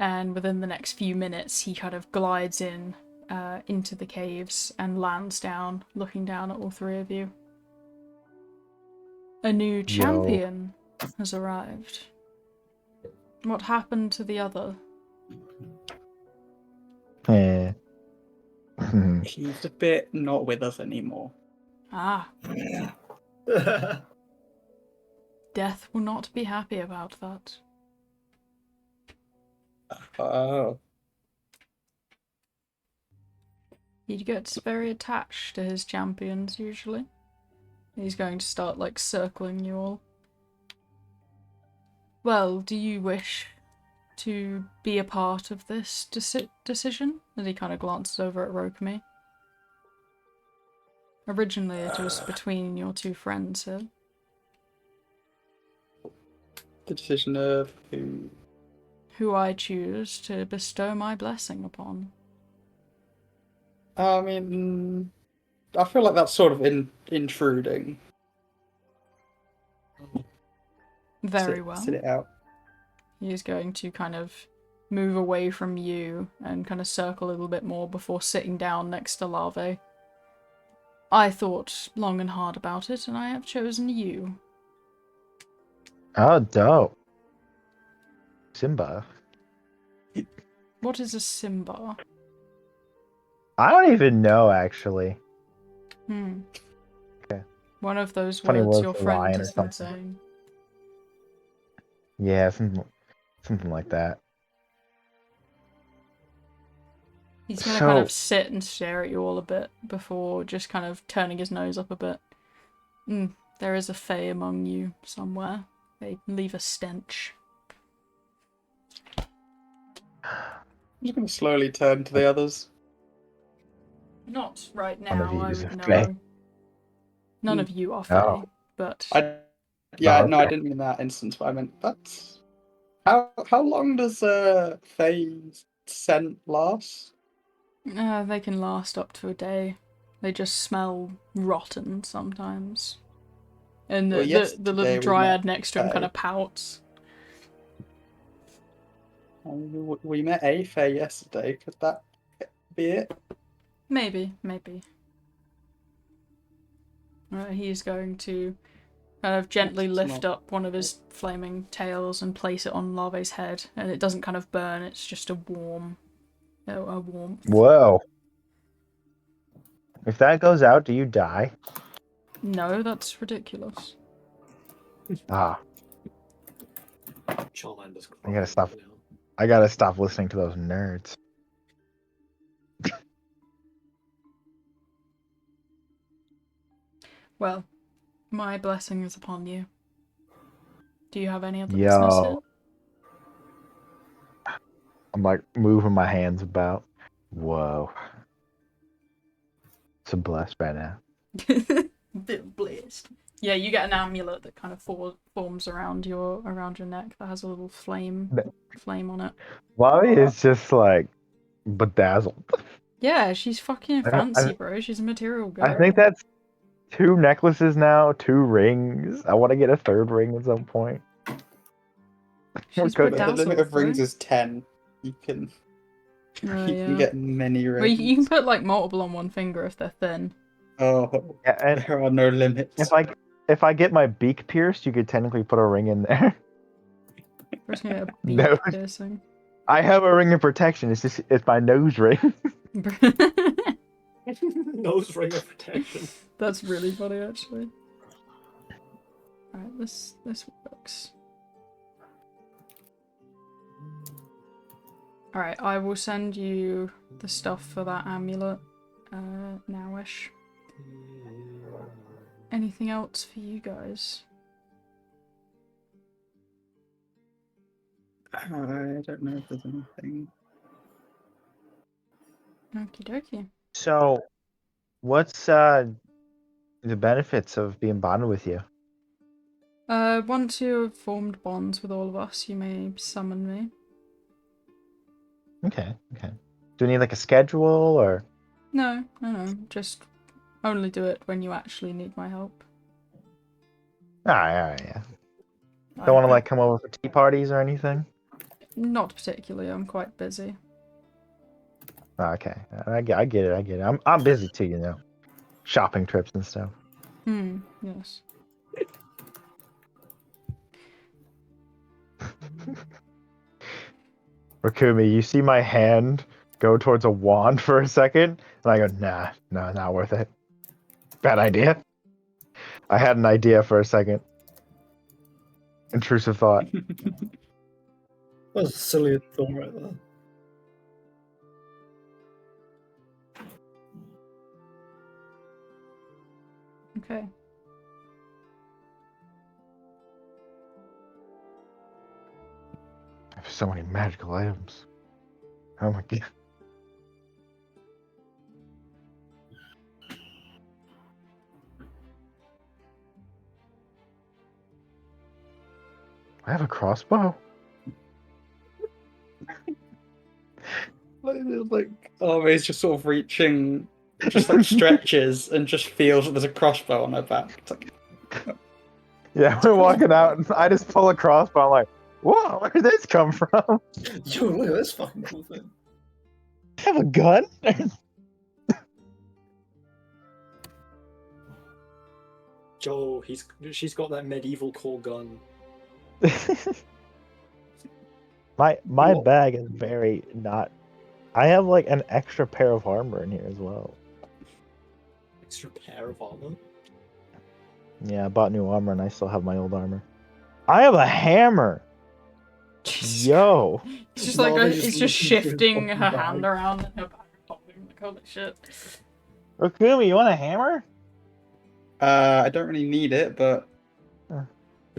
And within the next few minutes, he kind of glides into the caves and lands down, looking down at all 3 of you. A new champion has arrived. What happened to the other? Yeah. He's a bit not with us anymore. Ah, Death will not be happy about that. Oh. He gets very attached to his champions, usually. He's going to start, like, circling you all. Well, do you wish to be a part of this decision? As he kind of glances over at Rokami. Originally, it was between your 2 friends here. The decision of who? Who I choose to bestow my blessing upon. I mean, I feel like that's sort of intruding. Very well. Sit it out. He's going to kind of move away from you and kind of circle a little bit more before sitting down next to Larvae. I thought long and hard about it, and I have chosen you. Oh, dope. Simba. What is a Simba? I don't even know, actually. Okay. One of those Funny words word your for friend lion or has been something. saying. Yeah, something like that. He's going to kind of sit and stare at you all a bit before just kind of turning his nose up a bit. There is a fae among you somewhere. They leave a stench. I'm just going to slowly turn to the others. Not right None of now, you I is would a know. fae. None of you are fae, but... No, I didn't mean that instance, but I meant that's... How long does Fae's scent last? They can last up to a day. They just smell rotten sometimes. And Well, the yesterday little we dryad met next to him Fae. kind of pouts. We met a Fae yesterday. Could that be it? Maybe. He's going to kind of gently It's lift not- up one of his flaming tails and place it on Larvae's head, and it doesn't kind of burn. It's just a warmth. Whoa. If that goes out, do you die? No, that's ridiculous. Ah, Charmander's I crying gotta stop. now. I gotta stop listening to those nerds. Well, my blessing is upon you. Do you have any other business here? Yo, I'm like moving my hands about. Whoa. It's a bless right now. Bit blessed. Yeah, you get an amulet that kind of forms around your neck that has a little flame on it. Wally is just like bedazzled. Yeah, she's fucking I don't- fancy, bro. She's a material girl. I think that's 2 necklaces now, 2 rings. I want to get a 3rd ring at some point. She's good. The limit bedazzled, of bro. rings is 10. You can Yeah. get many Well, rings. you can put like multiple on one finger if they're thin. Oh, Yeah, and there are no limits. if I get my beak pierced, you could technically put a ring in there. First, gonna get a beak No. piercing. I have a ring of protection. It's my nose ring. Nose ring of protection. That's really funny, actually. Alright, this works. Alright, I will send you the stuff for that amulet nowish. Anything else for you guys? I don't know if there's anything. Okie dokie. So, what's the benefits of being bonded with you? Once you have formed bonds with all of us, you may summon me. Okay. Do you need like a schedule or? No. Just only do it when you actually need my help. Alright, yeah. Don't want to like come over for tea parties or anything? Not particularly, I'm quite busy. Okay, I get it. I'm busy too, you know. Shopping trips and stuff. Yes. Rakumi, you see my hand go towards a wand for a second, and I go, nah, not worth it. Bad idea. I had an idea for a second. Intrusive thought. That was a silly thought right there. Okay. I have so many magical items. Oh my god. I have a crossbow. Like, always just sort of reaching, just like stretches and just feels that there's a crossbow on her back. It's like, Yeah, we're walking out, and I just pull a crossbow. I'm like, whoa, where did this come from? Yo, look at this fucking cool thing. I have a gun? Joe, she's got that medieval core gun. my Cool. bag is very not. I have like an extra pair of armor in here as well. Extra pair of armor. Yeah, I bought new armor and I still have my old armor. I have a hammer. Jesus Yo. It's just like Marvin it's just just looking through his shifting fucking her bag. hand around in her back pocket. Like, holy shit. Rakumi, you want a hammer? I don't really need it, but Uh.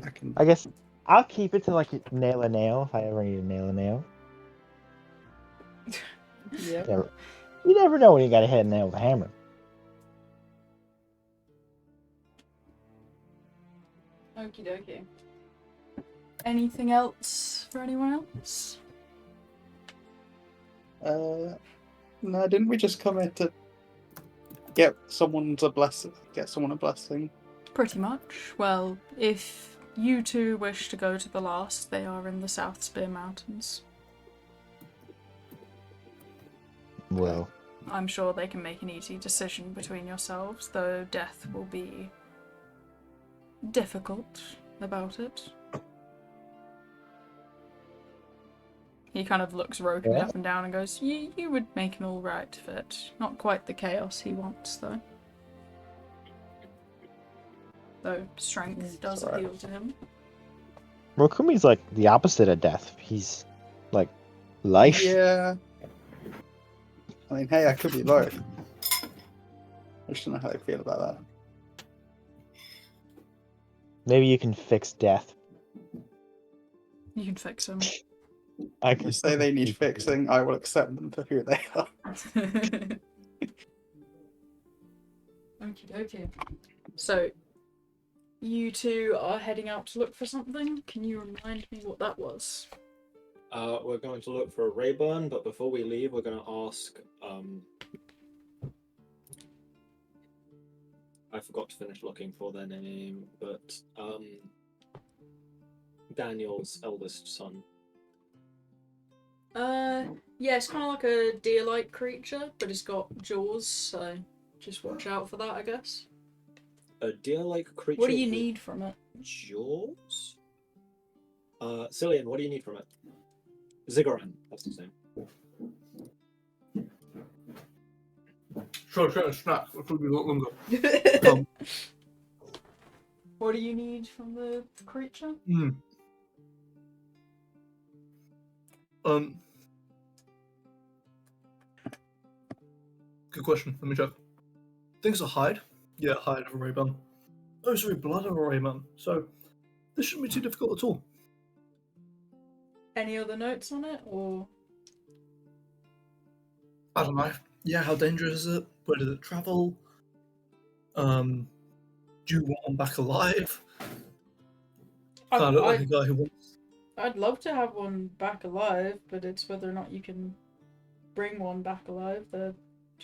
I can. I guess I'll keep it to like nail a nail if I ever need to nail a nail. Yeah. You never know when you gotta hit a nail with a hammer. Okie dokie. Anything else for anyone else? No, didn't we just come here to get someone a blessing? Get someone a blessing. Pretty much. Well, if you two wish to go to the last, they are in the South Spear Mountains. Well, I'm sure they can make an easy decision between yourselves, though death will be difficult about it. He kind of looks Roken Yeah. up and down and goes, you would make him all right fit. Not quite the chaos he wants, though. Though strength does alright. appeal to him. Rokumi's like the opposite of death. He's like life. Yeah. I mean, hey, I could be both. I just don't know how I feel about that. Maybe you can fix death. You can fix him. I If can you say they need fixing, I will accept them for who they are. Okie dokie. So, you two are heading out to look for something. Can you remind me what that was? We're going to look for a Rayburn, but before we leave, we're going to ask. I forgot to finish looking for their name, but Daniel's eldest son. Yeah, it's kind of like a deer-like creature, but it's got jaws, so just watch out for that, I guess. A deer-like creature. What do you with need from it? jaws? Cillian, what do you need from it? Zigoran, that's his name. Sure, snack. It took me a lot longer. What do you need from the creature? Good question. Let me check. Things are hide. Yeah, hide of a Rayburn. Oh, sorry, blood of a Rayburn. So this shouldn't be too difficult at all. Any other notes on it, or? I don't know. Yeah, how dangerous is it? Where did it travel? Do you want one back alive? Kind of look like a guy who wants. I'd love to have one back alive, but it's whether or not you can bring one back alive. They're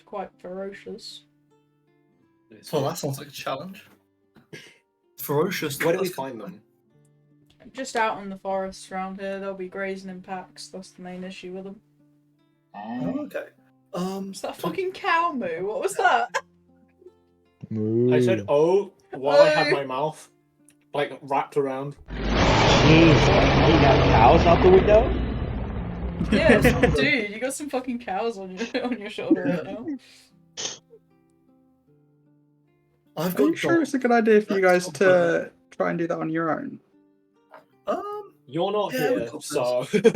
quite ferocious. Well, that sounds like a challenge. Ferocious. Where do we that's- find them? Just out in the forests around here, they'll be grazing in packs. That's the main issue with them. Oh, okay. Is that fucking cow moo? What was that? Moo. I said, oh, while I had Oh. my mouth, like, wrapped around. Jeez, man, you got cows out the window? Yeah, dude, you got some fucking cows on your shoulder right now. I've Are got. you sure it's a good idea for you guys to try and do that on your own? You're not Yeah, we here, got so. God, there's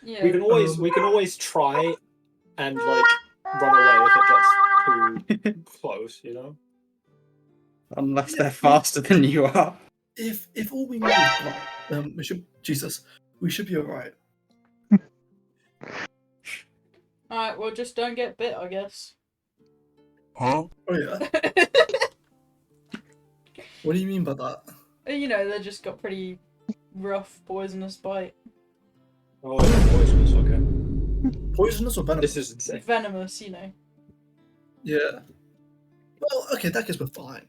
Yeah. we can always try and like run away if it gets too close, you know. Unless they're faster than you are. If all we need is blood, we should be alright. Alright, well, just don't get bit, I guess. Oh yeah. What do you mean by that? You know, they just got pretty rough, poisonous bite. Oh, it's poisonous. Okay. Poisonous or venomous? This is insane. Venomous, you know. Yeah. Well, okay, that guess we're fine.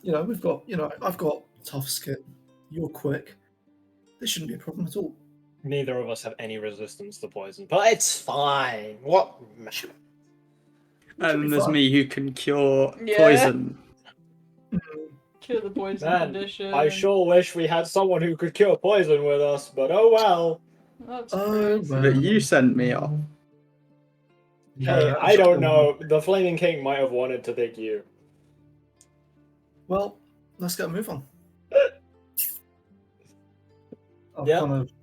You know, we've got. You know, I've got tough skin. You're quick. This shouldn't be a problem at all. Neither of us have any resistance to poison, but it's fine. What? And be there's fine. me who can cure Yeah. poison. Cure the poison Man, condition. I sure wish we had someone who could cure poison with us, but oh well. That's Oh, crazy. well. That you sent me off. Hey, I don't know. The Flaming King might have wanted to thank you. Well, let's get a move on.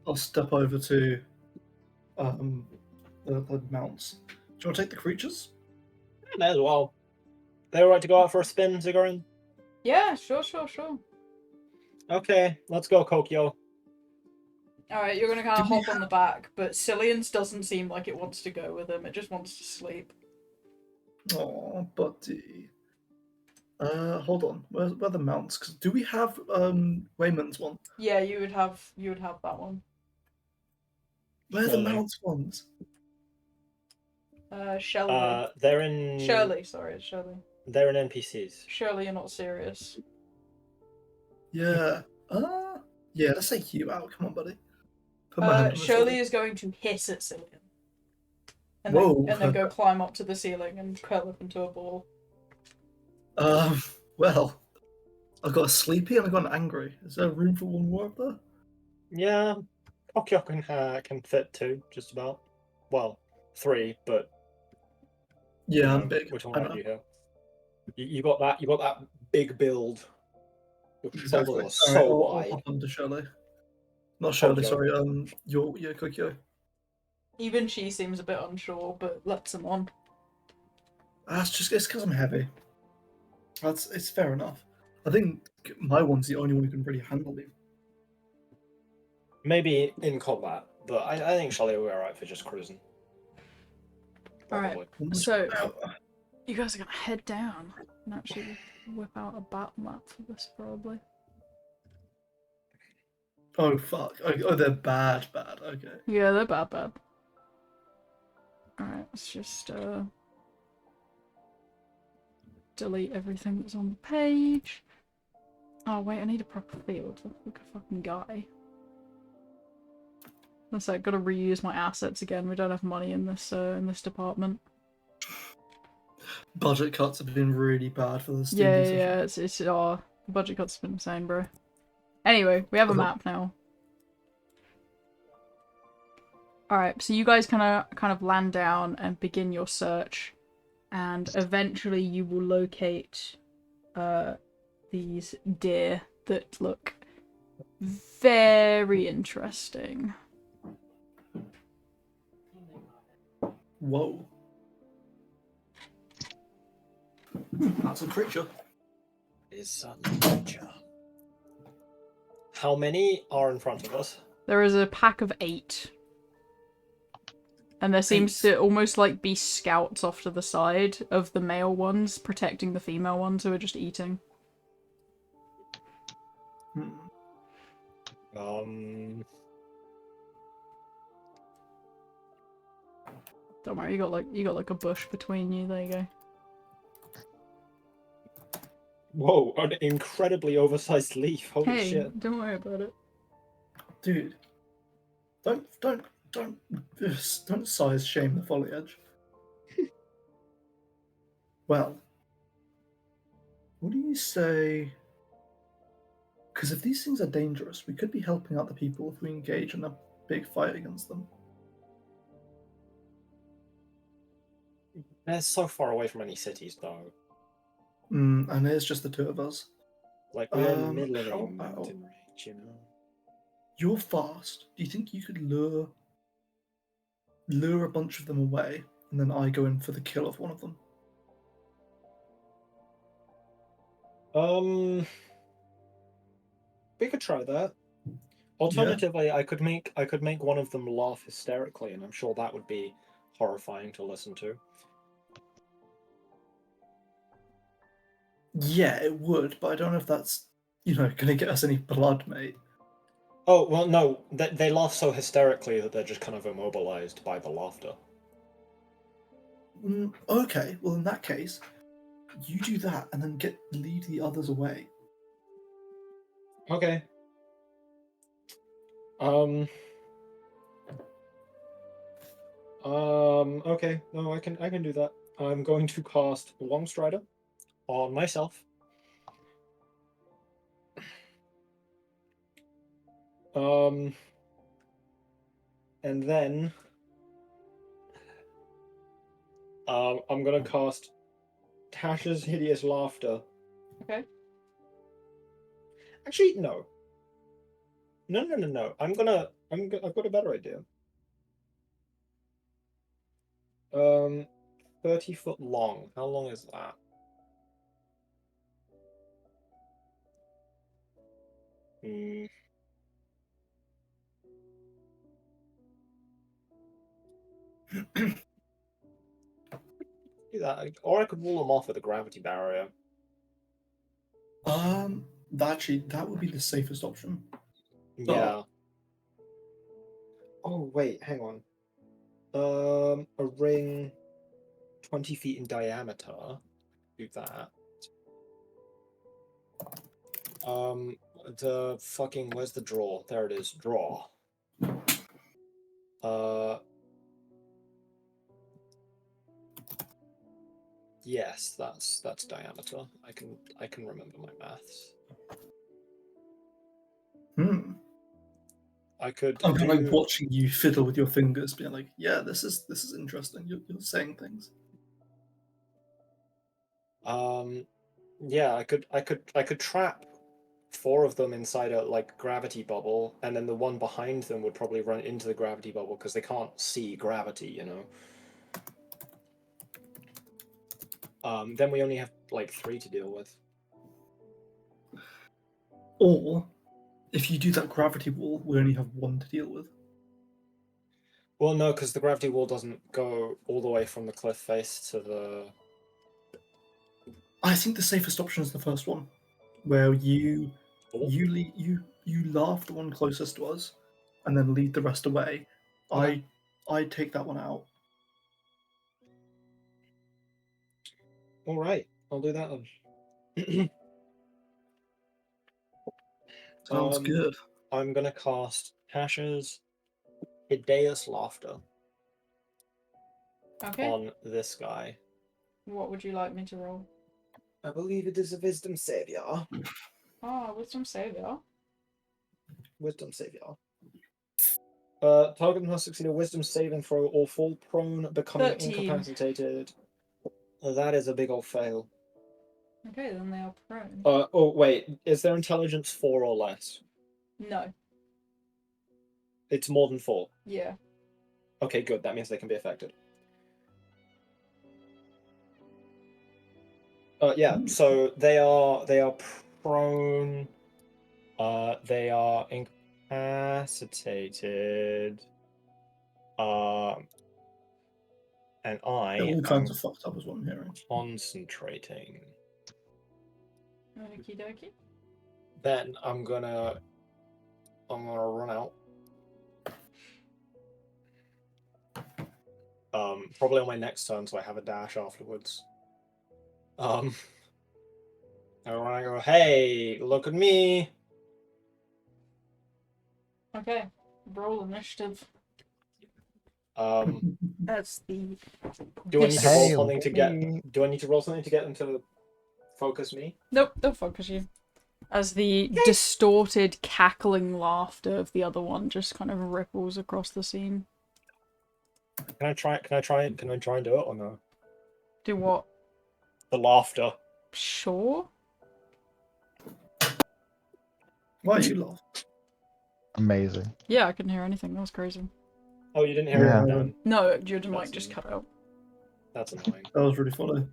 I'll step over to the mounts. Do you want to take the creatures? May as well. They all right to go out for a spin, Zigoran? Yeah, sure. Okay, let's go, Kokyo. Alright, you're gonna kind of hop on the back, but Cillian's doesn't seem like it wants to go with him. It just wants to sleep. Oh, buddy. Hold on. Where are the mounts? 'Cause do we have Raymond's one? Yeah, you would have that one. Where are the Really? mounts ones? Shelley. They're in. Shirley, sorry, it's Shirley. They're in NPCs. Shirley, you're not serious. Yeah. Yeah. Let's take you out. Come on, buddy. Put my hand on the Shirley shoulder. is going to hiss at Cillian. and Whoa. then go climb up to the ceiling and curl up into a ball. Well, I got a sleepy and I got an angry. Is there room for one more up there? Yeah, Okyo can fit 2, just about. Well, 3, but Yeah, you I'm know, big. we're talking I about know. you here. You got that. You got that big build. Your Exactly. shoulders are All right, so I'll wide. hop onto Shirley. Not Shirley, Kokyo. sorry. Kokyo. Even she seems a bit unsure, but lets him on. It's because I'm heavy. It's fair enough. I think my one's the only one who can really handle me. Maybe in combat, but I think Shelly will be alright for just cruising. Alright, Probably. so you guys are gonna head down and actually whip out a battle map for this, probably. Oh fuck! Oh, they're bad. Okay. Yeah, they're bad. Alright, let's just delete everything that's on the page. Oh wait, I need a proper field. I look like a fucking guy. That's like, gotta reuse my assets again. We don't have money in this department. Budget cuts have been really bad for this. Yeah, it's the budget cuts have been insane, bro. Anyway, we have a map now. Alright, so you guys kind of land down and begin your search, and eventually you will locate these deer that look very interesting. Whoa. That's a creature. Is a creature. How many are in front of us? There is a pack of 8. And there seems to almost like be scouts off to the side of the male ones, protecting the female ones who are just eating. Um. Don't worry, you got like a bush between you. There you go. Whoa! An incredibly oversized leaf. Holy Hey, shit! don't worry about it. Dude, don't size shame the foliage. Well, what do you say? Because if these things are dangerous, we could be helping out the people if we engage in a big fight against them. They're so far away from any cities, though. And it's just the 2 of us. Like we're in the middle of how a about- mountain range, you know. You're fast. Do you think you could lure a bunch of them away, and then I go in for the kill of one of them? We could try that. Alternatively, I could make one of them laugh hysterically, and I'm sure that would be horrifying to listen to. Yeah, it would, but I don't know if that's going to get us any blood, mate. Oh well, no. They laugh so hysterically that they're just kind of immobilized by the laughter. Okay, well in that case, you do that and then lead the others away. Okay. Okay. No, I can do that. I'm going to cast Longstrider on myself. And then I'm gonna cast Tasha's Hideous Laughter. Okay. Actually, no. No. I've got a better idea. 30 foot long. How long is that? Do that, or I could wall them off with a gravity barrier. That would be the safest option. Yeah. Oh wait, hang on. A ring 20 feet in diameter. Do that. The fucking where's the draw? There it is. Draw. That's diameter. I can remember my maths. I could I'm kind of like do. watching you fiddle with your fingers, being like, "Yeah, this is interesting. You're saying things." Yeah, I could trap 4 of them inside a like gravity bubble, and then the one behind them would probably run into the gravity bubble because they can't see gravity, you know. Then we only have like 3 to deal with. Or if you do that gravity wall, we only have 1 to deal with. Well, no, because the gravity wall doesn't go all the way from the cliff face to the. I think the safest option is the first one, where you Oh, laugh the one closest to us, and then lead the rest away. Okay. I take that one out. all right, I'll do that then. Sounds good. I'm gonna cast Tasha's hideous laughter Okay. on this guy. What would you like me to roll? I believe it is a wisdom savior. Wisdom savior. Wisdom savior. Target must succeed a wisdom saving throw or fall prone, becoming 13. incapacitated. That is a big old fail. Okay, then they are prone. Oh wait, is their intelligence 4 or less? No. It's more than 4. Yeah. Okay, good. That means they can be affected. Yeah. So they are prone. They are incapacitated. And I All am kinds of fucked up is what I'm hearing. concentrating. Okie dokie. Then I'm gonna run out. Probably on my next turn, so I have a dash afterwards. And when I go, hey, look at me. Okay. Roll initiative. That's the. Do I need to roll Hey, something to look get? at me. Do I need to roll something to get them to focus me? Nope, don't focus you. As the distorted, cackling laughter of the other one just kind of ripples across the scene. Can I try and do it or no? Do what? The laughter. Sure. Why you laugh? Amazing. Yeah, I couldn't hear anything. That was crazy. Oh, you didn't hear Yeah. it then? No, your mic That's just an- cut out. That's annoying. That was really funny.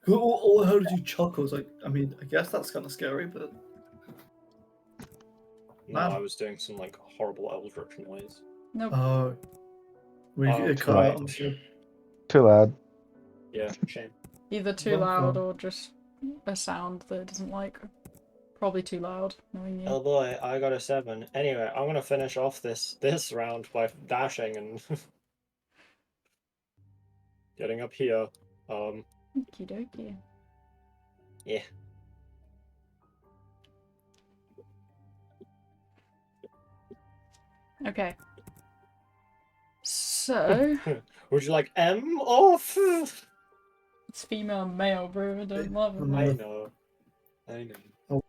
All I heard was you chuckle. I was like, I mean, I guess that's kind of scary, but No, Man. I was doing some like horrible eldritch noise. Nope. it cut right. out. I'm sure. Too loud. Yeah, shame. Either too Well, loud or just a sound that it doesn't like. Probably too loud, knowing you. Oh boy, I got a 7. Anyway, I'm gonna finish off this round by dashing and getting up here. Okie dokie. Yeah. Okay. So, Would you like M off? it's female and male, bro. I don't love it. I know. I know.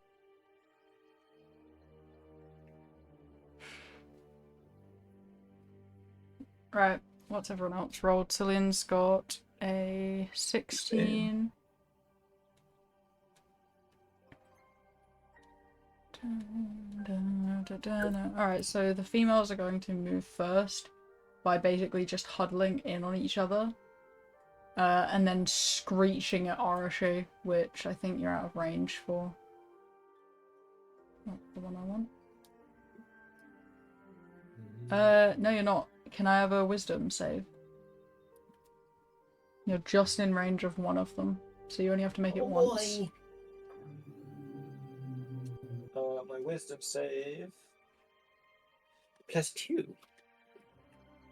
Right, what's everyone else rolled? Cillian's got a 16. Alright, so the females are going to move first by basically just huddling in on each other. And then screeching at Arashi, which I think you're out of range for. Not the one I want. No, you're not. Can I have a wisdom save? You're just in range of one of them, so you only have to make it once. My wisdom save. +2.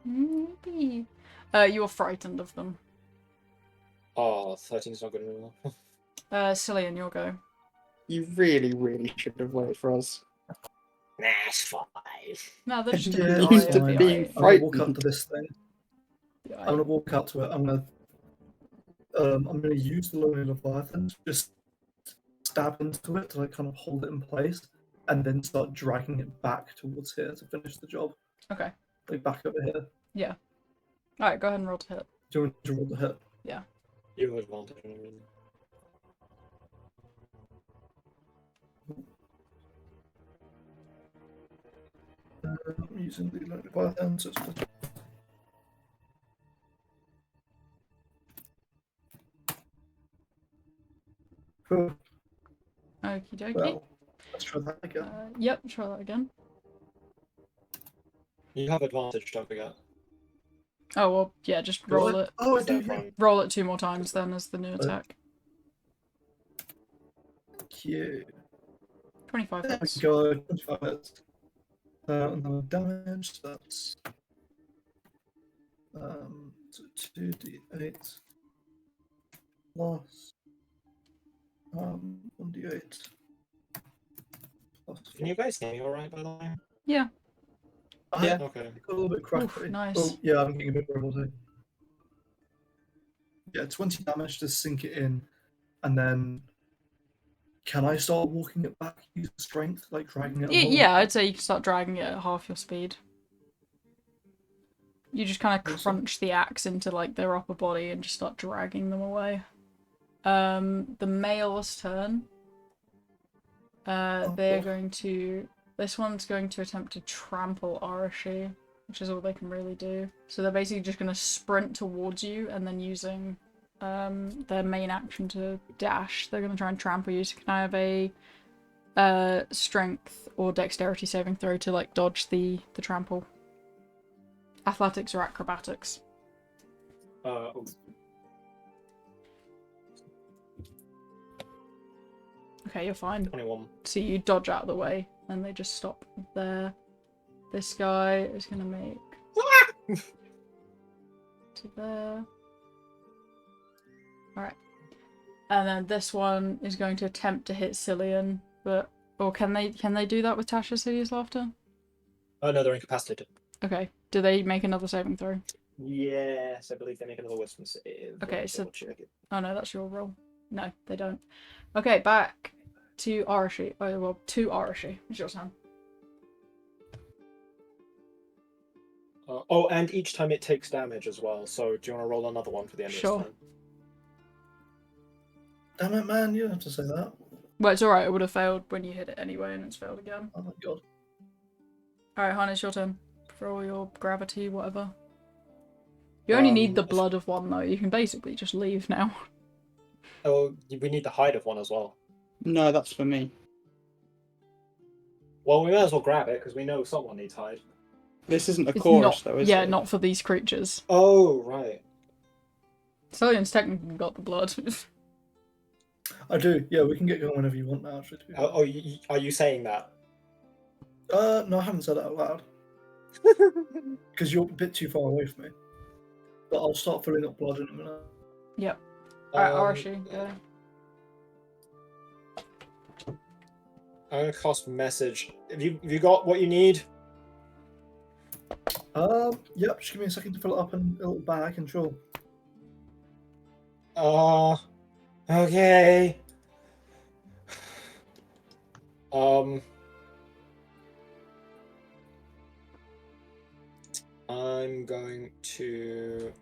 Maybe. You were frightened of them. Oh, 13's not good enough. Cillian, you'll go. You really, really should have waited for us. Nah, it's 5. No, they're just Yeah, gonna Used die. to It'll be be alright. I'm gonna walk up frightened. to this thing. Be I'm alright. gonna walk up to it. I'm gonna I'm going to use the Lonely Leviathan to just stab into it to like kind of hold it in place, and then start dragging it back towards here to finish the job. Okay. Like back over here. Yeah. Alright, go ahead and roll to hit. Do you want to roll the hit? Yeah. You have advantage on everything. I'm using the Lonely Leviathan, so it's cool. Okie dokie. Well, let's try that again. Yep, try that again. You have advantage, don't forget. Oh, well, yeah, just roll it. Oh, I Is do. that Yeah. prime? Roll it 2 more times then as the new attack. Cute. 25 There we hits. go. 25 hits. And then damage. That's so 2d8 plus 1d8 plus. Can you guys hear me alright, by the way? Yeah. Yeah. Okay. Got a little bit crackly. nice. Oh, yeah, I'm getting a bit horrible too. Yeah, 20 damage to sink it in, and then can I start walking it back using strength, like dragging it along? Yeah, I'd say you can start dragging it at half your speed. You just kind of Awesome. crunch the axe into like their upper body and just start dragging them away. The male's turn. They're going to. This one's going to attempt to trample Arashi, which is all they can really do. So they're basically just going to sprint towards you and then using their main action to dash. They're going to try and trample you. So can I have a strength or dexterity saving throw to like dodge the trample? Athletics or acrobatics? Oh. Okay, you're fine. 21. So you dodge out of the way and they just stop there. This guy is going to make to there. Alright. And then this one is going to attempt to hit Cillian, but or can they do that with Tasha's Hideous Laughter? Oh no, they're incapacitated. Okay. Do they make another saving throw? Yes, I believe they make another wisdom save. Okay, Let me so- double-check it. Oh no, that's your roll. No, they don't. Okay, back to Arashi. Oh well, to Arashi. It's your turn. Oh, and each time it takes damage as well. So, do you want to roll another one for the end Sure. of this Damn it, man! You don't have to say that. Well, it's alright, it would have failed when you hit it anyway, and it's failed again. Oh my god. Alright, Han, it's your turn. For all your gravity, whatever. You only need the if- blood of one, though. You can basically just leave now. Oh, we need the hide of one as well. No, that's for me. Well, we may as well grab it because we know someone needs hide. This isn't a It's chorus, not, though, is yeah, it? not for these creatures. Oh, right. Cillian's technically got the blood. I do. Yeah, we can get going whenever you want now. Actually. Are you saying that? No, I haven't said it out loud because you're a bit too far away from me. But I'll start filling up blood in a minute. Yep. Alright, Um, Arashi, go. I'm gonna cast message. Have you got what you need? Yep. Just give me a second to fill it up in a little bag, and sure. Okay. I'm going to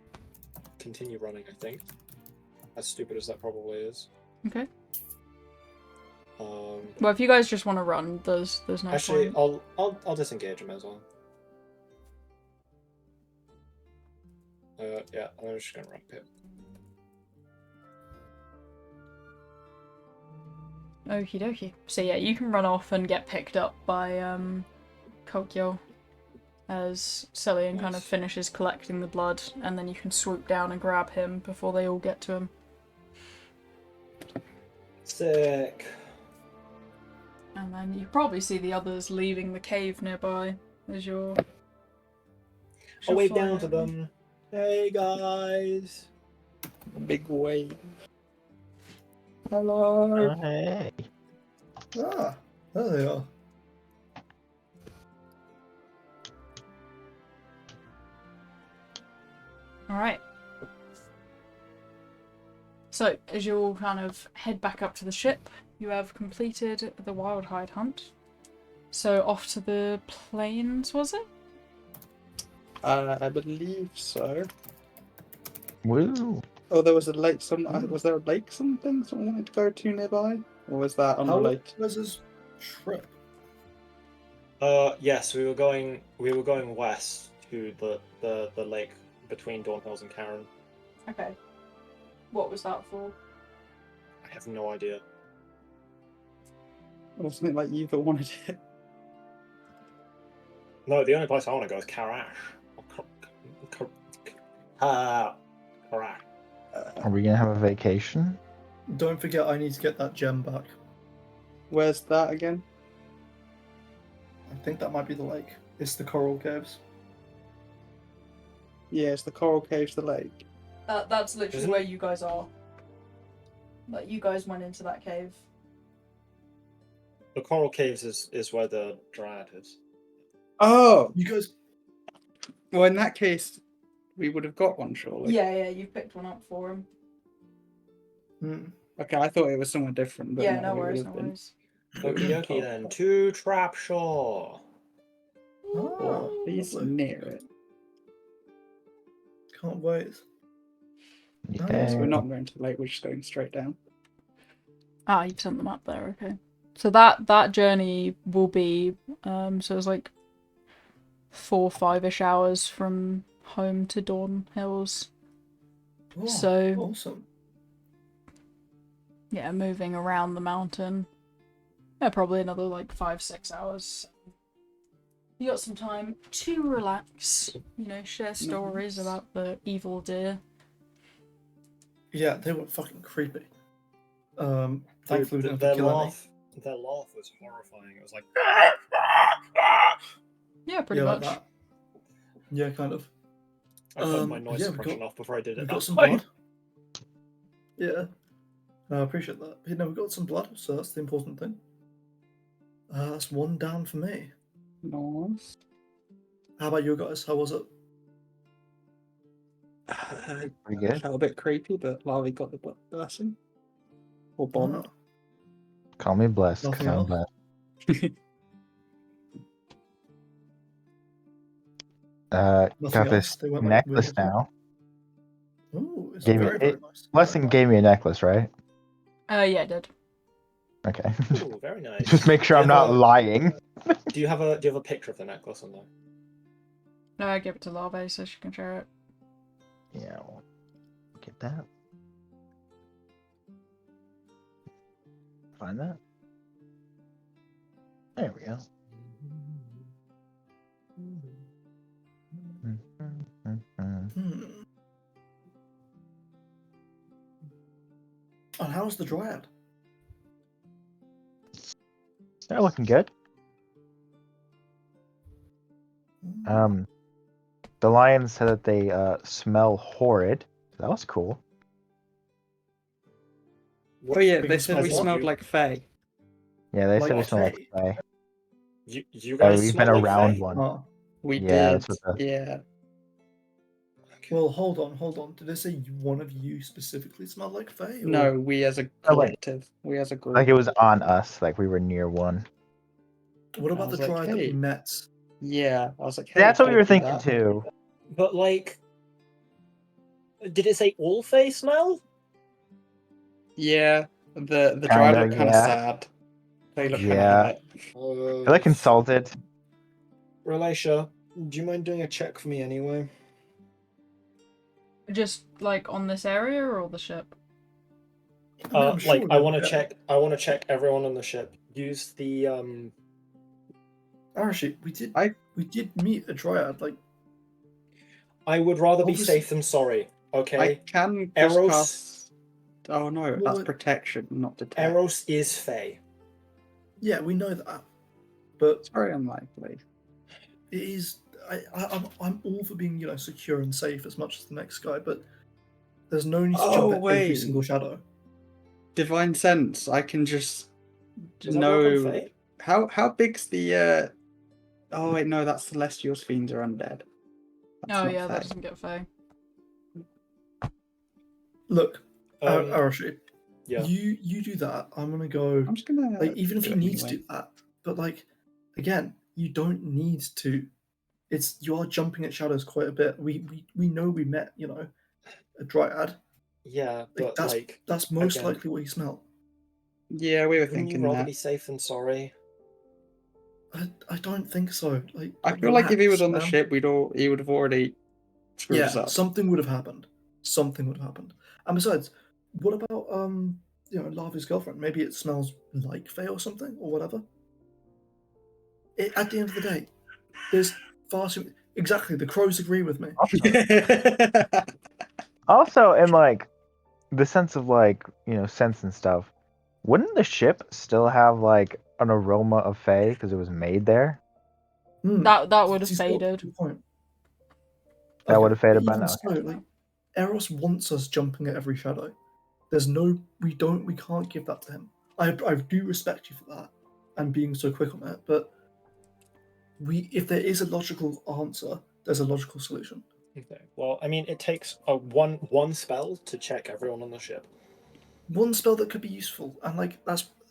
continue running, I think. As stupid as that probably is. Okay. Um, Well, if you guys just want to run, there's no actually, point. I'll disengage him as well. Yeah, I'm just gonna run up here. Okie dokie. So yeah, you can run off and get picked up by Kokyo as Cillian kind of Nice. finishes collecting the blood, and then you can swoop down and grab him before they all get to him. Sick. And then you probably see the others leaving the cave nearby as you're. I'll wave down flying. to them. Hey guys. Big wave. Hello. Hey. Ah, there they are. All right. So, as you all kind of head back up to the ship, you have completed the wild hide hunt. So, off to the plains, was it? I believe so. Woo. Oh, there was a lake. Was there a lake? Something someone wanted to go to nearby, or was that How long unrelated? was his trip? Yes, we were going west to the lake between Dawn Hills and Karen. Okay. What was that for? I have no idea. Wasn't it like you that wanted it? No, the only place I want to go is Karash. Karash. Are we gonna have a vacation? Don't forget, I need to get that gem back. Where's that again? I think that might be the lake. It's the coral caves. Yeah, it's the coral caves, the lake. That's literally Isn't it? where you guys are. Like, you guys went into that cave. The Coral Caves is where the Dryad is. Oh, You guys, well, in that case, we would have got one, surely. Yeah, you picked one up for him. hmm. Okay, I thought it was somewhere different. But Yeah, no we would worries, have no been. worries. Okie dokie then. To Trapshore. Or at least lovely. near it. Can't wait. Yeah, so we're Yeah. not going to the lake, we're just going straight down. Ah, you've sent them up there, okay. So that journey will be, so it's like 4 or 5-ish hours from home to Dawn Hills. Oh, So- awesome. Yeah, moving around the mountain. Yeah, probably another like 5-6 hours. You got some time to relax, share stories Nice. about the evil deer. Yeah, they were fucking creepy. Thankfully, we Dude, didn't have their to kill any. laugh was horrifying. It was like Yeah, pretty Yeah, much. like that. Yeah, kind of. I turned my noise yeah, we suppression got- off before I did it. We've got That's some fine. blood. Yeah. No, I appreciate that. We've got some blood, so that's the important thing. That's 1 down for me. Nice. How about you guys? How was it? Pretty good. Felt a bit creepy, but Larry got the blessing. Or bond. Ah, Call me blessed. Nothing 'Cause I'm else? blessed. Nothing Got this else? They went, like, necklace weird. now. Ooh, it's Gave me very, very it. nice. Blessing gave me a necklace, right? Yeah, it did. Okay. Ooh, very nice. Just make sure Do I'm you have not a- lying. Do you have a picture of the necklace on there? No, I give it to Larvae so she can share it. Yeah. Well, get that. Find that. There we go. Hmm. And how's the Dryad? They're looking good. The lions said that they smell horrid. That was cool. Oh yeah, We they can said smell we what? smelled like Fae. Yeah, they said we Like smell like hay? Fae. You guys We've smell been like around Fae? one. Oh. We Yeah, did. that's what the- Yeah. Well, hold on. Did they say one of you specifically smelled like Fae? Or... No, we as a Oh, wait. collective. We as a group. Like it was on us. Like we were near one. What I about the was like, Dryad that we hey. met? Yeah. I was like, hey, That's what we don't were do thinking that. too. But like, did it say all Fae smell? Yeah. The Kinda, Dryad look kind of yeah. sad. They look Yeah. kind of I like insulted. Relisha, do you mind doing a check for me anyway? Just like on this area or the ship? I mean, I'm sure Like we'll I be want to okay. check. I want to check everyone on the ship. Use the Actually, we did meet a Dryad. Like, I would rather be Obviously- safe than sorry. I Okay. can just Eros- cast. Oh no, Well, that's it- protection, not detect. Eros is Fae. yeah, we know that, but It's very unlikely. it is. I'm all for being, secure and safe as much as the next guy, but there's no need to Oh, jump at every wait. single shadow. Divine sense. I can just Does that work on know. Fae? How big's the? Oh wait, no, that's Celestial's fiends are undead. That's Oh not yeah, Fae. that doesn't get Fae. Look, Arashi, Yeah. you do that. I'm gonna go. I'm just gonna Like, even if do you it need to anyway. do that, but like, again, you don't need to. You are jumping at shadows quite a bit. We know we met, a dryad. Yeah, Like, but that's most again, likely what he smelled. Yeah, we were wouldn't you thinking rather that. be safe than sorry? I don't think so. Like, I feel like if he was relax, on the man. ship, he would have already screwed us Yeah, up. something would have happened. Something would have happened. And besides, what about Lava's girlfriend? Maybe it smells like Faye or something or whatever. At the end of the day, there's far too exactly. The crows agree with me. Also, in like the sense of like scents and stuff, wouldn't the ship still have like an aroma of Fae because it was made there? That would have He's got a faded. good point. That would have faded but by even now. so, like, Eros wants us jumping at every shadow. We can't give that to him. I do respect you for that and being so quick on it, but if there is a logical answer, there's a logical solution. Okay. Well, I mean, it takes one spell to check everyone on the ship. One spell that could be useful, and like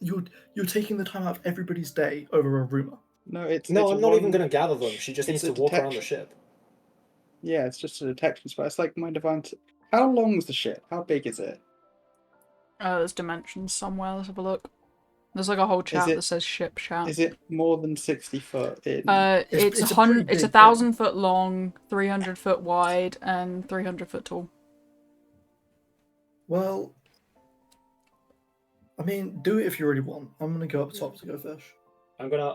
you're taking the time out of everybody's day over a rumor. No, I'm not even going to gather them. She just it's needs to a walk around the detection. ship. Yeah, it's just a detection spell. It's like my divine. How long is the ship? How big is it? There's dimensions somewhere. Let's have a look. There's like a whole chat that says ship chat. Is it more than 60 foot in? It's a pretty big 1,000 foot long, 300 foot wide, and 300 foot tall. Well, I mean, do it if you really want. I'm gonna go up top to go fish. I'm gonna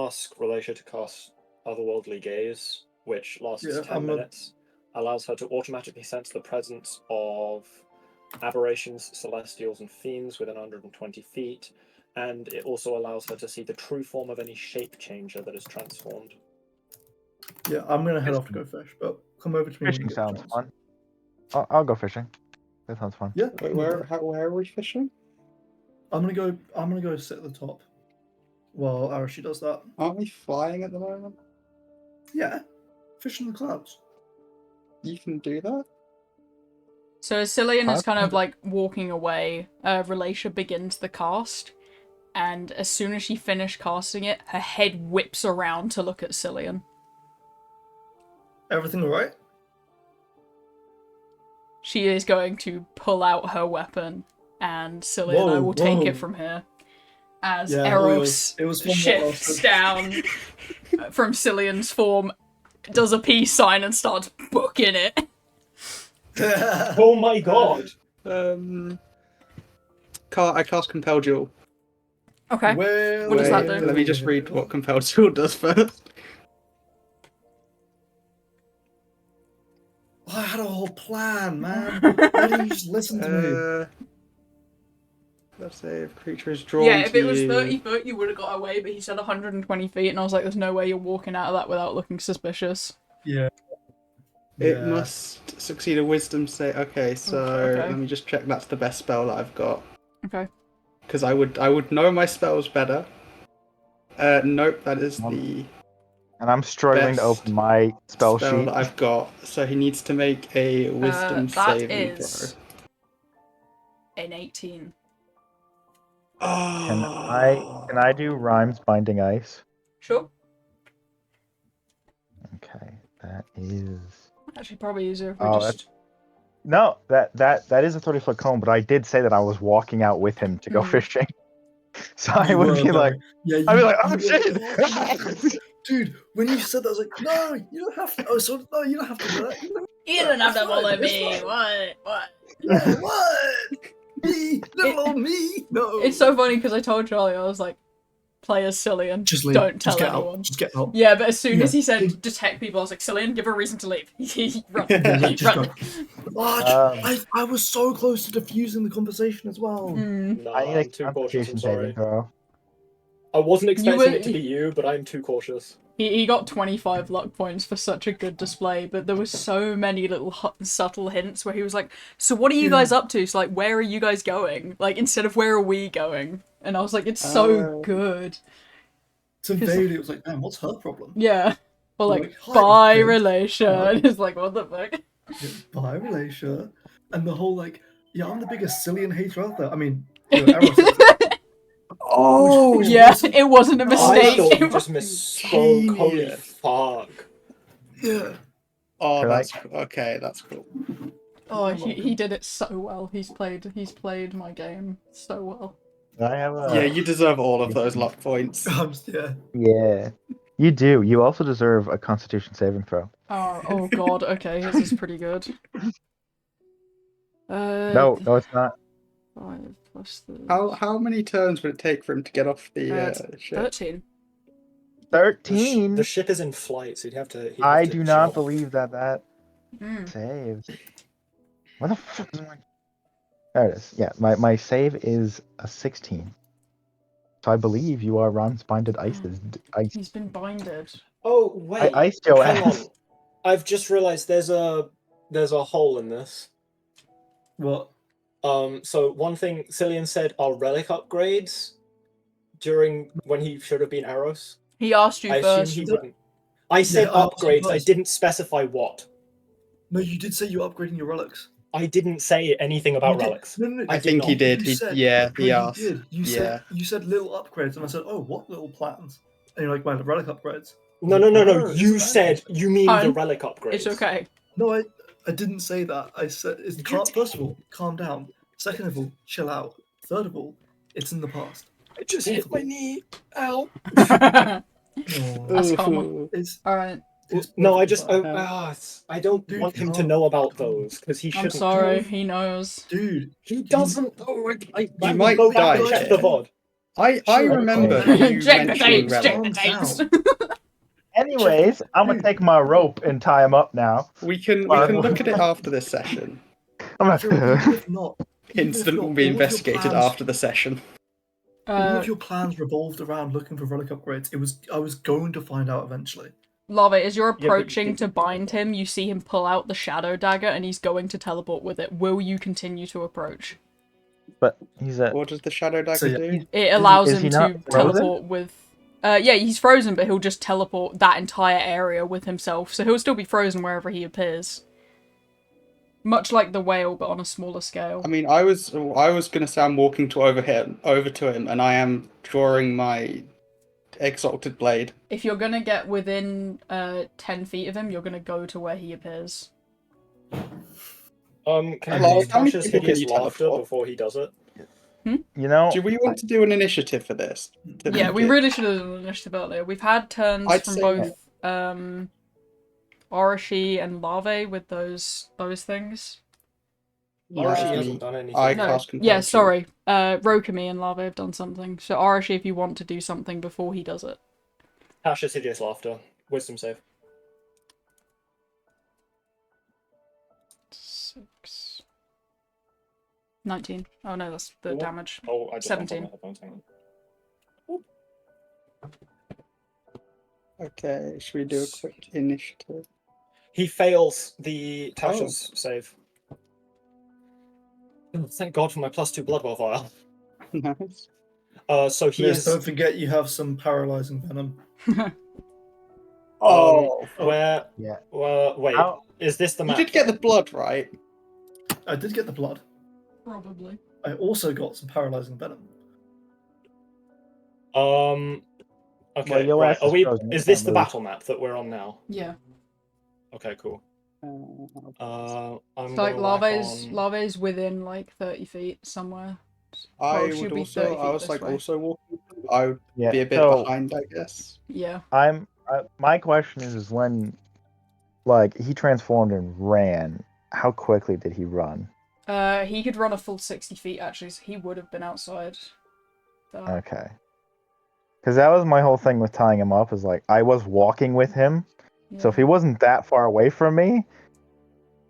ask Relatia to cast Otherworldly Gaze, which lasts 10 minutes. Allows her to automatically sense the presence of aberrations, celestials, and fiends within 120 feet, and it also allows her to see the true form of any shape changer that is transformed. Yeah, I'm gonna head off to go fish, but come over to me when you Fishing get sounds the chance. fun. I'll go fishing. That sounds fun. Yeah. Wait, where are we fishing? I'm gonna go sit at the top while Arashi does that. Aren't we flying at the moment? Yeah, fish in the clouds. You can do that? So as Cillian is kind of like walking away, Relatia begins the cast, and as soon as she finished casting it, her head whips around to look at Cillian. Everything alright? She is going to pull out her weapon, and Cillian and I will take it from here. As Eros shifts down from Cillian's form, does a peace sign and starts booking it. Oh my god! I cast Compel Duel. Okay. Well, What does that do? Let me just read what Compel Duel does first. I had a whole plan, man. Why didn't you just listen to me? Let's say if creature is drawn Yeah, if to it was you... 30 foot, you would have got away, but he said 120 feet, and I was like, there's no way you're walking out of that without looking suspicious. Yeah. It must succeed a wisdom save. Okay, so let me just check that's the best spell that I've got. Okay. Because I would know my spells better. Nope, that is the... And I'm struggling to open my spell sheet. that I've got. So he needs to make a wisdom saving throw. An 18. Oh. Can I do rhymes binding ice? Sure. Okay, that is. Actually, probably easier if we just. No, that is a 30-foot cone, but I did say that I was walking out with him to go fishing. So I would be like, I'd be like, oh shit! Dude, when you said that, I was like, no, you don't have to. Oh, so no, you don't have to do that. You don't have to follow me. What? Yeah, what? Me? Little old me? No. It's so funny because I told Charlie, I was like, play as Cillian. Just leave. Don't tell just get anyone. Out. Just get out. Yeah, but as soon as he said detect people, I was like, Cillian, give her a reason to leave. Run. Run. I was so close to diffusing the conversation as well. No, I'm too cautious, I'm sorry. Throw. I wasn't expecting it to be you, but I'm too cautious. He got 25 luck points for such a good display, but there was so many little subtle hints where he was like, so what are you guys up to? So like, where are you guys going? Like, instead of where are we going? And I was like, it's so good. To Vader, it was like, man, what's her problem? Yeah. Or like, by relation. And it's like, what the fuck? By relation. And the whole like, Yeah, I'm the biggest Cillian hater out there. I mean, Eros hates it. Oh, Which Yeah, wasn't- it wasn't a I I mistake. thought you It just was- misspoke. Holy Genius. fuck. Yeah. Oh, Could I- that's okay. That's cool. Oh, You're he welcome. did it so well. He's played my game so well. I have a. Yeah, you deserve all of those luck points. Yeah. Yeah, you do. You also deserve a Constitution saving throw. Oh god, okay, his is pretty good. No, it's not. 5 plus the How many turns would it take for him to get off the ship? 13. 13. The ship is in flight, so he'd have to. I do not jump. believe that Mm. saves. What the fuck is my? There it is. Yeah, my save is a 16. So I believe you are Ron's binded ices. He's been binded. Oh wait, I iced your hang ass. on. I've just realised there's a hole in this. What? So one thing Cillian said are relic upgrades during when he should have been Eros. He asked you I first. assume he wouldn't. I said I asked you upgrades. I first. didn't specify what. No, you did say you're upgrading your relics. I didn't say anything about You did- relics. No, no, no. I did think he not. did. You He said- yeah, No, he you asked. did. You Yeah. said little upgrades, and I said, oh, what little plans? And you're like, well, the relic upgrades. No. No, You it's said you mean the Fine. relic upgrades. It's okay. No, I didn't say that. I said, first of all, calm down. Second of all, chill out. Third of all, it's in the past. I just hit my knee. Ow. That's common. It's Alright, No, I perfectly just fine. I don't Dude, want him to calm- know about calm. those because he I'm shouldn't. sorry, he knows. Dude, He doesn't. Oh, I You might go back die, and check Jay. the VOD. I Sure. remember Okay. you Check the mentioning dates, check the relics. dates. Anyways, I'm gonna take my rope and tie him up now. We can Fine. look at it after this session. I'm Joe, even gonna. if not, even if Incident not, will be all of your investigated plans- after the session. All of your plans revolved around looking for relic upgrades. I was going to find out eventually. Lava, as you're but approaching you- to bind him, you see him pull out the shadow dagger and he's going to teleport with it. Will you continue to approach? But he's a. What does the shadow dagger So, yeah, do? It allows is him he to not frozen? teleport with... yeah, he's frozen, but he'll just teleport that entire area with himself, so he'll still be frozen wherever he appears. Much like the whale, but on a smaller scale. I mean, I was gonna say I'm walking over to him, and I am drawing my exalted blade. If you're gonna get within 10 feet of him, you're gonna go to where he appears. Can I Hello, use how many Tasha's people can hideous you laughter teleport? before he does it? You know. Do we want to do an initiative for this? Yeah, we really should have done an initiative earlier. We've had turns I'd from say both Orochi and Larvae with those things. Orochi Yeah, hasn't done anything. I No, cast yeah, Compulsion. sorry. Rokami and Larvae have done something. So Orochi, if you want to do something before he does it. Tasha's hideous laughter. Wisdom save. 6... 19. Oh no, that's the What? damage. Oh, I just 17. Okay, should we do a quick initiative? He fails the Tasha's save. Oh, thank God for my +2 blood vial. Nice. So he Liz, is. don't forget you have some paralyzing venom. Oh, Where? Yeah. Wait. How- Is this the you map? did get the blood, right? I did get the blood. Probably. I also got some paralyzing venom. Okay. Well, your right. ass Are is we? frozen, you Is this can't the move. battle map that we're on now? Yeah. Okay. Cool. I'm So like gonna whack on- Larvae's within like 30 feet somewhere. I Well, she'll would be also. 30 I feet was this like way. also walking. I would Yeah. be a bit so behind, I guess. Yeah. I'm. My question is when, like, he transformed and ran. How quickly did he run? He could run a full 60 feet actually, so he would have been outside. That. Okay. Because that was my whole thing with tying him up. Is like I was walking with him, so if he Yeah. wasn't that far away from me,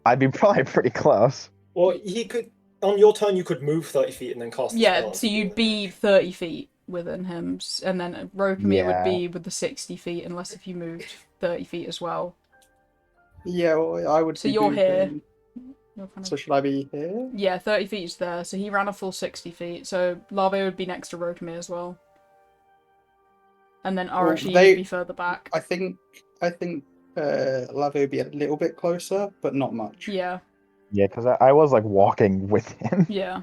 I'd be probably pretty close. Well, he could. On your turn, you could move 30 feet and then cast. the Yeah, spell. so you'd be 30 feet within him, and then Rokami would Yeah. be with the 60 feet, unless if you moved 30 feet as well. Yeah, well, I would. So be you're here. moving. You're kind of... So should I be here? Yeah, 30 feet is there, so he ran a full 60 feet, so Larvae would be next to Rokami as well. And then Well, Arashi they- would be further back. I think Lave would be a little bit closer, but not much. Yeah. Yeah, because I was like walking with him. Yeah.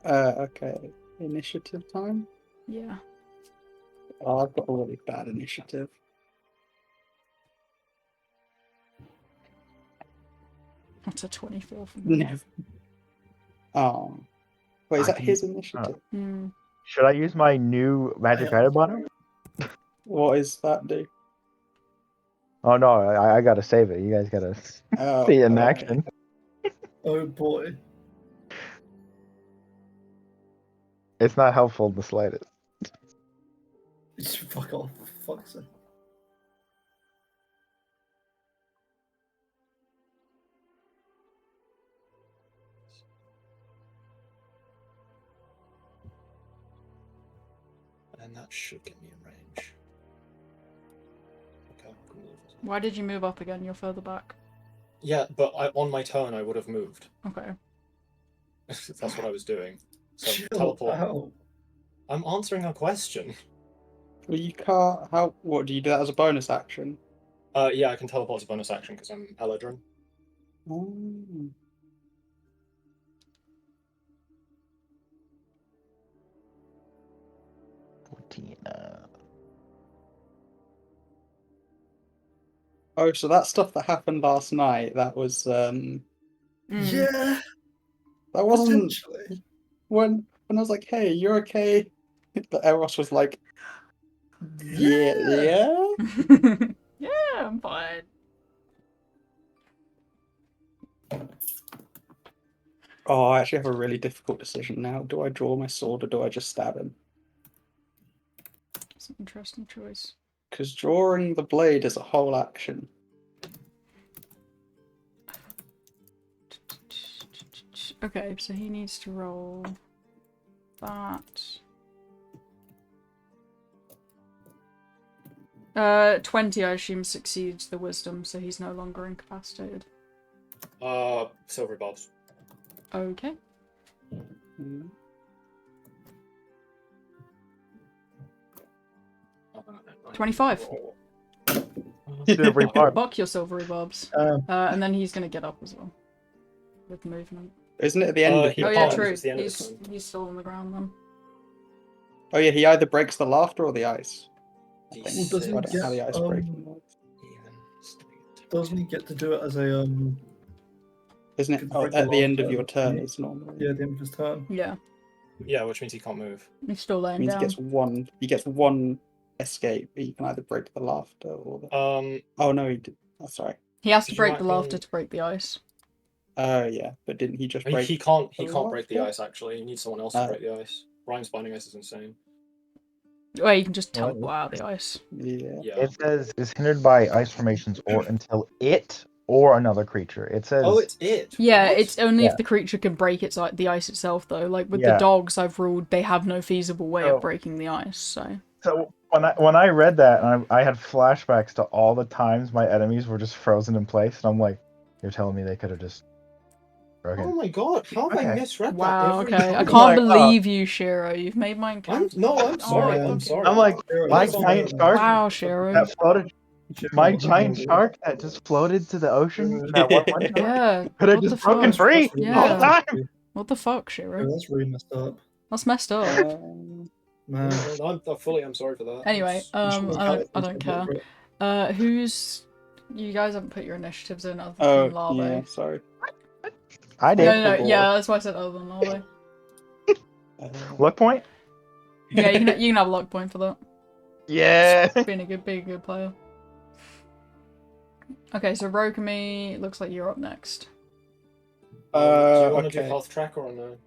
Okay. Initiative time? Yeah. Oh, I've got a really bad initiative. That's a 24 from me. Never. Oh. Wait, is I that can- his initiative? Hmm. Should I use my new magic item on him? What is that do? Oh no, I gotta save it. You guys gotta Oh, see it in okay. action. Oh boy. It's not helpful in the slightest. Fuck off. Fuck's sake. And that should get me in range. Okay, cool. Why did you move up again? You're further back. Yeah, but on my turn I would have moved. Okay. That's what I was doing. So Chill teleport. out. I'm answering a question. Well, you can't. How? What do you do that as a bonus action? Yeah, I can teleport as a bonus action because I'm Eladrin. Oh. Oh, so that stuff that happened last night, that was Mm. Yeah, that wasn't potentially. when I was like, "Hey, you're okay?" But Eros was like, "Yeah, yeah." Yeah, I'm fine. Oh, I actually have a really difficult decision now. Do I draw my sword or do I just stab him? It's an interesting choice. Because drawing the blade is a whole action. Okay, so he needs to roll that. 20, I assume, succeeds the wisdom, so he's no longer incapacitated. Silver bobs. Okay. Mm. Uh, 25. Silvery barb. Buck your silvery bobs. And then he's gonna get up as well. With movement. Isn't it at the end of he your Oh yeah, can't, turn? true. it's the end of his turn. He's still on the ground then. Oh yeah, he either breaks the laughter or the ice. I think. Well, doesn't I don't know how the ice breaking works. Doesn't he get to do it as a Isn't it Could oh, break at the the end of laughter, your turn yeah. is normally? yeah, the end of his turn? Yeah. Yeah, which means he can't move. He's still laying Means down. he gets one escape, but you can either break the laughter or the Oh no, he did. Oh, sorry. He has to Did you break the mark laughter him? to break the ice. Oh yeah, but didn't he just break? He can't the break the laughter? ice actually. He needs someone else to break the ice. Ryan's binding ice is insane. Well, you can just Well, teleport out of the ice. Yeah. Yeah. It says is hindered by ice formations or until it or another creature. It says. Oh, it's it. Yeah, What? it's only Yeah. if the creature can break its the ice itself, though. Like with the Yeah. dogs, I've ruled they have no feasible way Oh. of breaking the ice. So When I read that, I had flashbacks to all the times my enemies were just frozen in place, and I'm like, you're telling me they could have just broken? Oh my god, how have I Okay. misread wow, that every okay, I time? can't like, believe you, Shiro. You've made my encounter. I'm sorry, Oh, I'm sorry. I'm like, Shiro, my that's giant fine. shark Wow, Shiro. that floated, Shiro, my that's giant fine. shark that just floated to the ocean in that one shot Yeah. could have What the just broken fuck? free really the whole Yeah. time. What the fuck, Shiro, Shiro? that's really messed up. That's messed up. Man. I'm sorry for that. Anyway, That's- I don't care. Who's? You guys haven't put your initiatives in other Oh than Larvae. yeah, sorry. I No, did. no, forgot. yeah, that's why I said other than Larvae. Luck point? Yeah, you can have a luck point for that. Yeah. Being a good player. Okay, so Rokami, looks like you're up next. do you want to do okay. health tracker or no?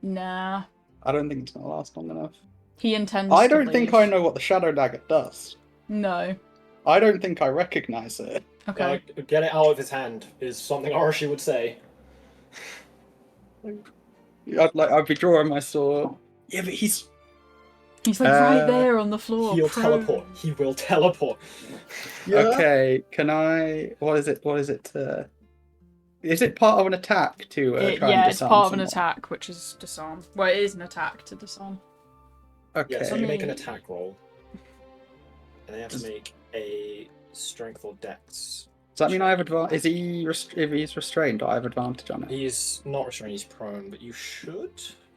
Nah, I don't think it's gonna last long enough. he intends. I to don't think leave. I know what the Shadow Dagger does. No. I don't think I recognize it. Okay. Get it out of his hand is something Arashi would say. I'd be drawing my sword. Yeah, but he's He's like right there on the floor. He'll prone. teleport. He will teleport. Yeah. okay. Can I? What is it? Is it part of an attack to try and Yeah, it's disarm part of an someone? attack, which is disarm. Well, it is an attack to disarm. Okay. Yeah, so you make an Let me- attack roll. And they have to make a strength or dex Does that mean I have advantage? Is he if he's restrained? Do I have advantage on it? He's not restrained, he's prone, but you should?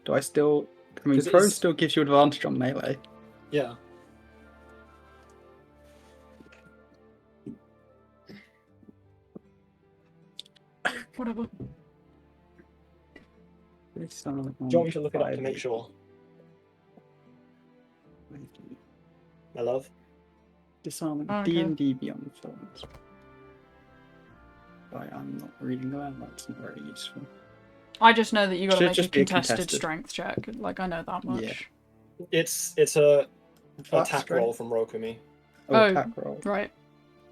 Do I still? I mean, 'Cause it prone is- still gives you advantage on melee. Yeah. Whatever. Do you want me to look it up to make sure? My love? Disarming Oh, okay. D&D Beyond Forms. Right, I'm not reading that. That's not very useful. I just know that you got to Should make a just be a contested contested. strength check. Like I know that much. Yeah. It's a Flat attack strength? roll from Rokumi Oh. Attack roll. Right.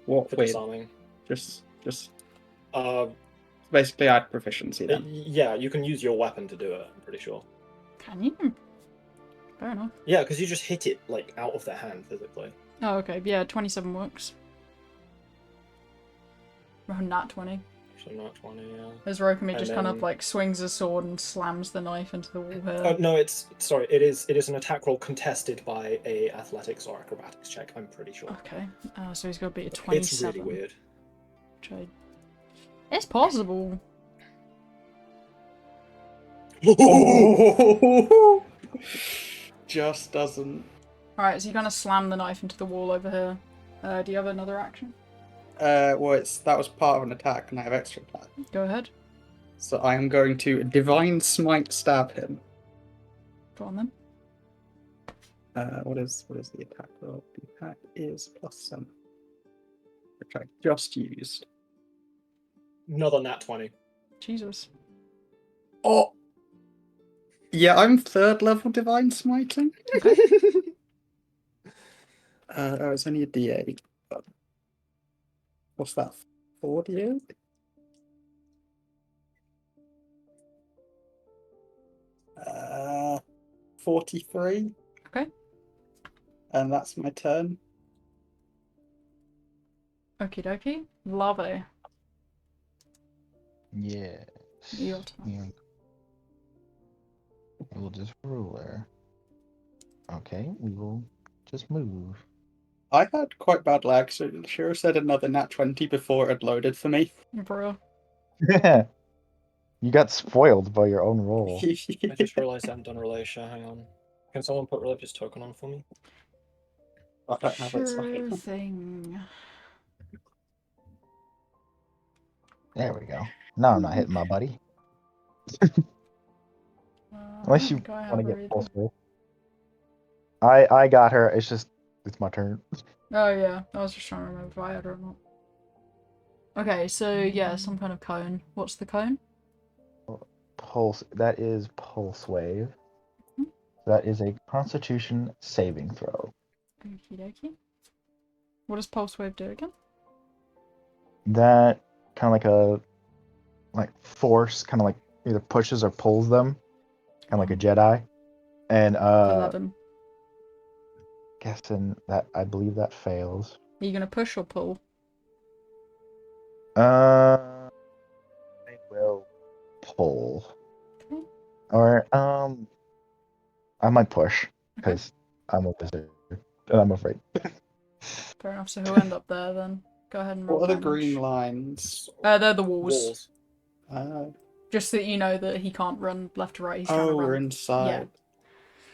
What? for Wait, disarming. just Uh, basically I had proficiency then. yeah, you can use your weapon to do it, I'm pretty sure. Can you? Fair enough. Yeah, because you just hit it, like, out of their hand, physically. Oh, okay. Yeah, 27 works. Not 20. So not 20, yeah. As Rokumi And just kind of then- like swings his sword and slams the knife into the wall here. Oh, no, it is an attack roll contested by a athletics or acrobatics check, I'm pretty sure. Okay, so he's got to beat a 27. It's really weird. Which It's possible. Just doesn't. Alright, so you kind of slam the knife into the wall over here. Do you have another action? Well, that was part of an attack, and I have extra attack. Go ahead. So I am going to divine smite stab him. Go on then. What is the attack roll? The attack is +7, which I just used. Another nat 20. Jesus. Oh, yeah, I'm 3rd level divine smiting. It's only a D8. But what's that? 4 D8? Uh, 43. Okay. And that's my turn. Okie dokie. Lovely. Yes. Your turn. Yeah. We'll just ruler. Okay, we will just move. I had quite bad lag, so Shira said another nat 20 before it had loaded for me. Bro. You got spoiled by your own roll. I just realised I haven't done Relay Share, hang on. Can someone put Religious Token on for me? I don't have it, Sure sorry. thing. There we go. Now I'm not hitting my buddy. Unless you think I want to have her get full either. swing. I got her. It's my turn. Oh yeah, I was just trying to remember if I had her or not. Okay, so yeah, some kind of cone. What's the cone? Pulse. That is pulse wave. Mhm. That is a Constitution saving throw. Okie dokie. What does pulse wave do again? That kind of like force, kind of like either pushes or pulls them, kind of like a Jedi. And 11. guessing that I believe that fails. Are you gonna push or pull? I will pull. Okay. Or I might push because I'm a wizard and I'm afraid. Fair enough. So he'll end up there then. Go ahead and roll What are the damage. green lines? They're the walls. Walls. Just so that you know that he can't run left to right. He's trying to We're run. inside.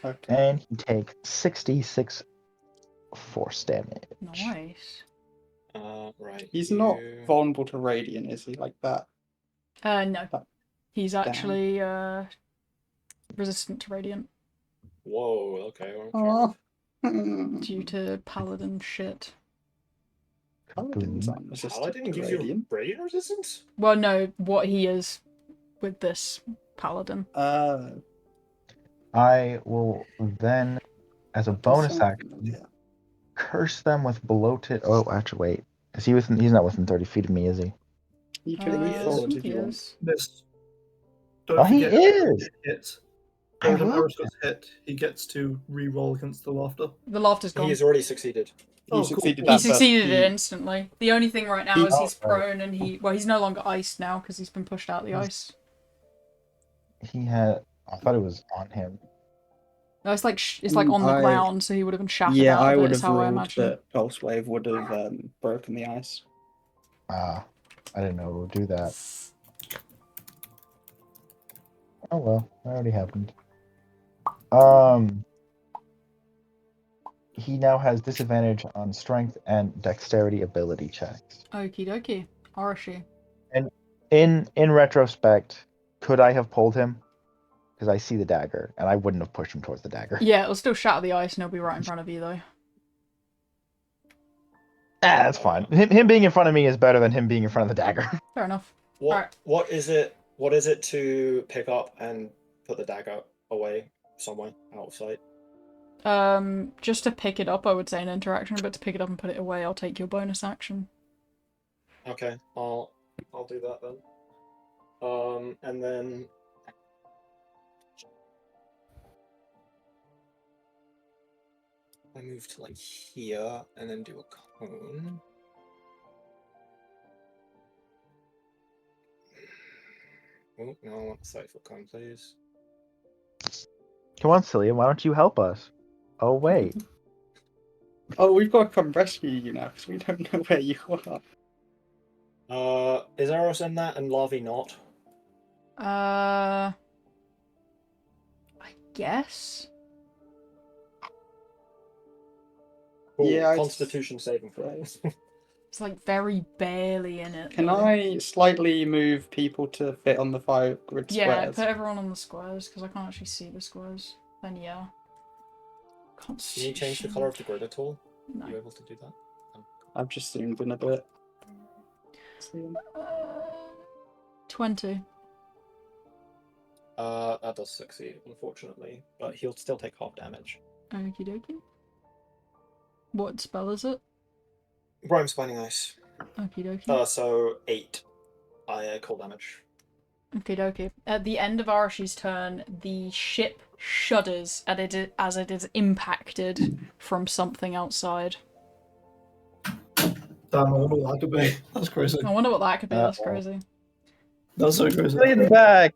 Okay. And he takes 66 force damage. Nice. Right. He's not vulnerable to radiant, is he? Like that? No. That- He's actually resistant to radiant Whoa, okay. Well, Oh. due to paladin shit. Paladins aren't resistant Paladin to gives you radiant. radiant resistance? Well, no, what he is with this paladin. I will then, as a bonus action, curse them with bloated. Oh, actually, wait. Is he within? He's not within 30 feet of me, is he? You can move is. forward He if you want. is. This. Don't Oh, he forget, is! Hit. I Every time love Eros gets hit, he gets to re-roll against the laughter. The laughter's gone. He's already succeeded. Oh, He cool. succeeded He that, but succeeded he- it instantly. The only thing right now is Oh, he's right. prone and he's no longer iced now because he's been pushed out of the ice. He had. I thought it was on him. No, it's like on the ground, so he would have been shattered Yeah, out I of it. would Is have how I ruled imagine. that Pulse Wave would have broken the ice. Ah, I didn't know it would do that. Oh well, that already happened. He now has disadvantage on strength and dexterity ability checks. Okie dokie. Arashi. And in retrospect, could I have pulled him? Because I see the dagger, and I wouldn't have pushed him towards the dagger. Yeah, it'll still shatter the ice and it'll be right in front of you though. That's fine. Him being in front of me is better than him being in front of the dagger. Fair enough. What is it? What is it to pick up and put the dagger away somewhere out of sight? Just to pick it up, I would say an interaction, but to pick it up and put it away, I'll take your bonus action. Okay, I'll do that then. And then I move to like here and then do a cone. Oh, no, I want a sight for cone, please. Come on, Cillian, why don't you help us? Oh, wait. Oh, we've got to come rescue you now because we don't know where you are. Is Eros in that and Lavi not? I guess. Cool. Yeah, Constitution saving throws. It's like very barely in it. Can though. I slightly move people to fit on the 5 grid Yeah, squares? put everyone on the squares because I can't actually see the squares. Then yeah. Can you change the color of the grid at all? No. Are you able to do that? I've just zoomed in a bit. 20. That does succeed, unfortunately, but he'll still take half damage. Okie dokie. What spell is it? Rhyme Spinning Ice. Okie dokie. So 8 cold damage. Okie dokie. At the end of Arashi's turn, the ship shudders as it is impacted from something outside. Damn, I wonder what that could be. That's crazy. I wonder what that could be. That's crazy. That's so crazy. Cillian's back!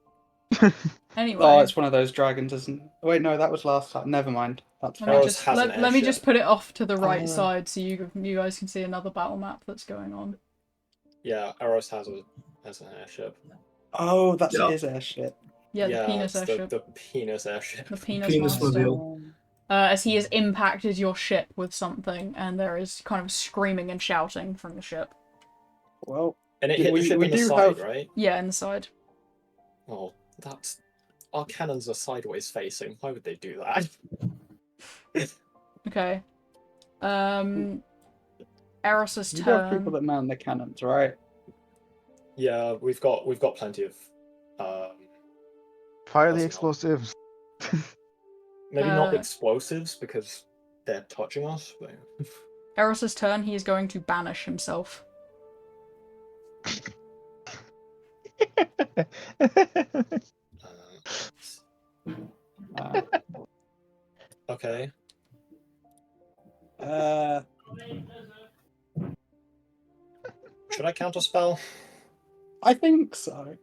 Anyway. Oh, it's one of those dragons, isn't it? Wait, no, that was last time. Never mind. That's Let me Eros just has an let me airship. just put it off to the right Oh. side so you guys can see another battle map that's going on. Yeah, Eros has an airship. Oh, that's Yeah. his airship. Yeah, the penis it's airship. The penis airship. The penis Penis master. mobile. As he has impacted your ship with something, and there is kind of screaming and shouting from the ship. Well, And it Yeah, hit we- the ship we in the do side, have- right? Yeah, in the side. Oh, that's... Our cannons are sideways facing. Why would they do that? Okay. Eros's you have people turn. that man the cannons, right? Yeah, we've got plenty of... Fire the That's not- explosives. maybe not Uh, explosives, because they're touching us, but... Eros's turn, he is going to banish himself. Uh, Okay. Should I counterspell? I think so.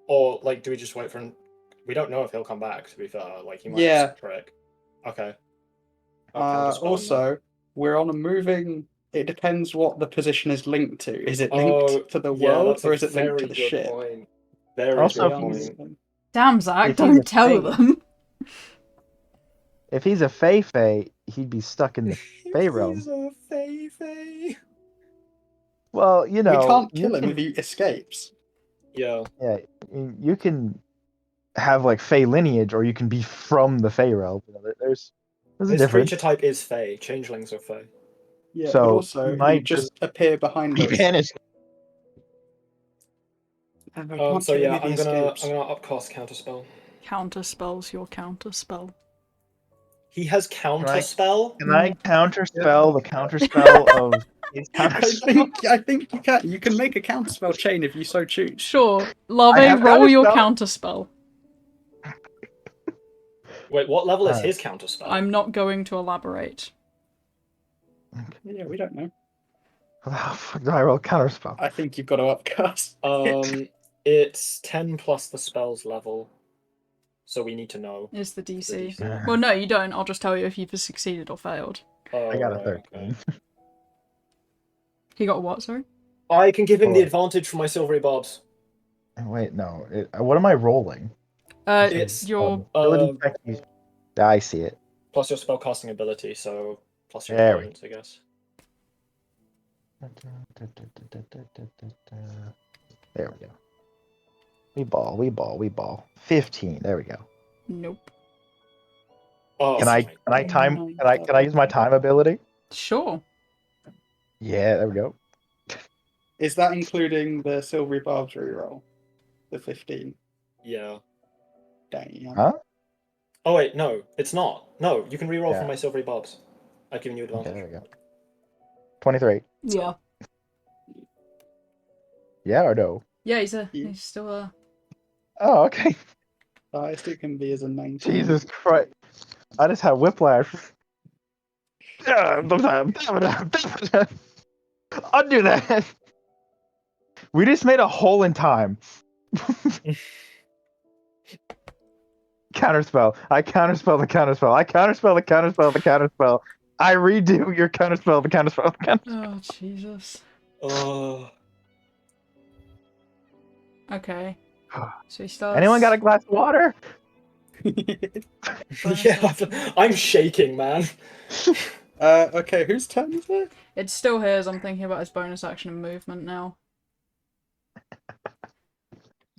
Or, like, do we just wait for him? We don't know if he'll come back, to be fair. Like, he might Yeah. have some trick. Okay. I'll counterspell him Also, we're on a moving. It depends what the position is linked to. Is it linked to the yeah, world that's a or is it linked to very the good ship? point. Very Also, good if he's- point. Damn, Zach, If he's don't a tell thing- them. If he's a Fey, he'd be stuck in the Fey realm. He's a Fey. Well, you know, we can't you kill him can- if he escapes. Yeah. Yeah, you can have like Fey lineage, or you can be from the Fey realm. You know, there's a His difference. creature type is Fey. Changelings are Fey. Yeah, So, but also he might he just appear behind us. Vanish. And we can't So kill him yeah, if he I'm gonna escapes. upcast counterspell. Counterspell's your counterspell. He has counterspell. Can I counterspell the counterspell of his I counterspell? think you can. You can make a counterspell chain if you so choose. Sure. I Lave, have roll your counterspell. counterspell. Wait, what level is his counterspell? I'm not going to elaborate. Yeah, we don't know. How the fuck do I roll counterspell? I think you've got to upcast. It's 10 plus the spell's level. So we need to know. Is the the DC. DC. Well, no, you don't. I'll just tell you if you've succeeded or failed. Oh, I got a right, 13. okay. He got what, sorry? I can give him the Hold advantage for my silvery barbs. Wait, no. What am I rolling? It's Your Ability check. I see it. plus your spellcasting ability, so plus your There we intelligence, I guess. There we go. We ball. 15. There we go. nope. Oh, Can I use my time ability? Sure. Yeah, there we go. Is that including the silvery barbs reroll? The 15. Yeah. Damn. Huh? Oh wait, no, it's not. No, you can reroll Yeah. from my silvery barbs. I've given you Okay, advantage. there we go. 23. Yeah. Yeah or no? Yeah, he's still Oh, okay. Highest it can be is a 19. Jesus Christ. I just had whiplash. Undo that. We just made a hole in time. Counterspell. I counterspell the counterspell. I counterspell the counterspell the counterspell. I redo your counterspell the counterspell the counterspell. Oh Jesus. Oh. Okay. So he starts. Anyone got a glass of water? bonus Yeah, action. I'm shaking, man. Okay, whose turn is it? It's still his. I'm thinking about his bonus action and movement now.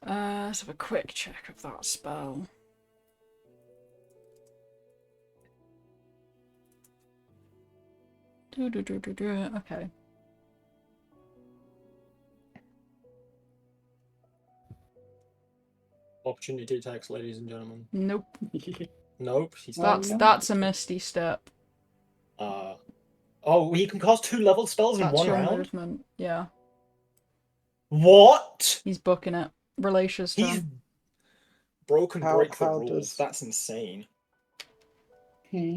Let's have a quick check of that spell. Okay. Opportunity attacks, ladies and gentlemen. Nope. Nope. He's That's a misty step. Oh, he can cast 2 level spells in That's one your round? movement. Yeah. What? He's booking it. Relatia's He's turn. broken How- break the how rules. does- That's insane.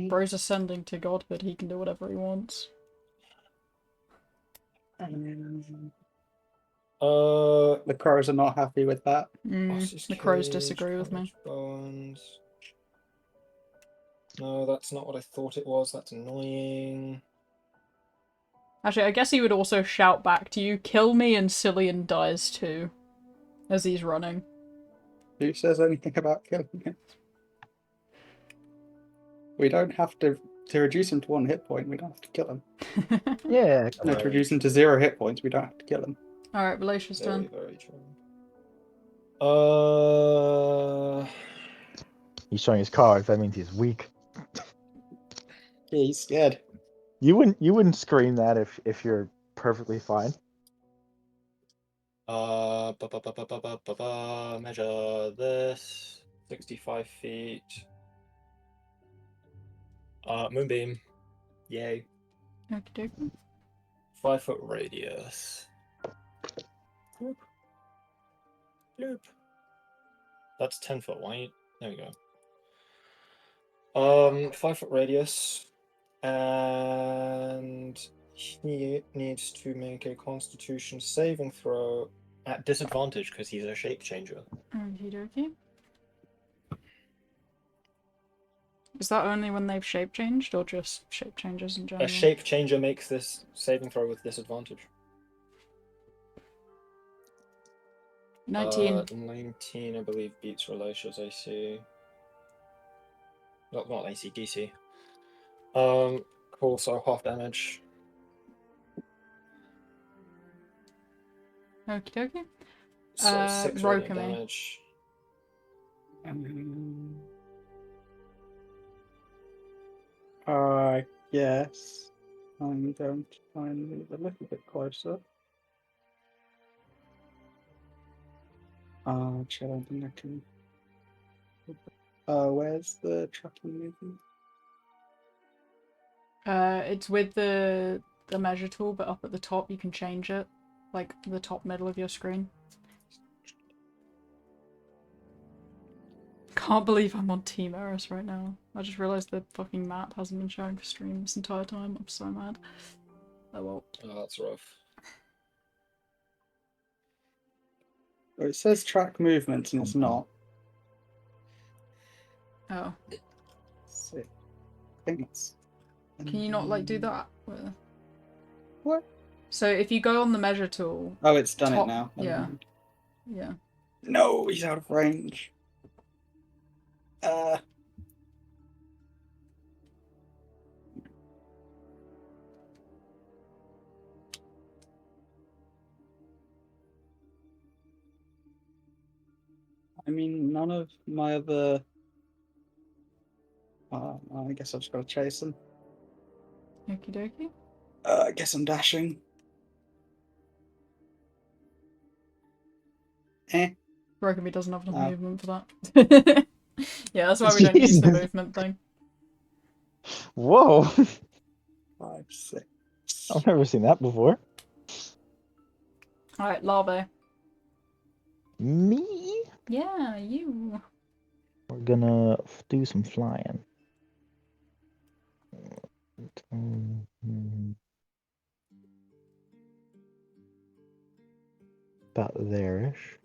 Bro's ascending to godhood. He can do whatever he wants. The crows are not happy with that. The crows disagree with me. Bones. No, that's not what I thought it was. That's annoying. Actually, I guess he would also shout back to you, "Kill me," and Cillian dies too, as he's running. Who says anything about killing him? We don't have to reduce him to 1 hit point. We don't have to kill him. Yeah. No, to reduce him to 0 hit points. We don't have to kill him. All right, Relatia's Very, turn. very true. He's showing his cards. That means he's weak. Yeah, he's scared. You wouldn't scream that if you're perfectly fine. Measure this. 65 feet. Moonbeam. Yay. Okey dokey. 5 foot radius. Bloop. Bloop. That's 10 foot wide. There we go. 5 foot radius. And he needs to make a constitution saving throw at disadvantage because he's a shape changer. Okey dokey. Is that only when they've shape changed, or just shape changes in general? A shape changer makes this saving throw with disadvantage. 19. 19, I believe, beats Relatia's AC. Not AC, DC. Cool, so half damage. Okie dokie. So 6 radiant Rokami. damage. I guess I'm going to try and move a little bit closer. Actually, I don't think I can. Where's the tracking movement? It's with the measure tool, but up at the top you can change it, like the top middle of your screen. Can't believe I'm on Team Eris right now. I just realised the fucking map hasn't been showing for stream this entire time. I'm so mad. Oh well. Oh, that's rough. Oh, it says track movements and it's not. Oh. Sick. I think it's. Can you not like do that? What? So if you go on the measure tool, Oh, it's done Top- it now. Never yeah. mind. yeah. No, he's out of range. I mean, none of my other. I guess I've just got to chase him. Okie dokie. I guess I'm dashing. Rokami doesn't have enough No. movement for that. Yeah, that's why we don't use the Jesus. movement thing. Whoa! 5, 6. I've never seen that before. Alright, larvae. Me? Yeah, you. We're gonna do some flying. About there-ish.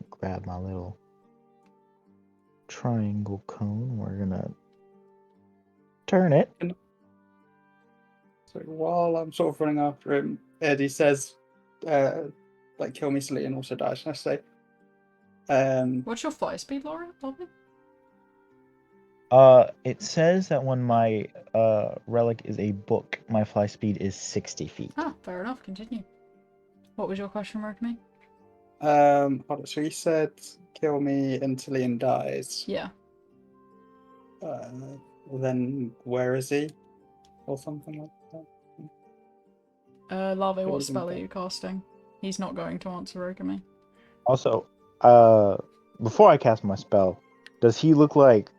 Grab my little triangle cone. We're gonna turn it. So while I'm sort of running after him, Eddie says, like, kill me silly and also dies. And I say, What's your fly speed, Laura? Lovely. It says that when my relic is a book, my fly speed is 60 feet. Ah, fair enough. Continue. What was your question, Rokami? hold on, so he said, kill me until Ian dies. Yeah. Then where is he? Or something like that. Larvae, what What spell are do you you casting? He's not going to answer Rokami. Also, before I cast my spell, does he look like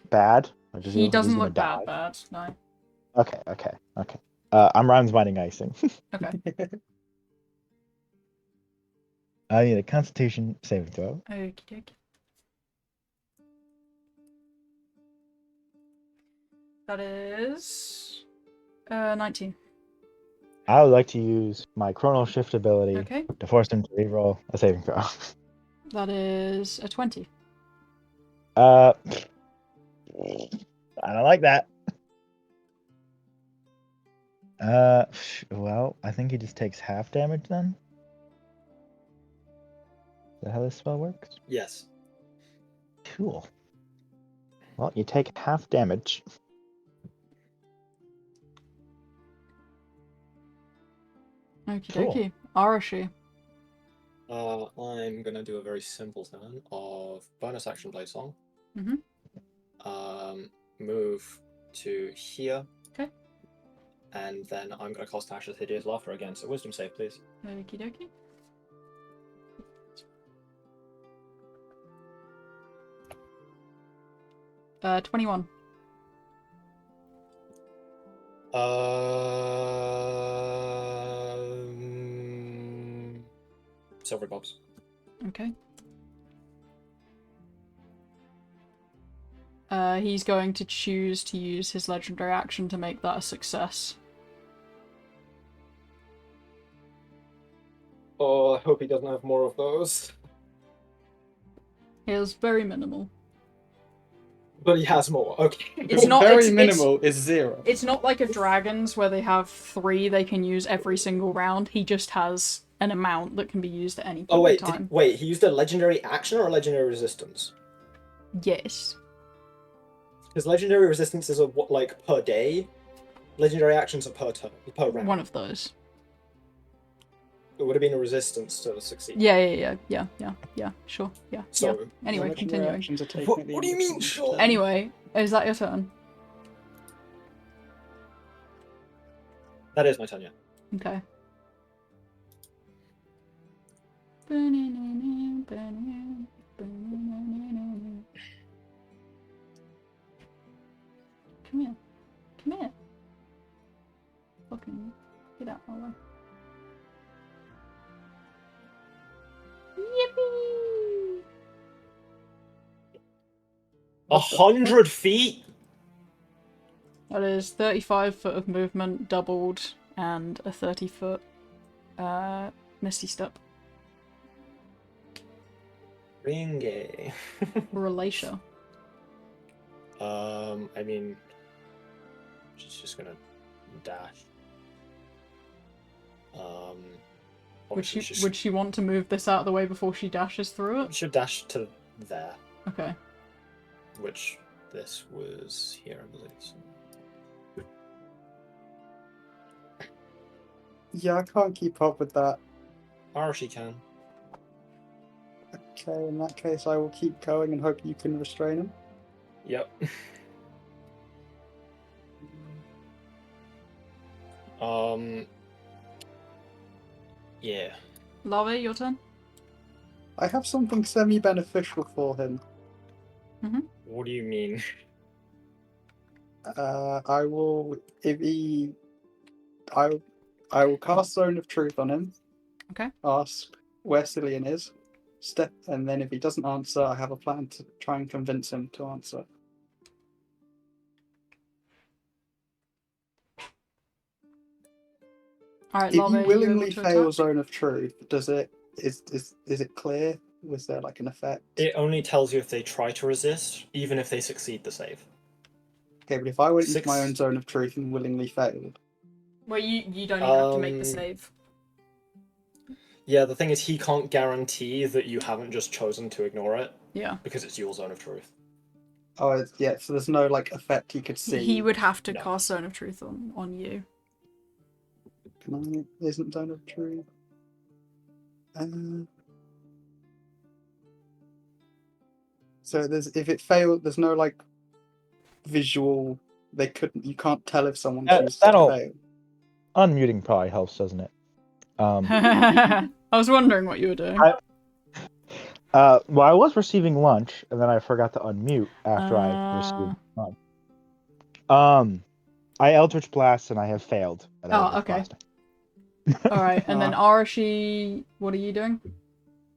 bad? Or does He look like he's doesn't gonna look die? bad, no. Okay. I'm Rhymes Binding Icing. Okay. I need a Constitution saving throw. Okie dokie. That is 19. I would like to use my Chronal Shift ability Okay. to force him to reroll a saving throw. That is a 20. I don't like that. Well, I think he just takes half damage then. Is that how this spell works? Yes. Cool. Well, you take half damage. Okie Cool. dokie. Arashi. I'm gonna do a very simple turn of bonus action blade song. Mm-hmm. Move to here. Okay. And then I'm gonna cast Ashes Hideous Laughter again. So wisdom save, please. Okie dokie. Uh, 21. Silver bobs. Okay. He's going to choose to use his legendary action to make that a success. Oh, I hope he doesn't have more of those. He is very minimal. But he has more. Okay. It's not very minimal is 0. It's not like a dragon's where they have 3 they can use every single round. He just has an amount that can be used at any point Oh wait, in time. wait. He used a legendary action or a legendary resistance? Yes. Because legendary resistance is like per day. Legendary actions are per turn, per round. One of those. It would have been a resistance to succeed. Yeah, sure, yeah. So, yeah. Anyway, Legendary continuing. actions are taken What at the do end you of mean, each sure? turn. Anyway, is that your turn? that is my turn, yeah. Okay. Come here. Come here. Fucking get out my way. Yippee! 100 feet? That is 35 foot of movement doubled and a 30 foot misty step. Ringy. Relatia. I mean, she's just gonna dash. Obviously Would she want to move this out of the way before she dashes through it? should dash to there, Okay. which this was here, I believe. So. Yeah, I can't keep up with that. Or she can. Okay, in that case, I will keep going and hope you can restrain him. Yep. Yeah. Lava, your turn. I have something semi-beneficial for him. What do you mean? I will, if he, I will cast Zone of Truth on him. Okay. Ask where Cillian is. And then if he doesn't answer, I have a plan to try and convince him to answer. Alright, If Lava, you are willingly able to fail attack? Zone of Truth, is it clear? Was there like an effect? It only tells you if they try to resist, even if they succeed the save. Okay, but if I went into 6. my own Zone of Truth and willingly failed, Well, you don't even have to make the save. Yeah, the thing is, he can't guarantee that you haven't just chosen to ignore it. Yeah. Because it's your zone of truth. oh yeah, so there's no like effect you could see. He would have to No. cast Zone of Truth on you. Can I? Isn't Zone of Truth? So if it failed, there's no like visual. You can't tell if someone chooses to that'll- fail. Unmuting probably helps, doesn't it? I was wondering what you were doing. Well, I was receiving lunch, and then I forgot to unmute after I received lunch. I Eldritch Blast, and I have failed at Eldritch okay. Blasting. Alright, and then Arashi, what are you doing?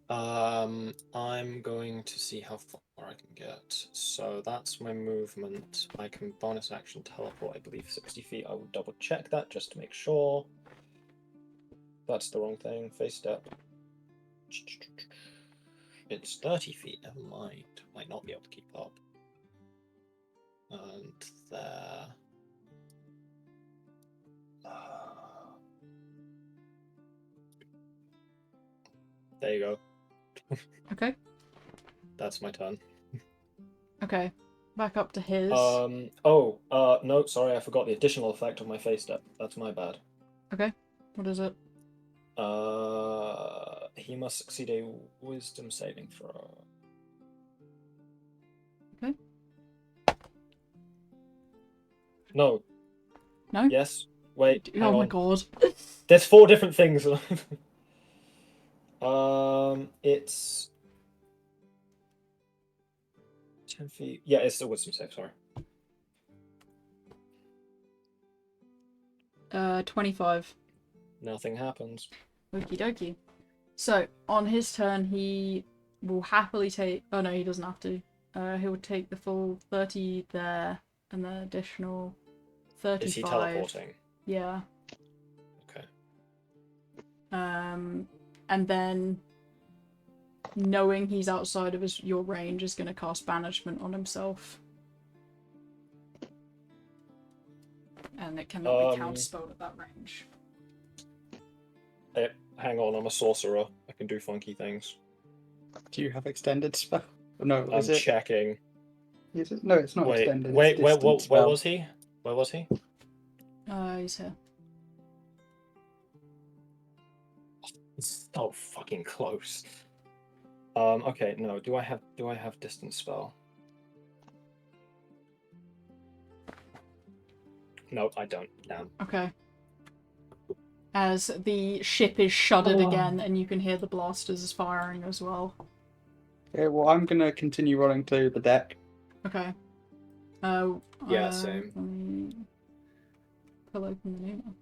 I'm going to see how far I can get. So that's my movement. I can bonus action teleport, I believe 60 feet. I will double check that just to make sure. That's the wrong thing. Face step. It's 30 feet, never mind. Might not be able to keep up. And there. There you go. Okay. That's my turn. Okay. Back up to his. No, sorry, I forgot the additional effect of my face step. That's my bad. Okay. What is it? He must succeed a wisdom saving throw. Okay. No. No? Yes. Wait. Oh hang my on. god. There's 4 different things. It's 10 feet. Yeah, it's the wisdom save. Sorry. 25. Nothing happens. Okie dokie. So, on his turn, he will happily take... Oh no, he doesn't have to. He will take the full 30 there, and then additional 35. Is he teleporting? Yeah. Okay. And then, knowing he's outside of your range, is going to cast banishment on himself. And it cannot be counterspelled at that range. Hang on, I'm a sorcerer. I can do funky things. Do you have extended spell? No, I'm checking. Is it? No, it's not extended. Wait, it's where distant spell. was he? Where was he? He's here. It's so fucking close. Okay, no. Do I have distance spell? No, I don't. Damn. Okay. As the ship is shuddered again, and you can hear the blasters firing as well. Okay, well, I'm gonna continue running to the deck. Okay. Yeah, same. Pull open the new map.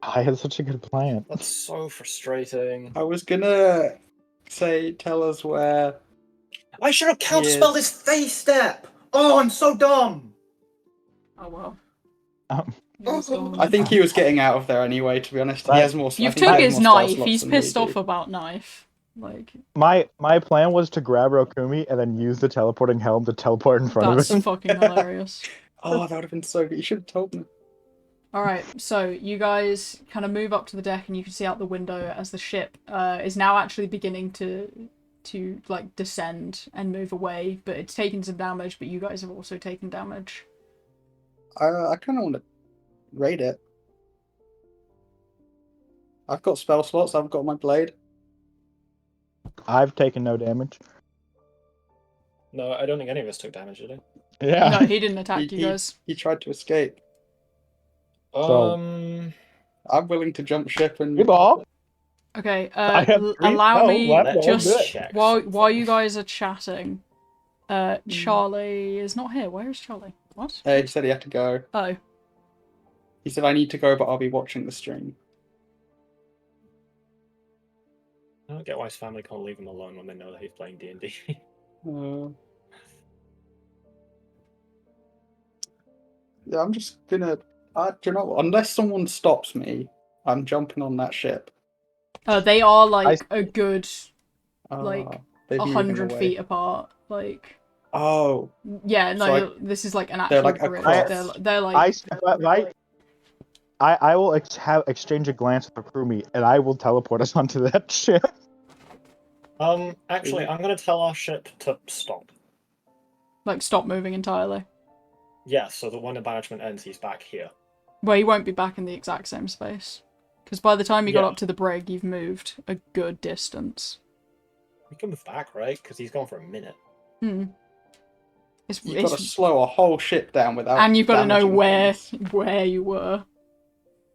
I had such a good plan. That's so frustrating. I was gonna say, tell us where. I should have counterspelled his face step! Oh, I'm so dumb! Oh well. I think he was getting out of there anyway, to be honest. He has more. You've took his knife, he's pissed off about knife. Like my plan was to grab Rokumi and then use the teleporting helm to teleport in front of him. That's fucking hilarious. Oh, that would have been so good. You should have told me. Alright, so you guys kind of move up to the deck and you can see out the window as the ship is now actually beginning to like descend and move away, but it's taken some damage, but you guys have also taken damage. I kind of want to raid it. I've got spell slots. I've got my blade. I've taken no damage. No, I don't think any of us took damage, did Yeah. No, he didn't attack He- you guys. He tried to escape. we? So- I'm willing to jump ship and. We ball. Okay, I have 3 allow spells me left, let's all just good. check while something. you guys are chatting. Charlie is not here. Where is Charlie? What? He said he had to go. Oh, He said, I need to go, but I'll be watching the stream. I don't get why his family can't leave him alone when they know that he's playing D&D. Yeah, I'm just gonna. Do you know what? Unless someone stops me, I'm jumping on that ship. they are like a good Like they're moving 100 away. feet apart. Like, Oh, yeah, no, So this is like an they're actual like bridge. across. They're like I will exchange a glance with Akrumi, and I will teleport us onto that ship. Actually, I'm gonna tell our ship to stop. stop moving entirely. Yeah, so that when the banishment ends, he's back here. Well, he won't be back in the exact same space. Because by the time you got Yeah. up to the brig, you've moved a good distance. We can move back, right? Because he's gone for a minute. Hmm. You've got to slow a whole ship down without. And you've got to know damaging things. where you were.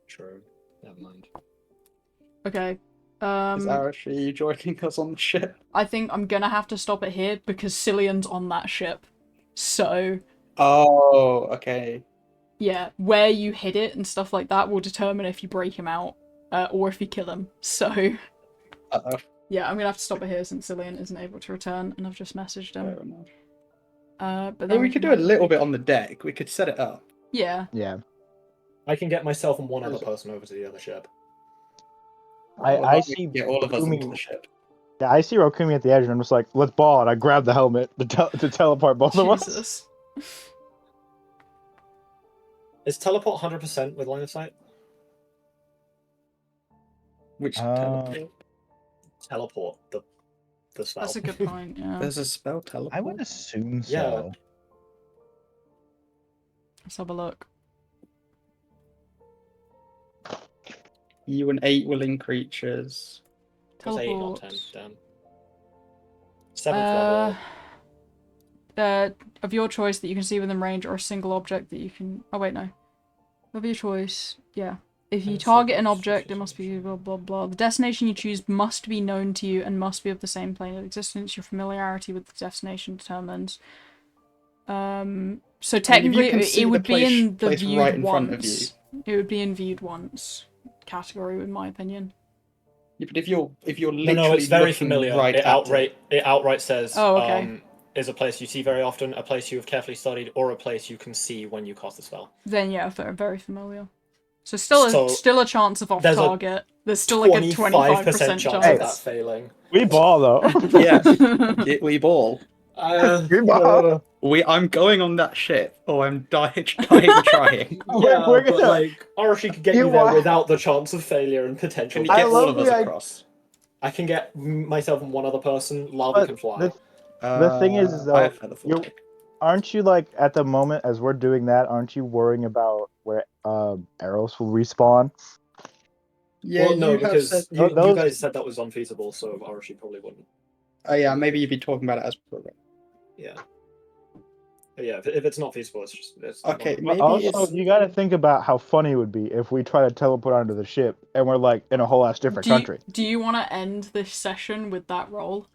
True. Never mind. Okay. Is Arash, are you joining us on the ship? I think I'm gonna have to stop it here because Cillian's on that ship. So Oh, okay. yeah, where you hit it and stuff like that will determine if you break him out or if you kill him. So Uh-oh. yeah, I'm gonna have to stop it here since Cillian isn't able to return, and I've just messaged Fair him. enough. But Yeah, then we could do a little bit on the deck. We could set it up. Yeah. Yeah. I can get myself and one other person over to the other ship. Well, I we see can get all of us into Rokumi- the ship. Yeah, I see Rokumi at the edge, and I'm just like, let's ball, and I grab the helmet to teleport both of us. Jesus. Is teleport 100% with line of sight? Which Uh, Teleport, the spell. That's a good point, yeah. There's a spell teleport. I would assume so. Yeah. Let's have a look. You and 8 willing creatures. That's 8, not 10. Teleport. Damn. 7th level. Of your choice that you can see within range, or a single object that you can. Oh wait, no. Of your choice, yeah. If you target an object, it must be blah blah blah. The destination you choose must be known to you and must be of the same plane of existence. Your familiarity with the destination determines. So technically, it would be in the place viewed right in front of once. It would be in viewed once category, in my opinion. Yeah, but if you're literally No, it's very looking familiar. right It at it. outright says Oh, okay. Is a place you see very often, a place you have carefully studied, or a place you can see when you cast the spell. Then yeah, very familiar. So still a chance of off there's a target. There's still like a 25% chance chance of of that that. failing. We ball though. Yeah, we ball. We ball. I'm going on that ship, or I'm dying trying. Yeah, We're but gonna- like Arashi could get You you there are- without the chance of failure and potential. Can you I get all love of us the across? I can get myself and one other person. Lava But can fly. The thing is, I though, have feather you're- flight. aren't you like at the moment as we're doing that? Aren't you worrying about where arrows will respawn? Yeah, well, no, you have because said. you those- guys said that was unfeasible, so Arashi probably wouldn't. Oh yeah, maybe you'd be talking about it as program. Yeah. But yeah, if it's not feasible, it's Okay, not- maybe Also, it's. you got to think about how funny it would be if we try to teleport onto the ship and we're like in a whole ass different country. Do you want to end this session with that roll?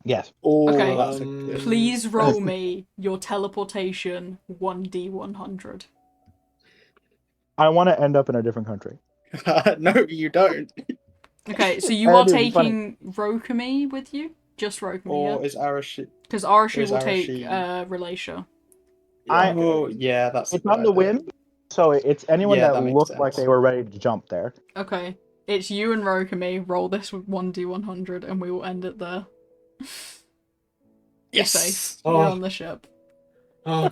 Yes. Oh, Okay. that's a good. Please roll me your teleportation 1d100. I want to end up in a different country. No, you don't. Okay, so you That are would be funny. taking Rokumi with you? Just Rokumi, Or yeah? is Arashi? Because Arashi is will take Arashi- Relatia. I- Oh, yeah, that's. It's on the whim, so it's anyone Yeah, that that makes looked like sense. they were ready to jump there. Okay, it's you and Rokumi. Roll this with 1d100 and we will end it there. You're Yes. safe. Oh. You're on the ship. Oh,